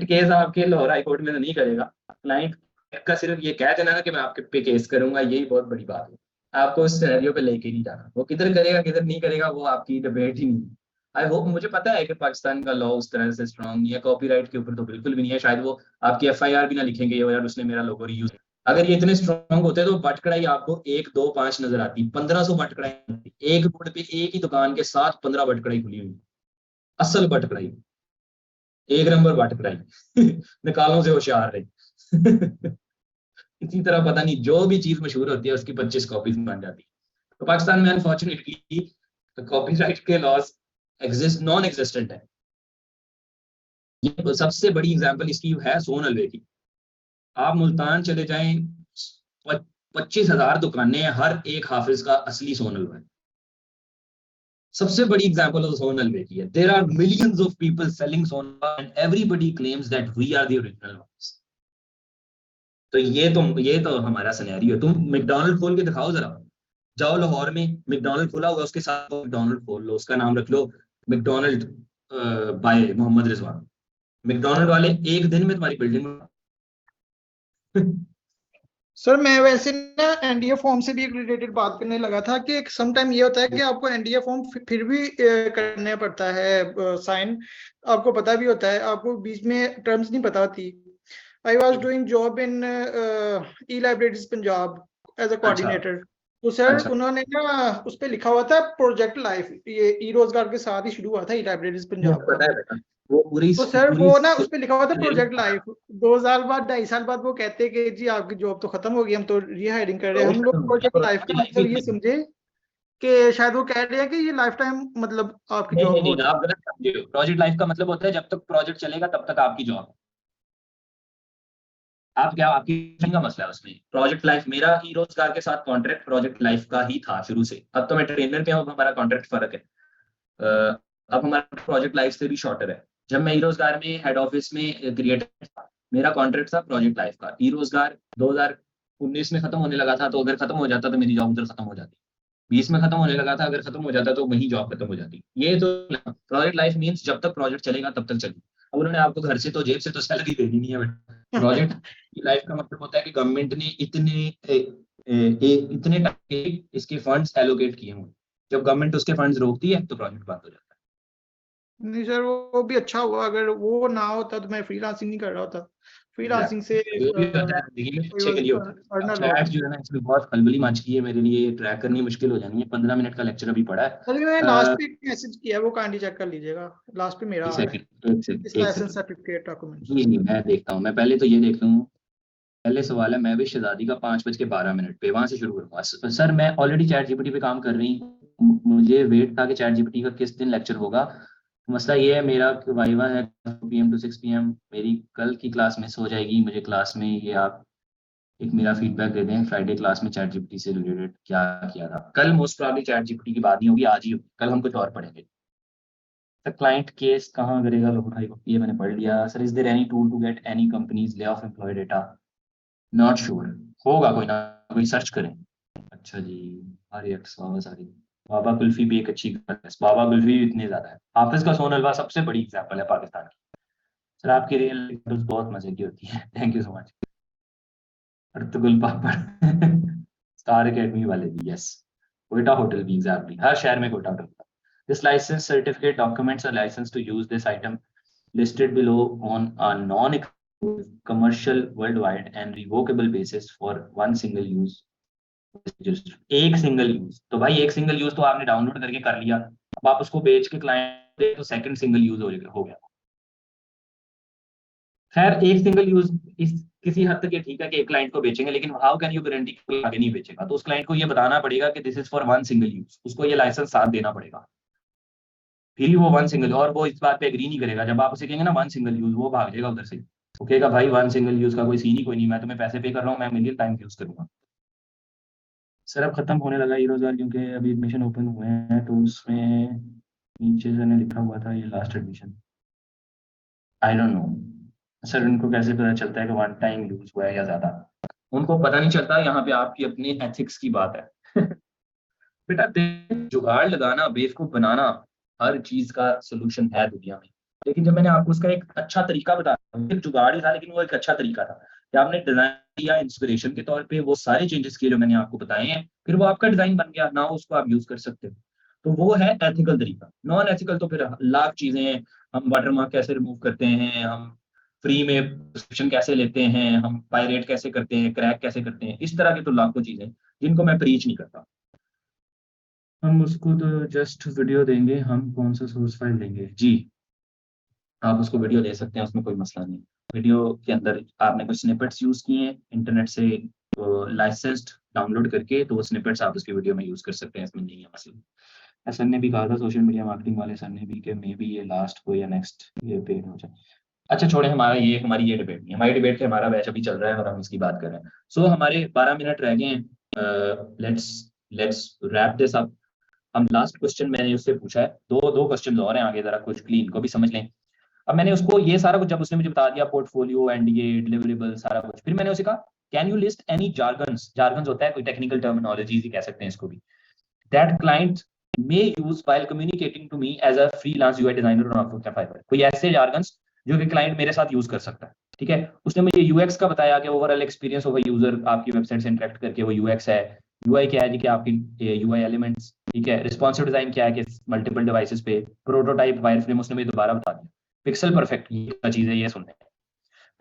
केस आपके लाहौर हाई कोर्ट में तो नहीं करेगा। क्लाइंट का सिर्फ ये कह देना कि मैं आपके पे केस करूंगा, यही बहुत बड़ी बात है। आपको उस सिनेरियो पे लेके नहीं जाना। वो किधर करेगा किधर नहीं करेगा वो आपकी डिबेट ही नहीं। आई होप, मुझे पता है कि पाकिस्तान का लॉ उस तरह से स्ट्रांग नहीं है, कॉपीराइट के ऊपर तो बिल्कुल भी नहीं है। शायद वो आपकी FIR भी ना लिखेंगे यार उसने मेरा लोगो रीयूज। अगर ये इतने स्ट्रांग होते तो बट कढ़ाई आपको 1, 2, 5 नजर आती, 1500 बट कढ़ाई एक बोर्ड पे, एक ही दुकान के साथ 15 बट कढ़ाई खुली हुई, असल बट कढ़ाई, एक नंबर बट कढ़ाई। निकालों से होशियार रहे। इसी तरह पता नहीं जो भी चीज मशहूर होती है उसकी 25 कॉपीज बन जाती है। तो पाकिस्तान में अनफॉर्चुनेटली कॉपीराइट के लॉज नॉन एग्जिस्टेंट है। ये सबसे बड़ी एग्जांपल इसकी है सोन हलवे की। आप मुल्तान चले जाएं, 25,000 दुकानें हैं, हर एक हाफिज का असली सोन हलवा है। सबसे बड़ी एग्जांपल ऑफ सोन हलवे की है। There are millions of people selling sohan and everybody claims that we are the original ones. तो ये तो हमारा सिनेरियो है। तुम मैकडॉनल्ड खोल के दिखाओ जरा, जाओ लाहौर में मैकडॉनल्ड खोला होगा, उसके साथ मैकडॉनल्ड खोल लो, उसका नाम रख लो McDonald by Mohammad Rizwan. McDonald वाले एक दिन में तुम्हारी बिल्डिंग सर मैं वैसे ना एनडीए फॉर्म से भी एक रिलेटेड बात करने लगा था कि सम टाइम ये होता है कि आपको एनडीए फॉर्म फिर भी करना पड़ता है साइन, आपको पता भी होता है, आपको बीच में टर्म्स नहीं पता होती। I was doing job in E libraries Punjab as a coordinator. तो सर उन्होंने ना उस पे लिखा हुआ था प्रोजेक्ट लाइफ, ये ई रोजगार के साथ ही शुरू हुआ था ई लाइब्रेरीज पंजाब का। वो पूरी तो सर वो ना उस पे लिखा हुआ था प्रोजेक्ट लाइफ। 2 साल बाद 2.5 साल बाद वो कहते हैं कि जी आपकी जॉब तो खत्म हो गई, हम तो रीहायरिंग कर रहे हैं। हम लोग प्रोजेक्ट लाइफ का मतलब ये समझे कि शायद वो कह रहे हैं कि ये लाइफ टाइम मतलब आपकी जॉब नहीं, आप गलत समझे हो। प्रोजेक्ट लाइफ का मतलब होता है जब तक प्रोजेक्ट चलेगा तब तक आपकी जॉब। आप क्या, आपकी का मसला है उसमें। प्रोजेक्ट लाइफ, मेरा ई रोजगार के साथ कॉन्ट्रैक्ट प्रोजेक्ट लाइफ का ही था शुरू से। अब तो मैं ट्रेनर पे हूँ, हमारा कॉन्ट्रैक्ट फर्क है। अब हमारा प्रोजेक्ट लाइफ से भी शॉर्टर है। जब मैं ई रोजगार में हेड ऑफिस में क्रिएटर था, मेरा कॉन्ट्रैक्ट था प्रोजेक्ट लाइफ का। ई रोजगार 2019 में खत्म होने लगा था, तो अगर खत्म हो जाता तो मेरी जॉब उधर खत्म हो जाती। 20 में खत्म होने लगा था, अगर खत्म हो जाता तो वही जॉब खत्म हो जाती। ये तो प्रोजेक्ट लाइफ मींस जब तक प्रोजेक्ट चलेगा तब तक चलेगी। अब उन्होंने आपको घर से तो जेब से तो सैलरी देनी नहीं है, बट प्रोजेक्ट की लाइफ का मतलब होता है कि गवर्नमेंट ने इतने टके इसके फंड्स एलोकेट किए हों। जब गवर्नमेंट उसके फंड्स रोकती है तो प्रोजेक्ट बंद हो जाता है। नहीं सर वो भी अच्छा हुआ, अगर वो ना होता तो मैं फ्रीलांसिंग नहीं कर रहा होता। फ्रीलांसिंग से जो भी होता है जिंदगी में अच्छे के लिए होता है। चैट जो है ना, इसमें बहुत खलबली मच की है मेरे लिए, ट्रैक करनी मुश्किल हो जानी है। 15 मिनट का लेक्चर अभी पड़ा है। सर मैंने लास्ट पे एक मैसेज किया है, वो काइंडली चेक कर लीजिएगा। लास्ट पे मेरा आ रहा है इस लाइसेंस सर्टिफिकेट डॉक्यूमेंट्स। ये मैं देखता हूँ, मैं पहले तो ये देख लूँ। पहले सवाल है, मैं भी शहजादी का 5:12 पे वहां से शुरू करूंगा। सर मैं ऑलरेडी चैट जीपीटी पे काम कर रही हूँ, मुझे वेट था कि चैट जीपीटी का किस दिन लेक्चर होगा। मसला ये है, मेरा वाइवा है PM to 6 PM, मेरी कल की क्लास मिस हो जाएगी। मुझे क्लास में ये आप एक मेरा फीडबैक दे दें, फ्राइडे क्लास में चैट जीपीटी से रिलेटेड क्या किया था। कल मोस्ट प्रॉब्ली चैट जीपीटी की बात नहीं होगी, आज ही होगी। कल हम कुछ और पढ़ेंगे। क्लाइंट केस कहाँ करेगा, ये मैंने पढ़ लिया। Sir is there any tool to get any companies lay off employ data? Not sure, होगा कोई ना कोई, सर्च करें। अच्छा जी, बाबा कुल्फी भी एक अच्छी है। बाबा कुल्फी भी इतने ज्यादा है। हाफिज का सोन हलवा सबसे बड़ी एग्जांपल है पाकिस्तान की। सर आपकी रियल बहुत मजे की होती है, थैंक यू सो मच। अर्तुगुल पापड़ स्टार एकेडमी वाले भी, यस। कोयटा होटल भी, एग्जैक्टली हर शहर में Quetta hotel. This license certificate documents are license to use this item listed below on a non-commercial worldwide and revocable basis for one single use। एक single use तो भाई, एक सिंगल यूज तो आपने डाउनलोड करके कर लिया, अब आप उसको बेच के क्लाइंट दे तो सेकंड सिंगल यूज हो गया। खैर एक सिंगल यूज इस किसी हद तक ये ठीक है कि एक क्लाइंट को बेचेंगे, लेकिन हाउ कैन यू गारंटी कोई आगे नहीं बेचेगा? तो उस क्लाइंट को ये बताना पड़ेगा कि this is for one single use, उसको ये लाइसेंस साथ देना पड़ेगा, फिर ही वो वन सिंगल। और वो इस बात पे एग्री नहीं करेगा। जब आप उसे कहेंगे ना वन सिंगल यूज, वो भाग जाएगा उधर से, वो कहेगा भाई वन सिंगल यूज का कोई सीन ही कोई नहीं, मैं तुम्हें पैसे पे कर रहा हूँ, मैं मिलियन टाइम यूज करूंगा। सर अब खत्म होने लगा ये रोजगार, क्योंकि अभी एडमिशन ओपन हुए हैं, तो उसमें नीचे से लिखा हुआ था ये last admission. I don't know sir, उनको कैसे पता चलता है कि वन टाइम यूज हुआ है या ज्यादा? उनको पता नहीं चलता। यहाँ पे आपकी अपनी एथिक्स की बात है। बेटा जुगाड़ लगाना, बेवकूफ बनाना हर चीज का सोल्यूशन है दुनिया में, लेकिन जब मैंने आपको उसका एक अच्छा तरीका बताया, एक जुगाड़ ही था लेकिन वो एक अच्छा तरीका था कि आपने डिजाइन किया इंस्पिरेशन के तौर पे, वो सारे चेंजेस किए जो मैंने आपको बताए हैं, फिर वो आपका डिजाइन बन गया ना, उसको आप यूज कर सकते हो। तो वो है एथिकल तरीका। नॉन एथिकल तो फिर लाख चीजें हैं। हम वाटरमार्क कैसे रिमूव करते हैं, हम फ्री में सब्सक्रिप्शन कैसे लेते हैं, हम पायरेट कैसे करते हैं, क्रैक कैसे करते हैं, इस तरह की तो लाखों चीजें जिनको मैं प्रीच नहीं करता। हम उसको तो जस्ट वीडियो देंगे, हम कौन सा सोर्स फाइल देंगे? जी आप उसको वीडियो दे सकते हैं, उसमें कोई मसला नहीं। वीडियो के अंदर आपने कुछ स्निपेट्स यूज किए हैं इंटरनेट से लाइसेंस्ड डाउनलोड करके, तो वो स्निपेट्स आप उसकी वीडियो में यूज कर सकते हैं, इसमें नहीं है मसला। सर ने भी कहा था सोशल मीडिया मार्केटिंग वाले सर ने भी कि मे बी ये लास्ट को या नेक्स्ट ये पेड हो जाए। अच्छा छोड़े, हमारी ये डिबेट नहीं है, हमारी डिबेट हमारा बैच अभी चल रहा है और हम इसकी बात कर रहे हैं। सो हमारे 12 मिनट रह गए हैं। Let's wrap this up. हम लास्ट क्वेश्चन मैंने उससे पूछा है, दो क्वेश्चन और हैं आगे, जरा कुछ क्लीन को भी समझ लें। अब मैंने उसको ये सारा कुछ, जब उसने मुझे बता दिया पोर्टफोलियो एंड ये डिलीवरेबल सारा कुछ, फिर मैंने उसे कहा can you list any jargons, jargons होता है कोई टेक्निकल टर्मिनोलॉजीज ही कह सकते हैं इसको भी, that client may use while communicating to me as a freelance UI designer on Upwork या Fiverr। कोई ऐसे jargons जो कि क्लाइंट मेरे साथ यूज कर सकता है। ठीक है, उसने मुझे यूएक्स का बताया कि ओवरऑल एक्सपीरियंस ऑफ यूजर आपकी वेबसाइट से इंटरेक्ट करके वो यूएक्स है। यूआई क्या है जी कि आपकी यूआई एलिमेंट्स। ठीक है, रिस्पॉन्सिव डिजाइन क्या है कि मल्टीपल डिवाइसेस पे, प्रोटोटाइप वायरफ्रेम उसने मुझे दोबारा बता दिया। पिक्सल परफेक्ट ये चीज है, ये सुनने।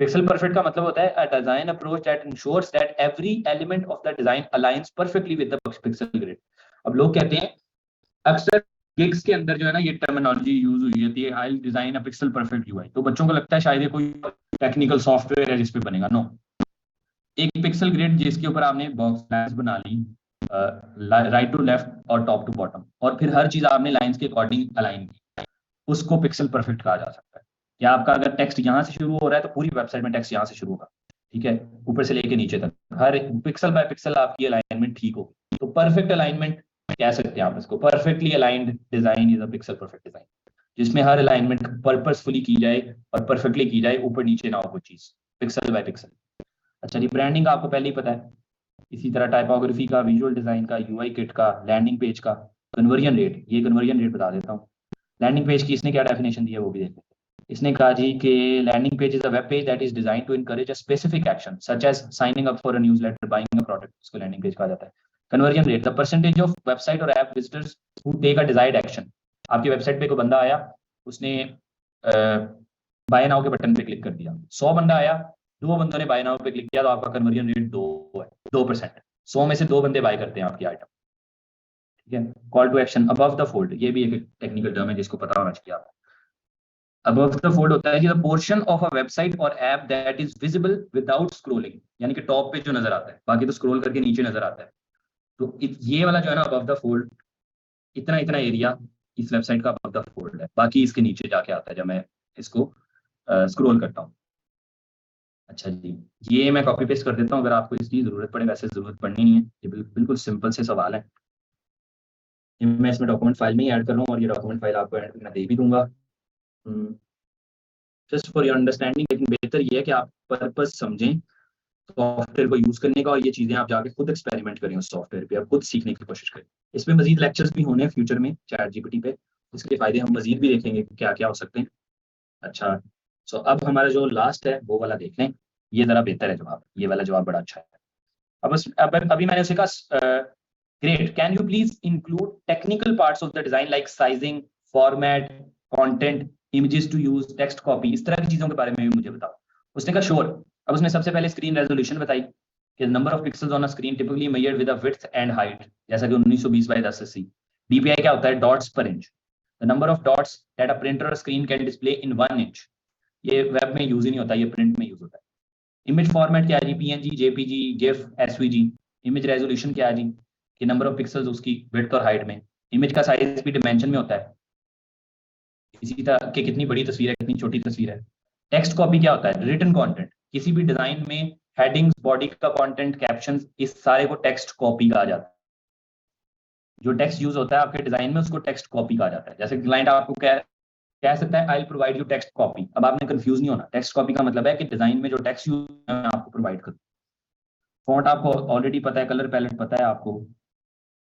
पिक्सल परफेक्ट का मतलब होता है a design approach that ensures that every element of the design aligns perfectly with the pixel grid. अब लोग कहते हैं अक्सर गिग्स के अंदर जो है ना ये टर्मिनोलॉजी यूज हुई होती है, I design a pixel perfect UI, तो बच्चों को लगता है शायद ये कोई टेक्निकल सॉफ्टवेयर है जिस पे बनेगा। नो, एक पिक्सल ग्रिड जिसके ऊपर आपने बॉक्स लाइंस बना ली राइट टू लेफ्ट और टॉप टू बॉटम, और फिर हर चीज आपने लाइंस के अकॉर्डिंग अलाइन की, उसको पिक्सल परफेक्ट कहा जा सकता है। या आपका अगर टेक्स्ट यहाँ से शुरू हो रहा है तो पूरी वेबसाइट में टेक्स्ट यहाँ से शुरू होगा। ठीक है, ऊपर से लेके नीचे तक हर पिक्सल बाय पिक्सल आपकी अलाइनमेंट ठीक होगी, तो परफेक्ट अलाइनमेंट कह सकते हैं आप इसको। Perfectly aligned design is a pixel perfect design, जिसमें हर अलाइनमेंट पर्पसफुली की जाए और परफेक्टली की जाए, ऊपर नीचे ना हो कोई चीज, पिक्सल बाय पिक्सल। अच्छा जी, ब्रांडिंग आपको पहले ही पता है। इसी तरह टाइपोग्राफी का, विजुअल डिजाइन का, यूआई किट का, लैंडिंग पेज का, कन्वर्जन रेट, ये कन्वर्जन रेट बता देता हूँ। लैंडिंग पेज की इसने क्या डेफिनेशन दी है वो भी देख लेते हैं। इसने कहा जी कि landing page is a web page that is design to encourage a specific action such as signing up for a newsletter, buying a product, इसको लैंडिंग पेज कहा जाता है। Conversion rate, the percentage of website और app visitors who take a desired action. आपकी website पे कोई बंदा आया, उसने बाय नाउ के बटन पे क्लिक कर दिया, 100 बंदा आया, 2 बंदों ने बाय नाउ पे क्लिक किया, तो आपका कन्वर्जन रेट 2 है, 2%। 100 में से 2 बंदे बाय करते हैं आपकी आइटम। ठीक है, call to action above the fold, ये भी एक टेक्निकल टर्म है जिसको पता होना चाहिए आपको। अबव द फोल्ड होता है कि the portion of a website और app that is visible without scrolling, यानी कि टॉप पे जो नजर आता है, बाकी तो स्क्रॉल करके नीचे नजर आता है। तो ये वाला जो है ना अबव द फोल्ड, इतना इतना एरिया इस वेबसाइट का अबव द फोल्ड है, बाकी इसके नीचे जाके आता है जब मैं इसको स्क्रॉल करता हूँ। अच्छा जी, ये मैं कॉपी पेस्ट कर देता हूँ अगर आपको इसकी जरूरत पड़े, वैसे जरूरत पड़नी नहीं है, ये बिल्कुल सिंपल से सवाल है। मैं इसमें डॉक्यूमेंट फाइल में ही ऐड कर रहा हूँ और ये डॉक्यूमेंट फाइल आपको एंड में मैं दे भी दूंगा जस्ट फॉर योर अंडरस्टैंडिंग। लेकिन बेहतर ये है कि आप पर्पस समझें सॉफ्टवेयर को यूज करने का, और ये चीजें आप जाके खुद एक्सपेरिमेंट करें उस सॉफ्टवेयर पे, आप खुद सीखने की कोशिश करें। इसमें मजीद लेक्चर्स भी होने हैं फ्यूचर में चैट जीपीटी पे, इसके फायदे हम मजीद भी देखेंगे क्या क्या हो सकते हैं। अच्छा, सो अब हमारा जो लास्ट है वो वाला देख लें, ये जरा बेहतर है जवाब, ये वाला जवाब बड़ा अच्छा है। अब अभी मैंने उसे कहा great, can you please include technical parts of the design like sizing, format, content, images to use, text copy, इस तरह की चीजों के बारे में भी मुझे बताओ। उसने कहा श्योर। अब उसने सबसे पहले स्क्रीन रेजोल्यूशन बताई कि number of pixels on a screen typically measured with a width and height, जैसा कि 1920 बाय 1080। डीपीआई क्या होता है, dots per inch, the number of dots that a printer और screen can display in 1 inch. ये web में use ही नहीं होता, ये प्रिंट में यूज होता है। इमेज फॉर्मेट क्या है जी, PNG, JPG, GIF, SVG. Image resolution क्या है जी, कि नंबर ऑफ पिक्सेल्स उसकी विड्थ और हाइट में। इमेज का साइज भी डिमेंशन में होता है, इसी तरह कि कितनी बड़ी तस्वीर है, कितनी छोटी तस्वीर है। टेक्स्ट कॉपी क्या होता है, रिटन कंटेंट, किसी भी डिजाइन में हेडिंग्स, बॉडी का कंटेंट, कैप्शंस, इस सारे को टेक्स्ट कॉपी कहा जाता है। जो टेक्स्ट यूज होता है आपके डिजाइन में उसको टेक्स्ट कॉपी कहा जाता है। जैसे क्लाइंट आपको कह सकता है I will provide you text copy, अब आपने कंफ्यूज नहीं होना, टेक्स्ट कॉपी का मतलब है कि डिजाइन में जो टेक्स्ट यूज मैं आपको प्रोवाइड करूँ। फॉन्ट आपको ऑलरेडी पता है, कलर पैलेट पता है आपको,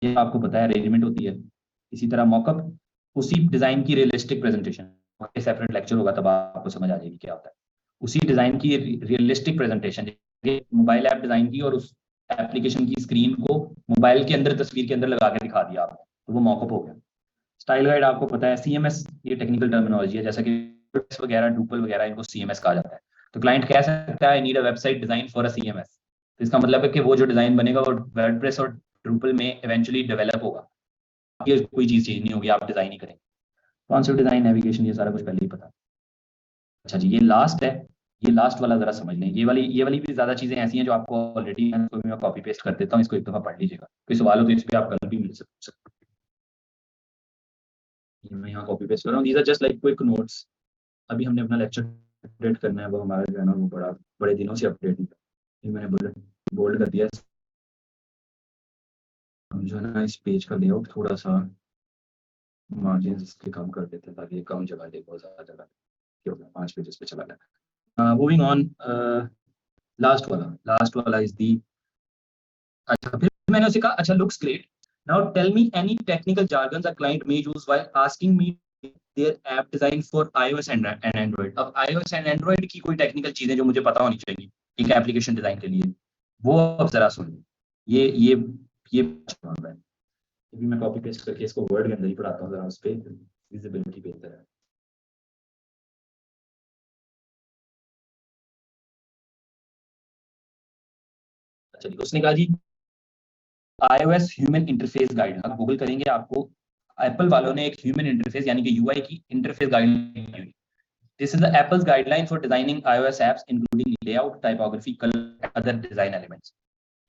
ये आपको पता है, अरेंजमेंट होती है। इसी तरह मॉकअप, उसी डिजाइन की रियलिस्टिक प्रेजेंटेशन, सेपरेट लेक्चर होगा तब आपको समझ आ जाएगी क्या होता है। उसी डिजाइन की realistic presentation, mobile app design की और उस एप्लीकेशन की स्क्रीन को मोबाइल के अंदर तस्वीर के अंदर लगा के दिखा दिया आपने, तो वो मॉकअप हो गया। स्टाइल गाइड आपको पता है, सीएमएस ये टेक्निकल टर्मिनोलॉजी है, जैसा कि वगैरह, ड्रूपल वगैरह, इनको सीएमएस कहा जाता है। तो क्लाइंट कह सकता है I need a website design for a CMS, तो इसका मतलब है कि वो जो डिजाइन बनेगा वो वर्डप्रेस और ड्रूपल में इवेंचुअली डेवलप होगा, ये कोई चीज चेंज नहीं होगी, आप डिजाइन ही करेंगे। कॉन्सेप्ट डिजाइन, नेविगेशन, ये सारा कुछ पहले ही पता। अच्छा जी, ये लास्ट है, ये लास्ट वाला जरा समझ लें। ये वाली भी ज्यादा चीजें ऐसी हैं जो आपको ऑलरेडी मैं कॉपी पेस्ट कर देता हूँ, इसको एक दफा पढ़ लीजिएगा, कोई सवाल हो तो इस पर आप कल भी मिल सकते। मैं यहाँ कॉपी पेस्ट कर रहा हूँ, these are just like quick notes. अभी हमने अपना लेक्चर अपडेट करना है वो हमारा जो है ना वो बड़े दिनों से अपडेट नहीं था। ये मैंने बोल्ड कर दिया। हम जो है ना इस पेज का लेआउट थोड़ा सा मार्जिन इसके कम कर देते हैं ताकि ये कम जगह दे, बहुत ज़्यादा जगह क्यों 5 पेजेस पे चला गया। मूविंग ऑन, लास्ट वाला इज दी। अच्छा फिर मैंने उसे कहा अच्छा looks great, now tell me any technical jargons a client may use while asking me their app design for iOS and Android। अब iOS and Android की कोई टेक्निकल चीजें जो मुझे पता होनी चाहिए एक एप्लीकेशन डिजाइन के लिए, वो अब जरा सुन। ये जवाब है। अभी मैं कॉपी पेस्ट करके इसको वर्ड के अंदर ही पढ़ाता हूँ, जरा उस पर विजिबिलिटी बेहतर है। अच्छा जी, उसने कहा जी iOS ह्यूमन इंटरफेस गाइड। आप गूगल करेंगे आपको एप्पल वालों ने एक ह्यूमन इंटरफेस यानी कि यूआई की interface guideline. This is the apples guideline for designing iOS apps including layout, typography, colour, other design elements.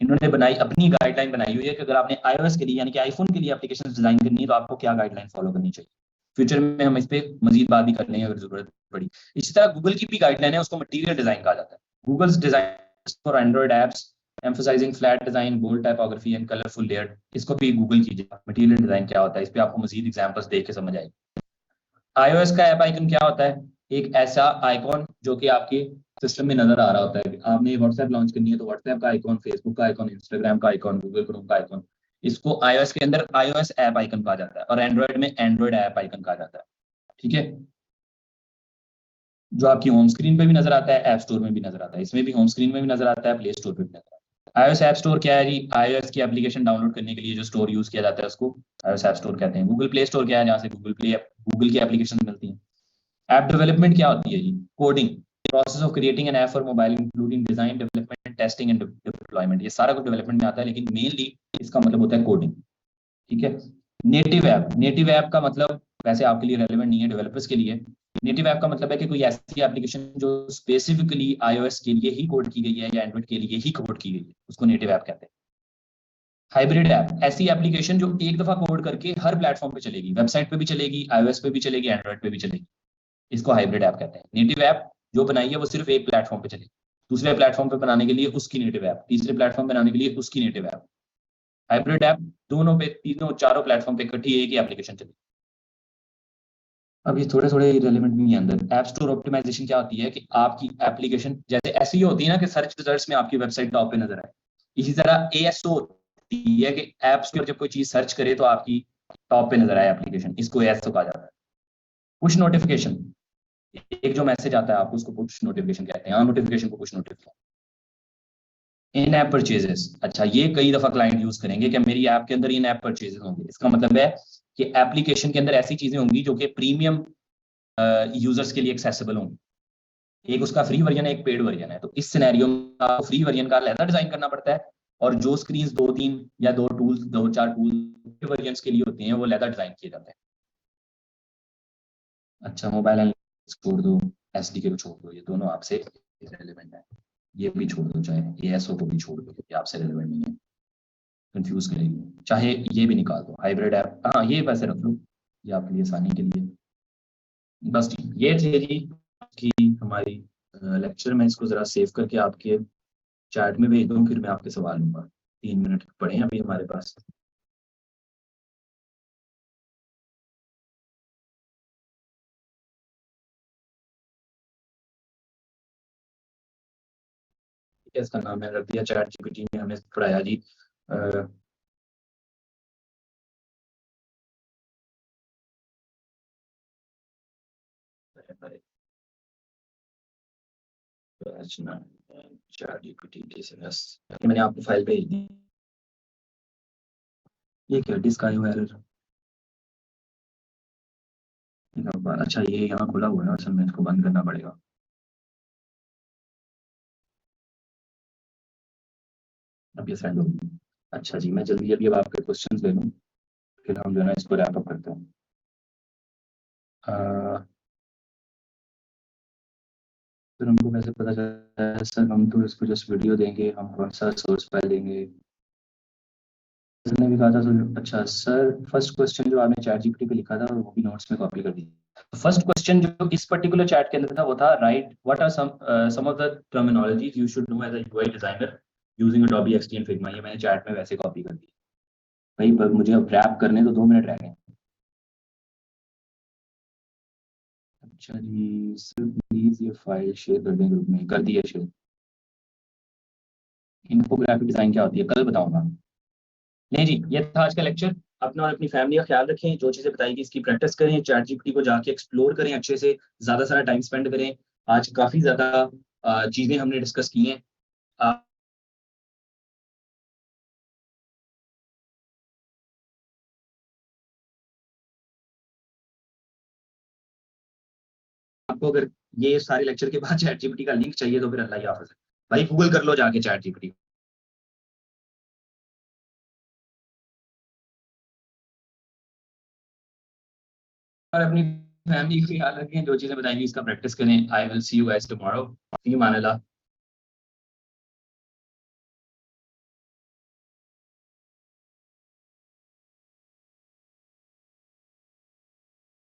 इन्होंने बनाई अपनी गाइडलाइन बनाई हुई है कि अगर आपने iOS के लिए यानी कि आईफोन के लिए एप्लीकेशन डिजाइन करनी है तो आपको क्या गाइडलाइन फॉलो करनी चाहिए। फ्यूचर में हम इस पे मजीद बात भी कर लेंगे अगर जरूरत पड़ी। इसी तरह गूगल की भी गाइडलाइन है, उसको मटीरियल डिजाइन कहा जाता है। Google's design for Android apps emphasizing flat design, bold typography and colorful layout। इसको भी गूगल कीजिए मटेरियल डिजाइन क्या होता है, इस पे आपको मजीद एग्जांपल्स देख के समझ आएगी। iOS का ऐप आइकन क्या होता है, एक ऐसा आइकॉन जो कि आपके सिस्टम में नजर आ रहा होता है। आपने व्हाट्सएप लॉन्च करनी है तो व्हाट्सएप का आइकॉन, फेसबुक का आइकॉन, इंस्टाग्राम का आइकॉन, गूगल क्रोम का आइकॉन, इसको iOS के अंदर iOS ऐप आइकन कहा जाता है और एंड्रॉइड में एंड्रॉइड ऐप आइकन कहा जाता है। ठीक है, जो आपकी होम स्क्रीन पे भी नजर आता है, ऐप स्टोर में भी नजर आता है। इसमें भी होम स्क्रीन में भी नजर आता है, प्ले स्टोर पे भी नजर आता है। iOS ऐप स्टोर क्या है जी, iOS की एप्लीकेशन डाउनलोड करने के लिए जो स्टोर यूज किया जाता है उसको iOS ऐप स्टोर कहते हैं। गूगल प्ले स्टोर क्या है, जहाँ से गूगल की एप्लीकेशन मिलती है। ऐप डेवलपमेंट क्या होती है जी, coding, process of creating an app for mobile including design, development, testing and deployment. ये सारा कुछ डेवलपमेंट में आता है, लेकिन मेनली इसका मतलब होता है कोडिंग। ठीक है, नेटिव ऐप का मतलब वैसे आपके लिए रेलेवेंट नहीं है, डेवलपर्स के लिए। नेटिव ऐप का मतलब है कि कोई ऐसी एप्लीकेशन जो स्पेसिफिकली iOS के लिए ही कोड की गई है या एंड्रॉइड के लिए ही कोड की गई है, उसको नेटिव ऐप कहते हैं। हाइब्रिड ऐप, ऐसी एप्लीकेशन जो एक दफा कोड करके हर प्लेटफॉर्म पे चलेगी, वेबसाइट पे भी चलेगी, iOS पे भी चलेगी, एंड्रॉइड पे भी चलेगी, इसको हाइब्रिड ऐप कहते हैं। नेटिव ऐप जो बनाई है वो सिर्फ एक प्लेटफॉर्म पे चलेगी, दूसरे प्लेटफॉर्म पे बनाने के लिए उसकी नेटिव ऐप, तीसरे प्लेटफॉर्म पे बनाने के लिए उसकी नेटिव ऐप। हाइब्रिड ऐप दोनों पे, तीनों चारों प्लेटफॉर्म पे इकट्ठी एक ही एप्लीकेशन चलेगी। अब ये थोड़े थोड़े रिलेवेंट नहीं है अंदर। ऐप स्टोर ऑप्टिमाइजेशन क्या होती है कि आपकी एप्लीकेशन जैसे ऐसी होती है ना कि सर्च रिजल्ट्स में आपकी वेबसाइट टॉप पे नजर आए, इसी तरह ASO होती है कि ऐप स्टोर जब कोई चीज सर्च करे तो आपकी टॉप पे नजर आए एप्लीकेशन, इसको ASO कहा जाता है। पुश नोटिफिकेशन, एक जो मैसेज आता है आपको उसको पुश नोटिफिकेशन कहते हैं। नोटिफिकेशन को पुश नोटिफिकेशन। इन ऐप परचेजेस, अच्छा ये कई दफा क्लाइंट यूज करेंगे कि मेरी ऐप के अंदर इन ऐप परचेजेस होंगे। इसका मतलब है कि एप्लीकेशन के अंदर ऐसी चीजें होंगी जो कि प्रीमियम यूजर्स के लिए एक्सेसिबल होंगी। एक उसका फ्री वर्जन है, एक पेड वर्जन है। तो इस सिनेरियो में आपको फ्री वर्जन का अलग डिजाइन करना पड़ता है और जो स्क्रीन 2-3 या 2-4 टूल वर्जन के लिए होते हैं वो अलग डिजाइन किए जाते हैं। अच्छा, मोबाइल एनालिटिक्स छोड़ दो, SDK को छोड़ दो, ये दोनों आपसे रिलेवेंट है। ये भी छोड़ दो, चाहे ASO को भी छोड़ दो, ये आपसे रिलेवेंट नहीं है, कंफ्यूज करेगी। चाहे ये भी निकाल दो, हाइब्रिड ऐप, हाँ ये वैसे रख लो, ये आपके लिए आसानी के लिए। बस ये थे जी कि हमारी लेक्चर में, इसको जरा सेव करके आपके चैट में भेज दूँ, फिर मैं आपके सवाल लूंगा। 3 मिनट पड़े हैं अभी हमारे पास। इसका नाम है रख दिया, चैट GPT ने हमें पढ़ाया जी चैट GPT मैंने आपको फाइल भेज दी। ये क्या डिस्क आयो एरर, अच्छा ये यहाँ खुला हुआ है, असल में इसको बंद करना पड़ेगा। अब ये सेंड होगी। अच्छा जी, मैं जल्दी जल्दी अब आपके क्वेश्चंस ले लूँ, फिर हम जो है ना इसको रैप अप करते हैं। फिर हमको कैसे पता चला सर, हम तो इसको जस्ट वीडियो देंगे, हम कौन सा सोर्स फाइल देंगे। ने भी कहा था तो अच्छा सर, फर्स्ट क्वेश्चन जो आपने चैट जीपीटी पे लिखा था वो भी नोट्स में कॉपी कर दीजिए। फर्स्ट क्वेश्चन जो इस पर्टिकुलर चैट के अंदर था वो था, right what are some of the terminologies you should know as a UI designer using Adobe XD and Figma। ये मैंने चैट में वैसे कॉपी कर दी भाई, पर मुझे अब रैप करने तो 2 मिनट रह गए। अच्छा जी सर, प्लीज ये फाइल शेयर कर दें ग्रुप में। कर दिया शेयर। इन्फोग्राफिक डिजाइन क्या होती है कल बताऊंगा। नहीं जी, ये था आज का लेक्चर। अपना और अपनी फैमिली का ख्याल रखें। जो चीजें बताई गई इसकी प्रैक्टिस करें, चैट जीपीटी को जाके एक्सप्लोर करें अच्छे से, ज्यादा सारा टाइम स्पेंड करें। आज काफी ज्यादा चीजें हमने डिस्कस की हैं। आपको अगर ये सारे लेक्चर के बाद चैट जीपीटी का लिंक चाहिए तो फिर अल्लाह ही हाफिज़ है भाई, गूगल कर लो जाके चैट जीपीटी। और अपनी फैमिली का ख्याल रखें। जो चीजें बताएंगी इसका प्रैक्टिस करें। I will see you guys tomorrow. फी मान अल्लाह।